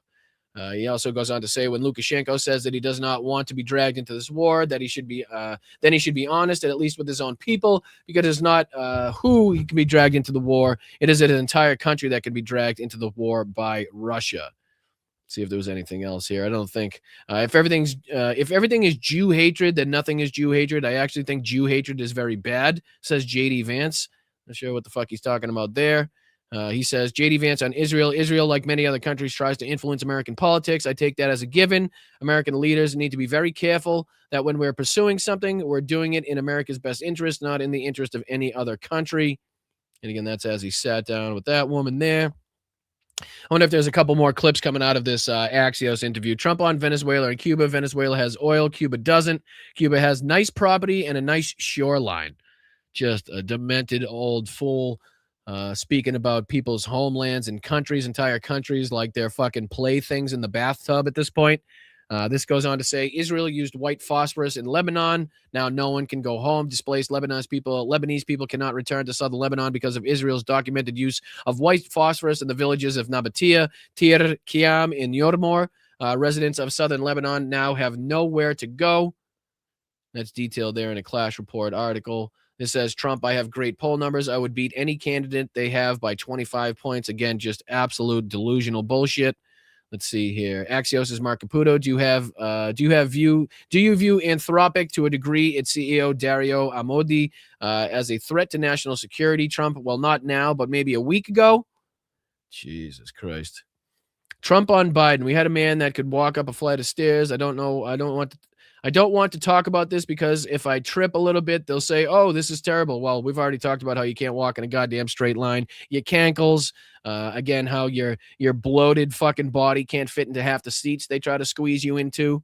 He also goes on to say when Lukashenko says that he does not want to be dragged into this war, that he should be then he should be honest, at least with his own people, because it's not who he can be dragged into the war. It is an entire country that can be dragged into the war by Russia. See if there was anything else here. I don't think if everything is Jew hatred, then nothing is Jew hatred. I actually think Jew hatred is very bad, says JD Vance. Not sure what the fuck he's talking about there. He says, J.D. Vance on Israel. Israel, like many other countries, tries to influence American politics. I take that as a given. American leaders need to be very careful that when we're pursuing something, we're doing it in America's best interest, not in the interest of any other country. And again, that's as he sat down with that woman there. I wonder if there's a couple more clips coming out of this Axios interview. Trump on Venezuela and Cuba. Venezuela has oil. Cuba doesn't. Cuba has nice property and a nice shoreline. Just a demented old fool. Speaking about people's homelands and countries, entire countries, like they're fucking playthings in the bathtub at this point. This goes on to say Israel used white phosphorus in Lebanon. Now no one can go home. Displaced Lebanese people cannot return to southern Lebanon because of Israel's documented use of white phosphorus in the villages of Nabatea, Tir, Kiam, and Yormor. Residents of southern Lebanon now have nowhere to go. That's detailed there in a Clash Report article. It says, Trump, I have great poll numbers. I would beat any candidate they have by 25 points. Again, just absolute delusional bullshit. Let's see here. Axios' Mark Caputo. Do you view Anthropic to a degree its CEO Dario Amodei as a threat to national security? Trump, well, not now, but maybe a week ago. Jesus Christ. Trump on Biden. We had a man that could walk up a flight of stairs. I don't know. I don't want to talk about this because if I trip a little bit, they'll say, "Oh, this is terrible." Well, we've already talked about how you can't walk in a goddamn straight line. Your cankles, again, how your bloated fucking body can't fit into half the seats they try to squeeze you into.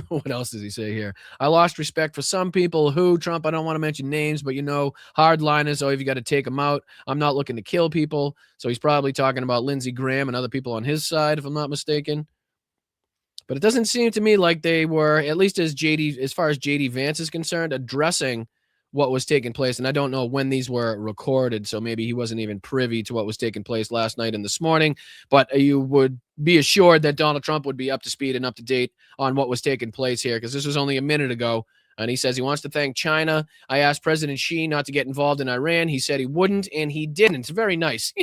What else does he say here? I lost respect for some people who, Trump, I don't want to mention names, but hardliners, oh, if you got to take them out. I'm not looking to kill people. So he's probably talking about Lindsey Graham and other people on his side, if I'm not mistaken. But it doesn't seem to me like they were, at least as far as JD Vance is concerned, addressing what was taking place. And I don't know when these were recorded, so maybe he wasn't even privy to what was taking place last night and this morning. But you would be assured that Donald Trump would be up to speed and up to date on what was taking place here, because this was only a minute ago. And he says he wants to thank China. I asked President Xi not to get involved in Iran. He said he wouldn't, and he didn't. It's very nice.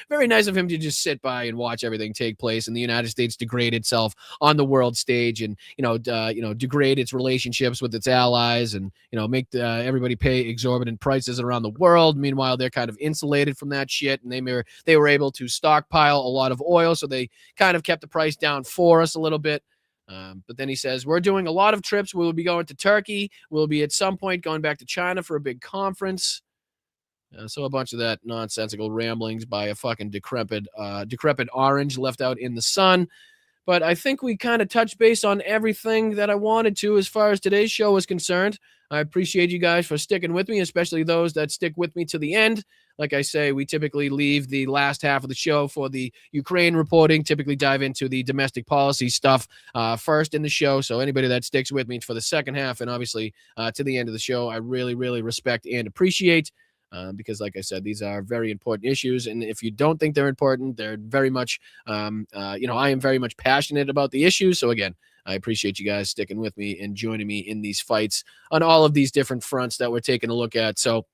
Very nice of him to just sit by and watch everything take place and the United States degrade itself on the world stage and, degrade its relationships with its allies and, make everybody pay exorbitant prices around the world. Meanwhile, they're kind of insulated from that shit, and they were able to stockpile a lot of oil, so they kind of kept the price down for us a little bit. But then he says, we're doing a lot of trips. We'll be going to Turkey. We'll be at some point going back to China for a big conference. So a bunch of that nonsensical ramblings by a fucking decrepit orange left out in the sun. But I think we kind of touched base on everything that I wanted to as far as today's show is concerned. I appreciate you guys for sticking with me, especially those that stick with me to the end. Like I say, we typically leave the last half of the show for the Ukraine reporting, typically dive into the domestic policy stuff first in the show. So anybody that sticks with me for the second half and obviously to the end of the show, I really, really respect and appreciate. Because, like I said, these are very important issues. And if you don't think they're important, they're very much, I am very much passionate about the issues. So, again, I appreciate you guys sticking with me and joining me in these fights on all of these different fronts that we're taking a look at. So,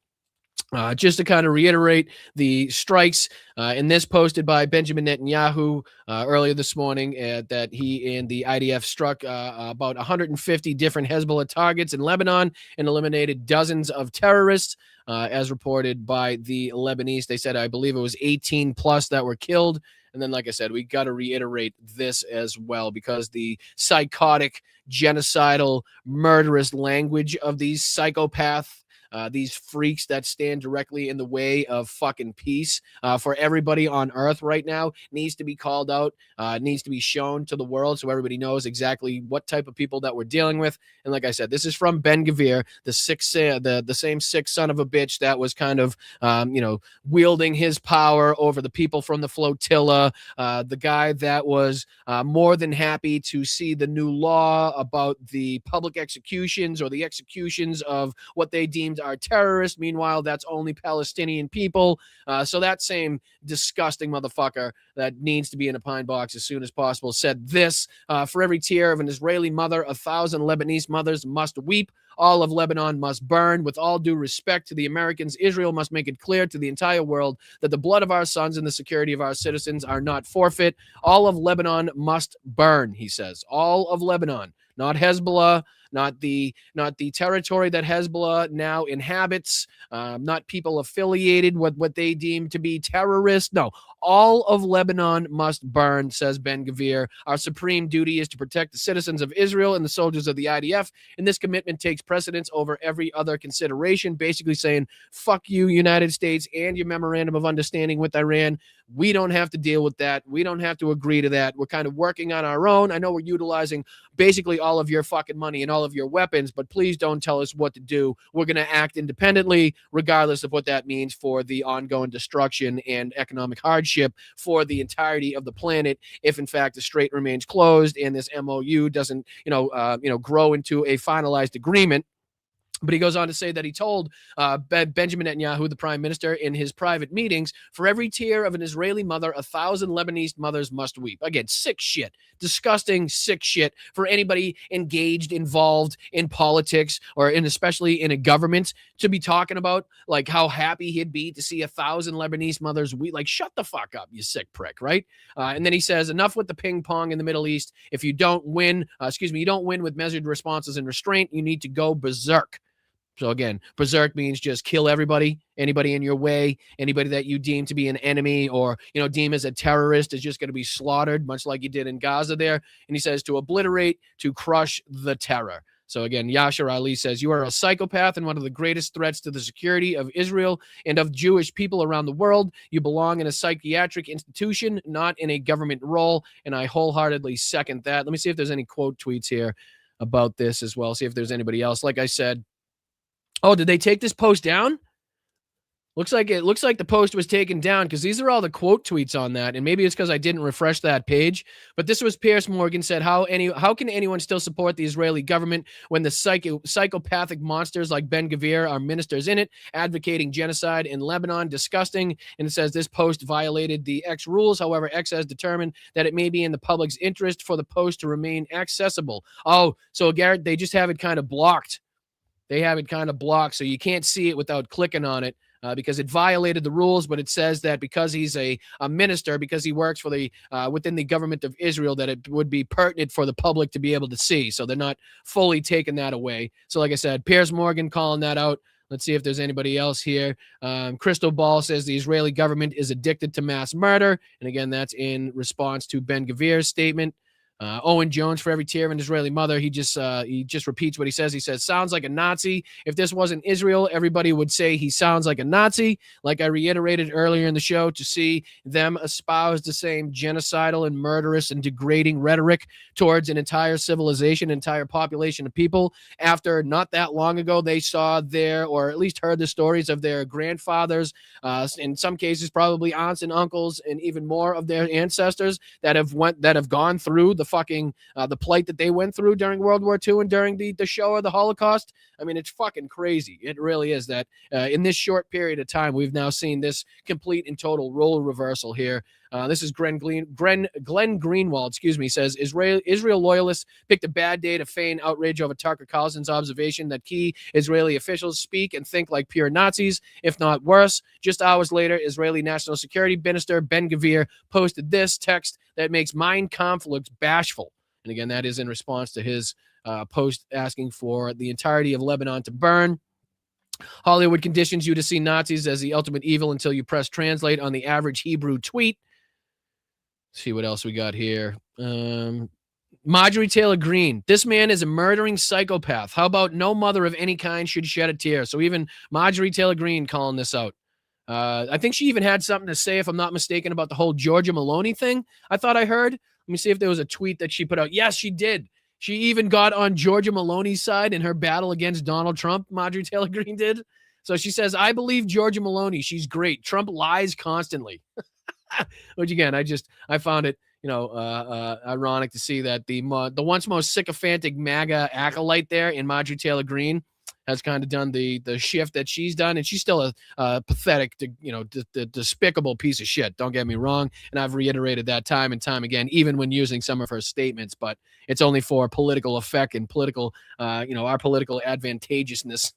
just to kind of reiterate the strikes in this posted by Benjamin Netanyahu earlier this morning that he and the IDF struck about 150 different Hezbollah targets in Lebanon and eliminated dozens of terrorists. As reported by the Lebanese, they said, I believe it was 18 plus that were killed. And then, like I said, we got to reiterate this as well, because the psychotic, genocidal, murderous language of these psychopaths, these freaks that stand directly in the way of fucking peace for everybody on earth right now needs to be called out, needs to be shown to the world so everybody knows exactly what type of people that we're dealing with. And like I said, this is from Ben-Gvir, the same sick son of a bitch that was kind of, wielding his power over the people from the flotilla, the guy that was more than happy to see the new law about the public executions or the executions of what they deemed are terrorists. Meanwhile, that's only Palestinian people. So that same disgusting motherfucker that needs to be in a pine box as soon as possible said this, for every tear of an Israeli mother, 1,000 Lebanese mothers must weep. All of Lebanon must burn. With all due respect to the Americans, Israel must make it clear to the entire world that the blood of our sons and the security of our citizens are not forfeit. All of Lebanon must burn, he says. All of Lebanon, not Hezbollah, not the territory that Hezbollah now inhabits, not people affiliated with what they deem to be terrorists. No, all of Lebanon must burn, says Ben-Gvir. Our supreme duty is to protect the citizens of Israel and the soldiers of the IDF, and this commitment takes precedence over every other consideration, basically saying, fuck you, United States, and your memorandum of understanding with Iran. We don't have to deal with that. We don't have to agree to that. We're kind of working on our own. I know we're utilizing basically all of your fucking money and all of your weapons, but please don't tell us what to do. We're going to act independently, regardless of what that means for the ongoing destruction and economic hardship for the entirety of the planet. If in fact the strait remains closed and this MOU doesn't, grow into a finalized agreement. But he goes on to say that he told Benjamin Netanyahu, the prime minister, in his private meetings, for every tear of an Israeli mother, 1,000 Lebanese mothers must weep. Again, sick shit. Disgusting, sick shit for anybody engaged, involved in politics, or especially in a government, to be talking about like how happy he'd be to see 1,000 Lebanese mothers weep. Like, shut the fuck up, you sick prick, right? And then he says, enough with the ping pong in the Middle East. If you don't win, you don't win with measured responses and restraint, you need to go berserk. So again, berserk means just kill everybody, anybody in your way, anybody that you deem to be an enemy or, deem as a terrorist is just going to be slaughtered, much like you did in Gaza there. And he says to obliterate, to crush the terror. So again, Yashar Ali says, you are a psychopath and one of the greatest threats to the security of Israel and of Jewish people around the world. You belong in a psychiatric institution, not in a government role. And I wholeheartedly second that. Let me see if there's any quote tweets here about this as well. See if there's anybody else. Like I said, oh, did they take this post down? Looks like the post was taken down because these are all the quote tweets on that, and maybe it's because I didn't refresh that page. But this was Piers Morgan said, how can anyone still support the Israeli government when the psychopathic monsters like Ben Gvir are ministers in it, advocating genocide in Lebanon? Disgusting. And it says this post violated the X rules. However, X has determined that it may be in the public's interest for the post to remain accessible. Oh, so Garrett, they just have it kind of blocked. They have it kind of blocked, so you can't see it without clicking on it because it violated the rules. But it says that because he's a minister, because he works for the within the government of Israel, that it would be pertinent for the public to be able to see. So they're not fully taking that away. So like I said, Piers Morgan calling that out. Let's see if there's anybody else here. Crystal Ball says the Israeli government is addicted to mass murder. And again, that's in response to Ben Gvir's statement. Owen Jones, for every tear of an Israeli mother, he just repeats what he says. He says, sounds like a Nazi. If this wasn't Israel, everybody would say he sounds like a Nazi. Like I reiterated earlier in the show, to see them espouse the same genocidal and murderous and degrading rhetoric towards an entire civilization, entire population of people, after not that long ago, they saw or at least heard the stories of their grandfathers, in some cases, probably aunts and uncles, and even more of their ancestors that have gone through the plight that they went through during World War II and during the Shoah, the Holocaust. I mean, it's fucking crazy. It really is that in this short period of time, we've now seen this complete and total role reversal here. This is Glenn Greenwald, says Israel loyalists picked a bad day to feign outrage over Tucker Carlson's observation that key Israeli officials speak and think like pure Nazis, if not worse. Just hours later, Israeli National Security Minister Ben Gvir posted this text that makes Mein Kampf look bashful. And again, that is in response to his post asking for the entirety of Lebanon to burn. Hollywood conditions you to see Nazis as the ultimate evil until you press translate on the average Hebrew tweet. Let's see what else we got here. Marjorie Taylor Greene. This man is a murdering psychopath. How about no mother of any kind should shed a tear? So even Marjorie Taylor Greene calling this out. I think she even had something to say, if I'm not mistaken, about the whole Georgia Maloney thing. I thought I heard. Let me see if there was a tweet that she put out. Yes, she did. She even got on Georgia Maloney's side in her battle against Donald Trump. Marjorie Taylor Greene did. So she says, I believe Georgia Maloney. She's great. Trump lies constantly. Which again, I found it, ironic to see that the once most sycophantic MAGA acolyte there in Marjorie Taylor Greene has kind of done the shift that she's done, and she's still a pathetic, despicable piece of shit. Don't get me wrong, and I've reiterated that time and time again, even when using some of her statements. But it's only for political effect and political, our political advantageousness.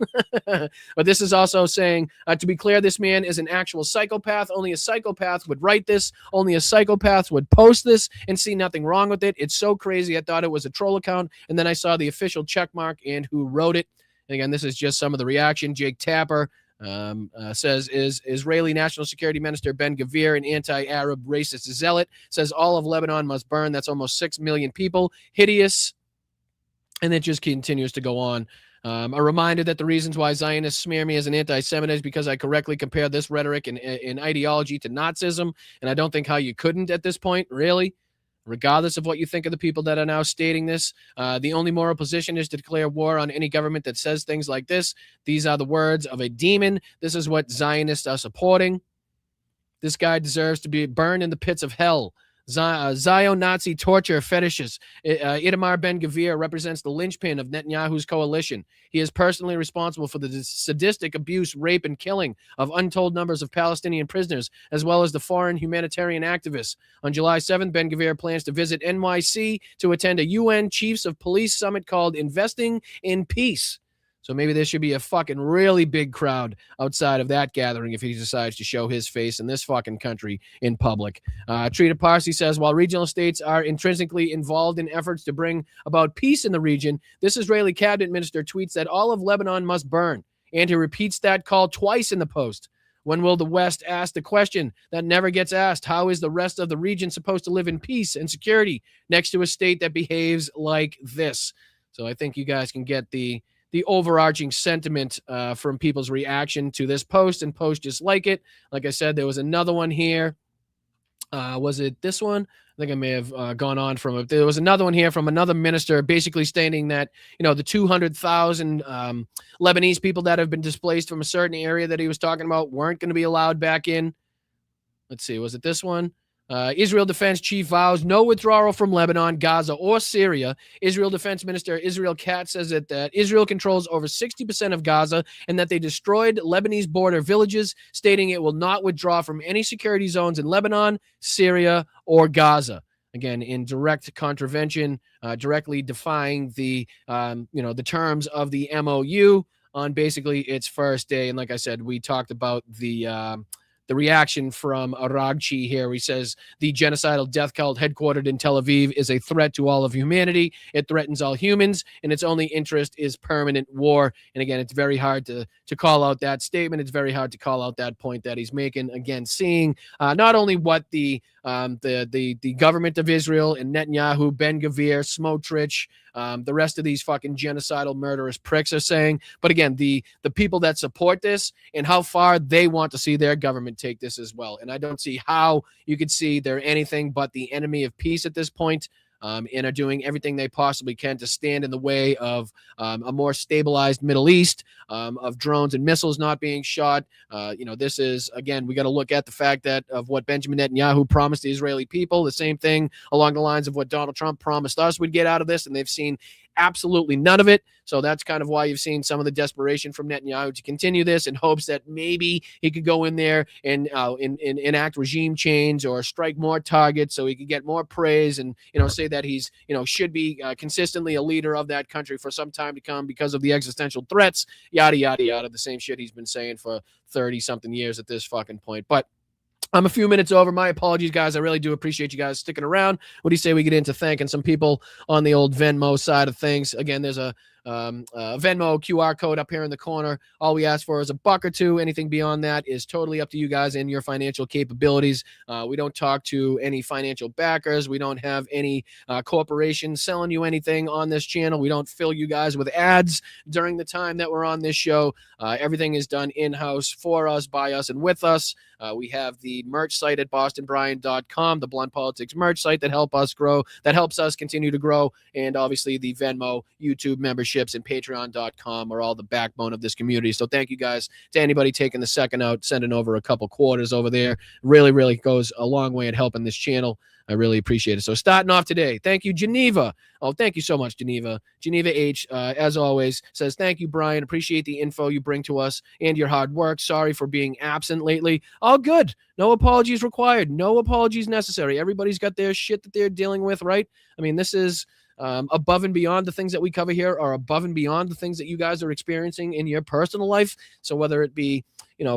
But this is also saying, to be clear, this man is an actual psychopath. Only a psychopath would write this. Only a psychopath would post this and see nothing wrong with it. It's so crazy. I thought it was a troll account, and then I saw the official checkmark and who wrote it. And again, this is just some of the reaction. Jake Tapper says, is Israeli National Security Minister Ben Gvir an anti-Arab racist zealot? Says all of Lebanon must burn. That's almost 6 million people. Hideous. And it just continues to go on. A reminder that the reasons why Zionists smear me as an anti-Semite is because I correctly compare this rhetoric and ideology to Nazism. And I don't think how you couldn't at this point, really. Regardless of what you think of the people that are now stating this, the only moral position is to declare war on any government that says things like this. These are the words of a demon. This is what Zionists are supporting. This guy deserves to be burned in the pits of hell. Zio-Nazi torture fetishes. Itamar Ben-Gvir represents the linchpin of Netanyahu's coalition. He is personally responsible for the sadistic abuse, rape, and killing of untold numbers of Palestinian prisoners, as well as the foreign humanitarian activists. On July 7th, Ben-Gvir plans to visit NYC to attend a UN Chiefs of Police summit called Investing in Peace. So maybe there should be a fucking really big crowd outside of that gathering if he decides to show his face in this fucking country in public. Trita Parsi says, while regional states are intrinsically involved in efforts to bring about peace in the region, this Israeli cabinet minister tweets that all of Lebanon must burn. And he repeats that call twice in the post. When will the West ask the question that never gets asked? How is the rest of the region supposed to live in peace and security next to a state that behaves like this? So I think you guys can get the overarching sentiment from people's reaction to this post and post just like it. Like I said, there was another one here. Was it this one? I think I may have gone on from it. There was another one here from another minister basically stating that, the 200,000 Lebanese people that have been displaced from a certain area that he was talking about weren't going to be allowed back in. Let's see. Was it this one? Israel Defense Chief vows no withdrawal from Lebanon, Gaza, or Syria. Israel Defense Minister Israel Katz says that Israel controls over 60% of Gaza and that they destroyed Lebanese border villages, stating it will not withdraw from any security zones in Lebanon, Syria, or Gaza. Again, in direct contravention, directly defying the terms of the MOU on basically its first day. And like I said, we talked about the reaction from Aragchi here. He says the genocidal death cult headquartered in Tel Aviv is a threat to all of humanity. It threatens all humans, and its only interest is permanent war. And again, it's very hard to call out that statement. It's very hard to call out that point that he's making. Again, seeing not only what the government of Israel and Netanyahu, Ben-Gvir, Smotrich, the rest of these fucking genocidal murderous pricks are saying, but again, the people that support this and how far they want to see their government take this as well. And I don't see how you could see they're anything but the enemy of peace at this point. And are doing everything they possibly can to stand in the way of a more stabilized Middle East, of drones and missiles not being shot. This is, again, we got to look at the fact that of what Benjamin Netanyahu promised the Israeli people, the same thing along the lines of what Donald Trump promised us we'd get out of this, and they've seen absolutely none of it. So that's kind of why you've seen some of the desperation from Netanyahu to continue this in hopes that maybe he could go in there and enact regime change or strike more targets so he could get more praise and, say that he's, should be consistently a leader of that country for some time to come because of the existential threats, yada, yada, yada, the same shit he's been saying for 30-something years at this fucking point. But I'm a few minutes over. My apologies, guys. I really do appreciate you guys sticking around. What do you say we get into thanking some people on the old Venmo side of things? Again, there's a Venmo QR code up here in the corner. All we ask for is $1 or $2. Anything beyond that is totally up to you guys and your financial capabilities. We don't talk to any financial backers. We don't have any corporations selling you anything on this channel. We don't fill you guys with ads during the time that we're on this show. Everything is done in-house for us, by us, and with us. We have the merch site at bostonbrian.com, the Blunt Politics merch site that helps us continue to grow, and obviously the Venmo, YouTube memberships, and patreon.com are all the backbone of this community. So thank you guys to anybody taking the second out, sending over a couple quarters over there. Really, really goes a long way in helping this channel. I really appreciate it. So starting off today, thank you, Geneva. Oh, thank you so much, Geneva. Geneva H, as always, says, thank you, Brian. Appreciate the info you bring to us and your hard work. Sorry for being absent lately. All good. No apologies required. No apologies necessary. Everybody's got their shit that they're dealing with, right? I mean, this is above and beyond the things that we cover here are above and beyond the things that you guys are experiencing in your personal life. So whether it be,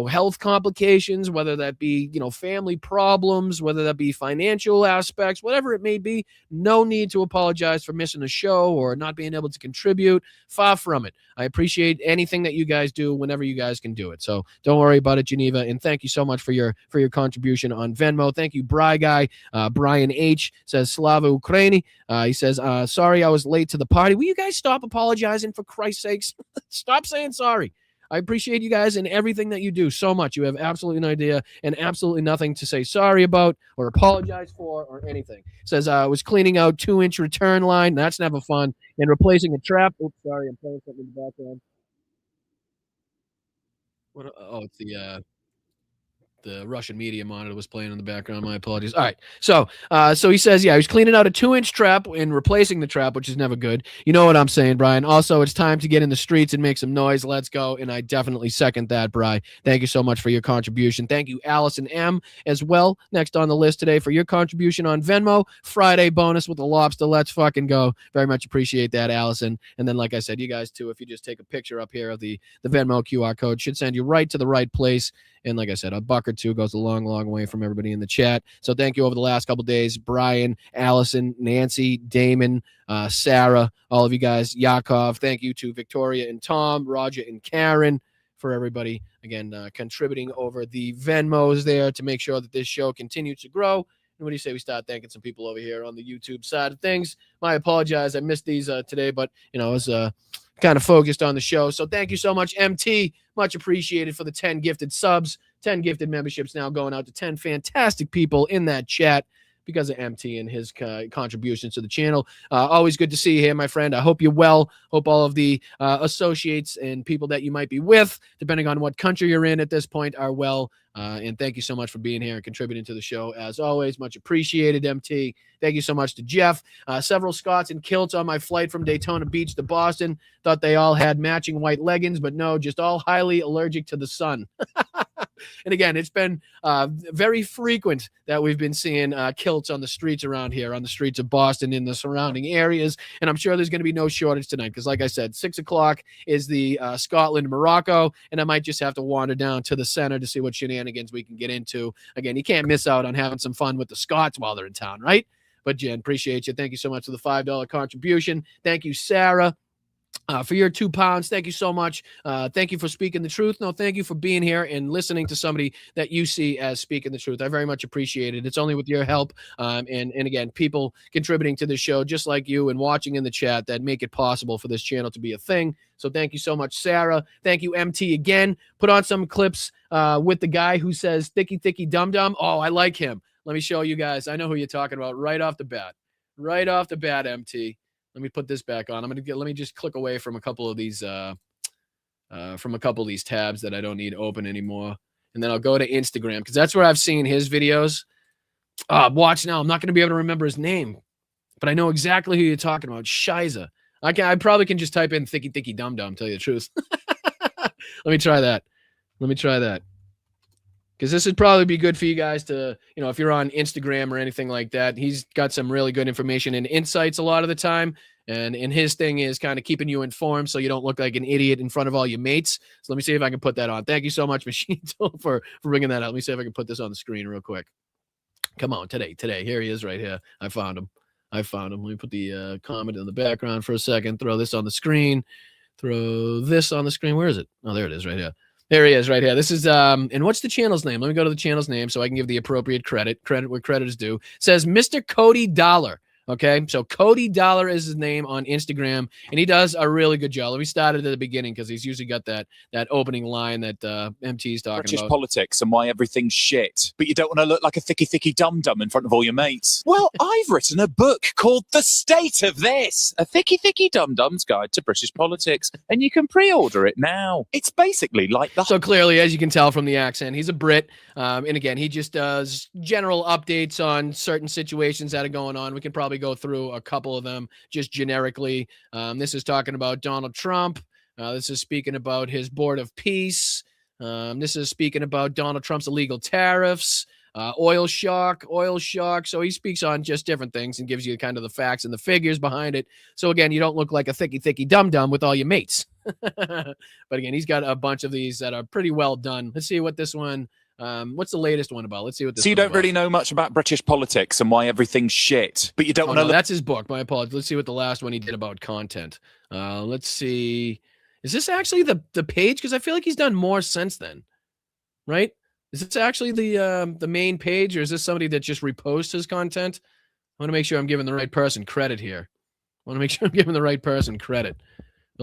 health complications, whether that be, family problems, whether that be financial aspects, whatever it may be, no need to apologize for missing a show or not being able to contribute. Far from it. I appreciate anything that you guys do whenever you guys can do it. So don't worry about it, Geneva. And thank you so much for your contribution on Venmo. Thank you, Bry Guy. Brian H says, Slava Ukraini. He says, sorry I was late to the party. Will you guys stop apologizing, for Christ's sakes? Stop saying sorry. I appreciate you guys and everything that you do so much. You have absolutely no idea and absolutely nothing to say sorry about or apologize for or anything. It says, I was cleaning out 2-inch return line. That's never fun. And replacing a trap. Oops, sorry, I'm playing something in the background. What? Oh, it's the the Russian media monitor was playing in the background. My apologies. All right. So he says, yeah, he's cleaning out a 2-inch trap and replacing the trap, which is never good. You know what I'm saying, Brian. Also, it's time to get in the streets and make some noise. Let's go. And I definitely second that, Brian. Thank you so much for your contribution. Thank you, Allison M. as well. Next on the list today for your contribution on Venmo. Friday bonus with the lobster. Let's fucking go. Very much appreciate that, Allison. And then, like I said, you guys too, if you just take a picture up here of the Venmo QR code, should send you right to the right place. And like I said, a buck or two goes a long, long way from everybody in the chat. So thank you over the last couple of days, Brian, Allison, Nancy, Damon, Sarah, all of you guys, Yakov. Thank you to Victoria and Tom, Roger and Karen, for everybody, again, contributing over the Venmos there to make sure that this show continues to grow. And what do you say we start thanking some people over here on the YouTube side of things? I apologize. I missed these today, but, I was kind of focused on the show. So thank you so much, MT. Much appreciated for the 10 gifted subs, 10 gifted memberships now going out to 10 fantastic people in that chat because of MT and his contributions to the channel. Always good to see you here, my friend. I hope you're well. Hope all of the associates and people that you might be with, depending on what country you're in at this point, are well. And thank you so much for being here and contributing to the show. As always, much appreciated, MT. Thank you so much to Jeff. Several Scots and kilts on my flight from Daytona Beach to Boston. Thought they all had matching white leggings, but no, just all highly allergic to the sun. And again, it's been very frequent that we've been seeing kilts on the streets around here, on the streets of Boston, in the surrounding areas. And I'm sure there's going to be no shortage tonight because, like I said, 6 o'clock is the Scotland-Morocco, and I might just have to wander down to the center to see what shenanigans we can get into. Again, you can't miss out on having some fun with the Scots while they're in town, right? But, Jen, appreciate you. Thank you so much for the $5 contribution. Thank you, Sarah. For your £2. Thank you so much. Thank you for speaking the truth. No, thank you for being here and listening to somebody that you see as speaking the truth. I very much appreciate it. It's only with your help and again, people contributing to the show just like you and watching in the chat that make it possible for this channel to be a thing. So thank you so much, Sarah. Thank you, MT, again. Put on some clips with the guy who says thicky, thicky, dum-dum. Oh, I like him. Let me show you guys. I know who you're talking about right off the bat. Right off the bat, MT. Let me put this back on. Let me just click away from a couple of these tabs that I don't need open anymore. And then I'll go to Instagram because that's where I've seen his videos. Watch now. I'm not going to be able to remember his name, but I know exactly who you're talking about. Shiza. I probably can just type in thicky, thicky, dum dum, tell you the truth. Let me try that. Because this would probably be good for you guys to, if you're on Instagram or anything like that. He's got some really good information and insights a lot of the time. And his thing is kind of keeping you informed so you don't look like an idiot in front of all your mates. So let me see if I can put that on. Thank you so much, Machine Tool, for bringing that up. Let me see if I can put this on the screen real quick. Come on, today. Here he is right here. I found him. Let me put the comment in the background for a second. Throw this on the screen. Where is it? Oh, there it is right here. There he is right here. This is, and what's the channel's name? Let me go to the channel's name so I can give the appropriate credit where credit is due. It says Mr. Cody Dollar. Okay, so Cody Dollar is his name on Instagram, and he does a really good job. We started at the beginning because he's usually got that opening line that MT's talking British about. Politics and why everything's shit, but you don't want to look like a thicky, thicky dum-dum in front of all your mates. Well, I've written a book called The State of This, a thicky, thicky dum-dum's guide to British politics, and you can pre-order it now. It's basically like the... So clearly, as you can tell from the accent, he's a Brit, and again, he just does general updates on certain situations that are going on. We can probably go through a couple of them just generically. This is talking about Donald Trump. This is speaking about his board of peace. This is speaking about Donald Trump's illegal tariffs, oil shock. So he speaks on just different things and gives you kind of the facts and the figures behind it. So again, you don't look like a thicky, thicky dum-dum with all your mates. But again, he's got a bunch of these that are pretty well done. Let's see what this one... what's the latest one about? Let's see what this. So you don't really know much about British politics and why everything's shit, but you don't want to. No, that's his book. My apologies. Let's see what the last one he did about content. Let's see. Is this actually the page? Because I feel like he's done more since then, right? Is this actually the main page, or is this somebody that just reposts his content? I want to make sure I'm giving the right person credit here. But let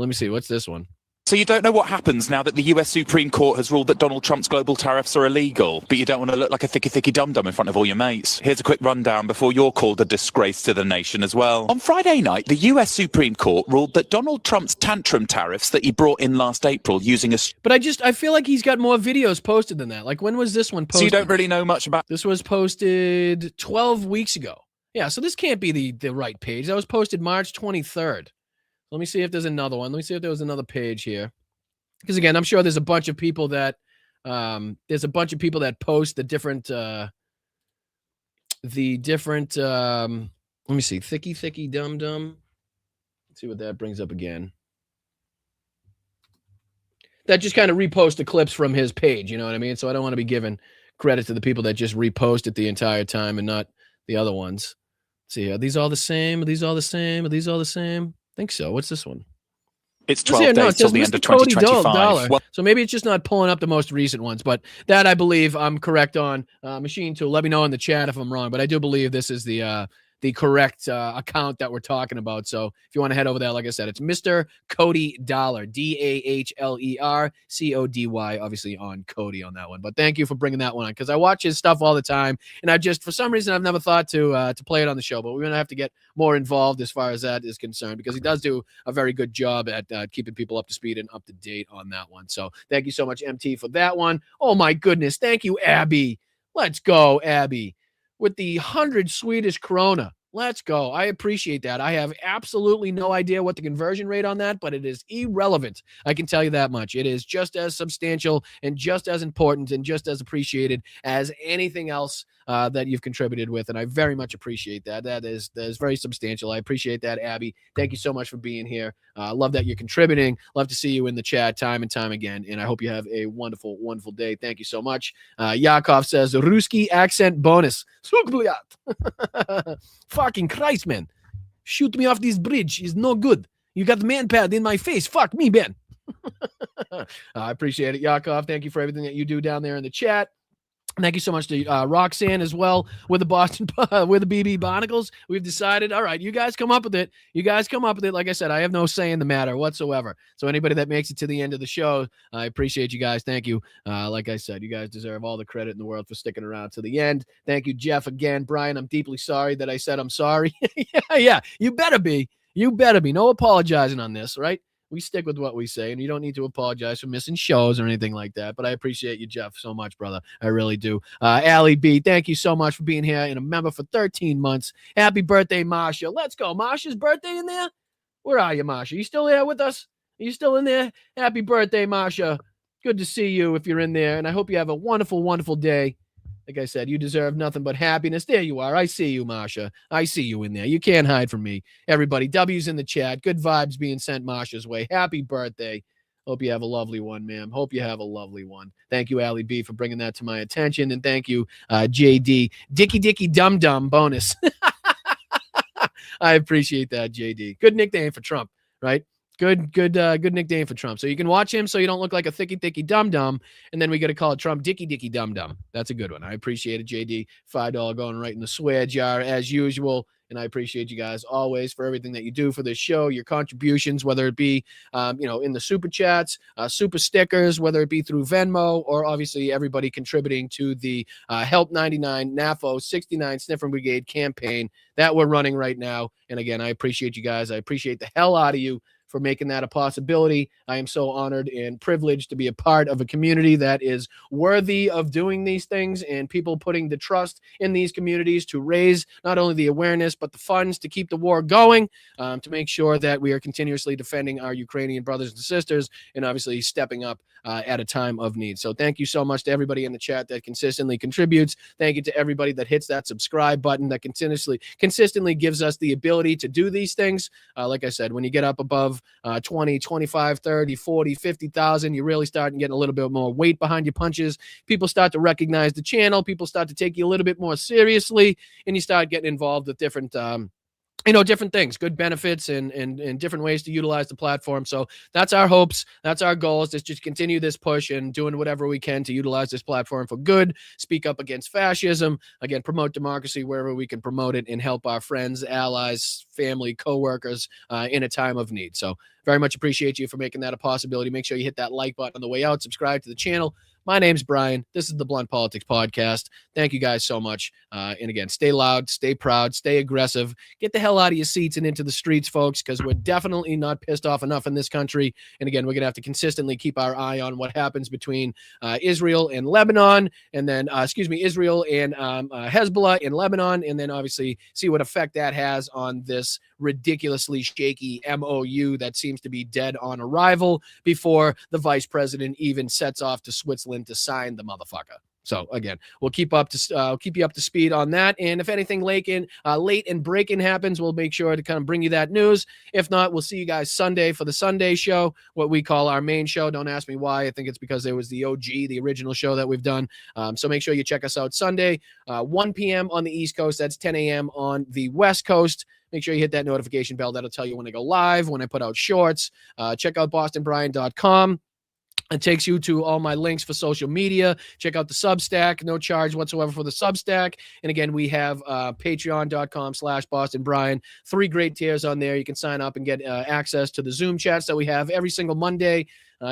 me see. What's this one? So you don't know what happens now that the US Supreme Court has ruled that Donald Trump's global tariffs are illegal, but you don't want to look like a thicky dum-dum in front of all your mates. Here's a quick rundown before you're called a disgrace to the nation as well. On Friday night, the US Supreme Court ruled that Donald Trump's tantrum tariffs that he brought in last April using a... But I feel like he's got more videos posted than that. Like, when was this one posted? So you don't really know much about... This was posted 12 weeks ago. Yeah, so this can't be the right page. That was posted March 23rd. Let me see if there's another one. Let me see if there was another page here. Because again, I'm sure there's a bunch of people that post the different let me see, thicky dum dum. Let's see what that brings up again. That just kind of repost the clips from his page, you know what I mean? So I don't want to be giving credit to the people that just repost it the entire time and not the other ones. Let's see, are these all the same? Are these all the same? Are these all the same? I think so. What's this one? It's 12 days till the end of 2025. Well, so maybe it's just not pulling up the most recent ones, but that I believe I'm correct on. Machine Tool, let me know in the chat if I'm wrong, but I do believe this is the correct account that we're talking about. So if you want to head over there, like I said, it's Mr. Cody Dollar, DAHLERCODY, obviously on Cody on that one. But thank you for bringing that one on, because I watch his stuff all the time, and I just, for some reason, I've never thought to play it on the show, but we're going to have to get more involved as far as that is concerned, because he does do a very good job at keeping people up to speed and up to date on that one. So thank you so much, MT, for that one. Oh, my goodness. Thank you, Abby. Let's go, Abby, with the 100 Swedish krona. Let's go. I appreciate that. I have absolutely no idea what the conversion rate on that, but it is irrelevant. I can tell you that much. It is just as substantial and just as important and just as appreciated as anything else that you've contributed with, and I very much appreciate that. That is very substantial. I appreciate that, Abby. Thank you so much for being here. Love that you're contributing. Love to see you in the chat time and time again, and I hope you have a wonderful, wonderful day. Thank you so much. Yakov says, Ruski accent bonus. Fucking Christ, man. Shoot me off this bridge is no good. You got the man pad in my face. Fuck me, Ben. I appreciate it, Yakov. Thank you for everything that you do down there in the chat. Thank you so much to Roxanne as well with the BB Barnacles. We've decided, all right, you guys come up with it. You guys come up with it. Like I said, I have no say in the matter whatsoever. So anybody that makes it to the end of the show, I appreciate you guys. Thank you. Like I said, you guys deserve all the credit in the world for sticking around to the end. Thank you, Jeff, again. Brian, I'm deeply sorry that I said I'm sorry. Yeah, you better be. You better be. No apologizing on this, right? We stick with what we say, and you don't need to apologize for missing shows or anything like that. But I appreciate you, Jeff, so much, brother. I really do. Allie B, thank you so much for being here and a member for 13 months. Happy birthday, Masha. Let's go. Masha's birthday in there? Where are you, Masha? You still there with us? Are you still in there? Happy birthday, Masha. Good to see you if you're in there, and I hope you have a wonderful, wonderful day. Like I said, you deserve nothing but happiness. There you are. I see you, Masha. I see you in there. You can't hide from me. Everybody, W's in the chat. Good vibes being sent Masha's way. Happy birthday. Hope you have a lovely one, ma'am. Hope you have a lovely one. Thank you, Allie B, for bringing that to my attention. And thank you, JD. Dicky Dum Dum bonus. I appreciate that, JD. Good nickname for Trump, right? Good nickname for Trump. So you can watch him so you don't look like a thicky dum-dum, and then we got to call it Trump Dicky dum-dum. That's a good one. I appreciate it, JD. $5 going right in the swear jar as usual. And I appreciate you guys always for everything that you do for this show, your contributions, whether it be, in the super chats, super stickers, whether it be through Venmo, or obviously everybody contributing to the Help 99 NAFO 69 Sniffer Brigade campaign that we're running right now. And again, I appreciate you guys. I appreciate the hell out of you for making that a possibility. I am so honored and privileged to be a part of a community that is worthy of doing these things, and people putting the trust in these communities to raise not only the awareness, but the funds to keep the war going, to make sure that we are continuously defending our Ukrainian brothers and sisters, and obviously stepping up at a time of need. So thank you so much to everybody in the chat that consistently contributes. Thank you to everybody that hits that subscribe button, that consistently gives us the ability to do these things. Like I said, when you get up above 20, 25, 30, 40, 50,000, you really start getting a little bit more weight behind your punches. People start to recognize the channel. People start to take you a little bit more seriously, and you start getting involved with different different things, good benefits and different ways to utilize the platform. So that's our hopes. That's our goals, is just continue this push and doing whatever we can to utilize this platform for good, speak up against fascism, again, promote democracy wherever we can promote it, and help our friends, allies, family, coworkers in a time of need. So very much appreciate you for making that a possibility. Make sure you hit that like button on the way out, subscribe to the channel. My name's Brian. This is the Blunt Politics Podcast. Thank you guys so much. And again, stay loud, stay proud, stay aggressive. Get the hell out of your seats and into the streets, folks, because we're definitely not pissed off enough in this country. And again, we're going to have to consistently keep our eye on what happens between Israel and Lebanon, and then, Israel and Hezbollah in Lebanon, and then obviously see what effect that has on this ridiculously shaky MOU that seems to be dead on arrival before the vice president even sets off to Switzerland to sign the motherfucker. So again, we'll keep you up to speed on that. And if anything late and breaking happens, we'll make sure to kind of bring you that news. If not, we'll see you guys Sunday for the Sunday show, what we call our main show. Don't ask me why. I think it's because it was the OG, the original show that we've done. So make sure you check us out Sunday, 1 p.m. on the East Coast. That's 10 a.m. on the West Coast. Make sure you hit that notification bell. That'll tell you when I go live, when I put out shorts. Check out bostonbrian.com. It takes you to all my links for social media. Check out the Substack. No charge whatsoever for the Substack. And again, we have patreon.com/BostonBrian. 3 great tiers on there. You can sign up and get access to the Zoom chats that we have every single Monday.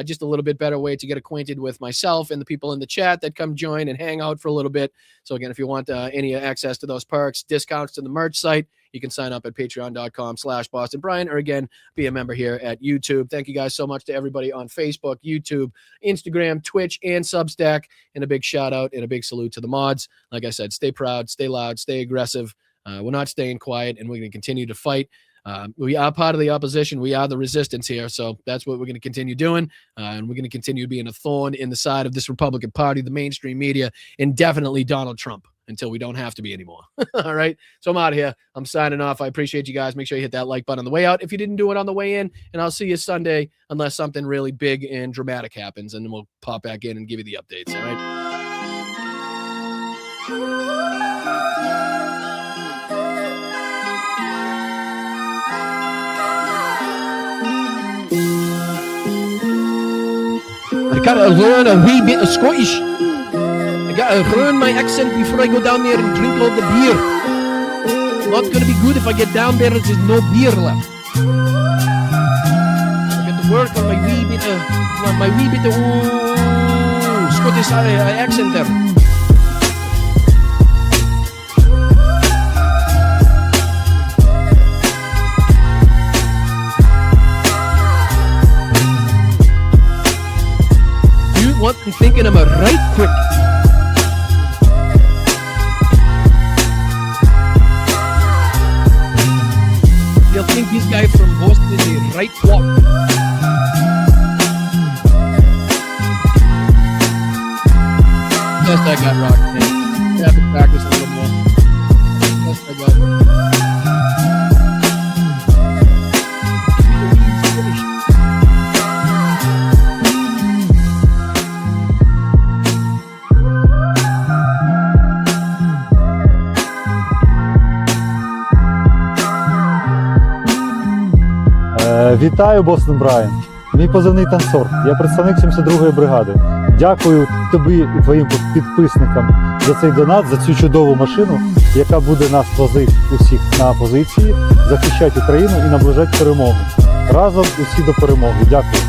Just a little bit better way to get acquainted with myself and the people in the chat that come join and hang out for a little bit. So again, if you want any access to those perks, discounts to the merch site, you can sign up at patreon.com/BostonBrian, or again, be a member here at YouTube. Thank you guys so much to everybody on Facebook, YouTube, Instagram, Twitch, and Substack. And a big shout out and a big salute to the mods. Like I said, stay proud, stay loud, stay aggressive. We're not staying quiet, and we're going to continue to fight. We are part of the opposition. We are the resistance here. So that's what we're going to continue doing. And we're going to continue being a thorn in the side of this Republican Party, the mainstream media, and definitely Donald Trump, until we don't have to be anymore. All right. So I'm out of here. I'm signing off. I appreciate you guys. Make sure you hit that like button on the way out if you didn't do it on the way in. And I'll see you Sunday, unless something really big and dramatic happens. And then we'll pop back in and give you the updates. All right. I gotta learn a wee bit of Scottish. I gotta learn my accent before I go down there and drink all the beer. It's not gonna be good if I get down there and there's no beer left. I got to work on my wee bit of Scottish accent there. What I'm thinking I'm a right quick. They'll think this guy from Boston is a right walk. Yes, I got rocked, man. I have to practice a little more. Yes, I got Вітаю, Бостон Брайан. Мій позивний танцор. Я представник 72-ї бригади. Дякую тобі і твоїм підписникам за цей донат, за цю чудову машину, яка буде нас возити усіх на позиції, захищати Україну і наближати перемогу. Разом усі до перемоги. Дякую.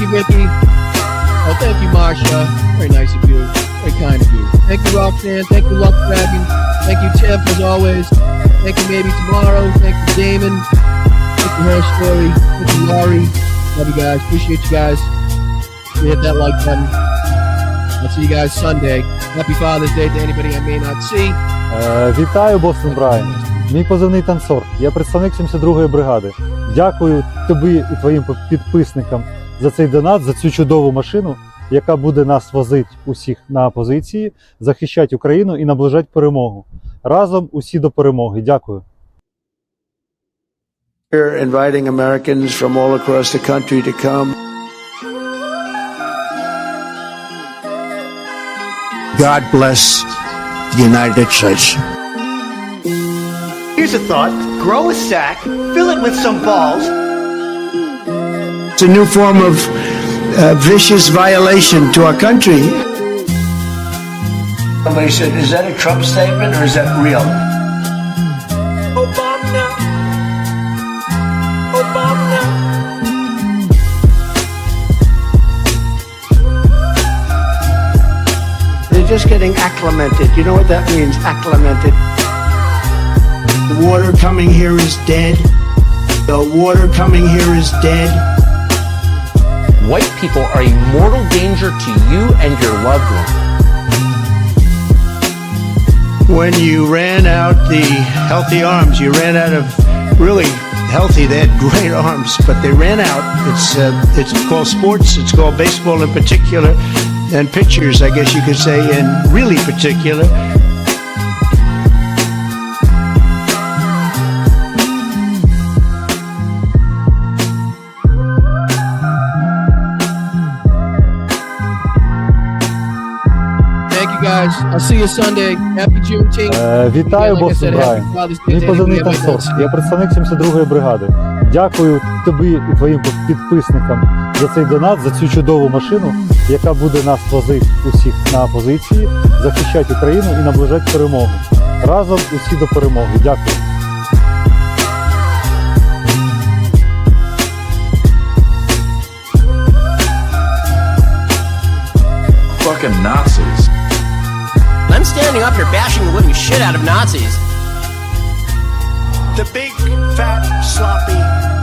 you, Vicky. Oh, thank you, Marsha. Very nice of you. Very kind of you. Thank you, Roxanne. Thank you, Luck Dragon. Thank you, Tiff, as always. Thank you, Maybe Tomorrow. Thank you, Damon. Thank you, Her Story. Thank you, Laurie. Love you guys. Appreciate you guys. Hit that like button. I'll see you guys Sunday. Happy Father's Day to anybody I may not see. Вітаю, Бостон Брайан. Мій позивний танцор. Я представник 72-ї бригади. Дякую тобі і твоїм підписникам за цей донат, за цю чудову машину, яка буде нас возити усіх на позиції, захищати Україну і наближати перемогу. Разом усі до перемоги. Дякую. We're inviting Americans from all across the country to come. God bless the United States. Here's a thought. Grow a sack, fill it with some balls. It's a new form of vicious violation to our country. Somebody said, is that a Trump statement or is that real? Obama. Obama. They're just getting acclimated. You know what that means, acclimated? The water coming here is dead. The water coming here is dead. White people are a mortal danger to you and your loved ones. When you ran out the healthy arms, you ran out of really healthy, they had great arms, but they ran out. It's called sports, it's called baseball in particular, and pitchers, I guess you could say, in really particular. Guys, I'll see you Sunday. Happy Juneteenth. Вітаю, Бостон Брайан. Мій позивний танцор. Я представник 72-ї бригади. Дякую тобі і твоїм підписникам за цей донат, за цю чудову машину, яка буде нас возити усіх на позиції, захищати Україну і наближати перемогу. Разом усі до перемоги. Дякую. Fucking Nazis. I'm standing up here bashing the living shit out of Nazis. The big, fat, sloppy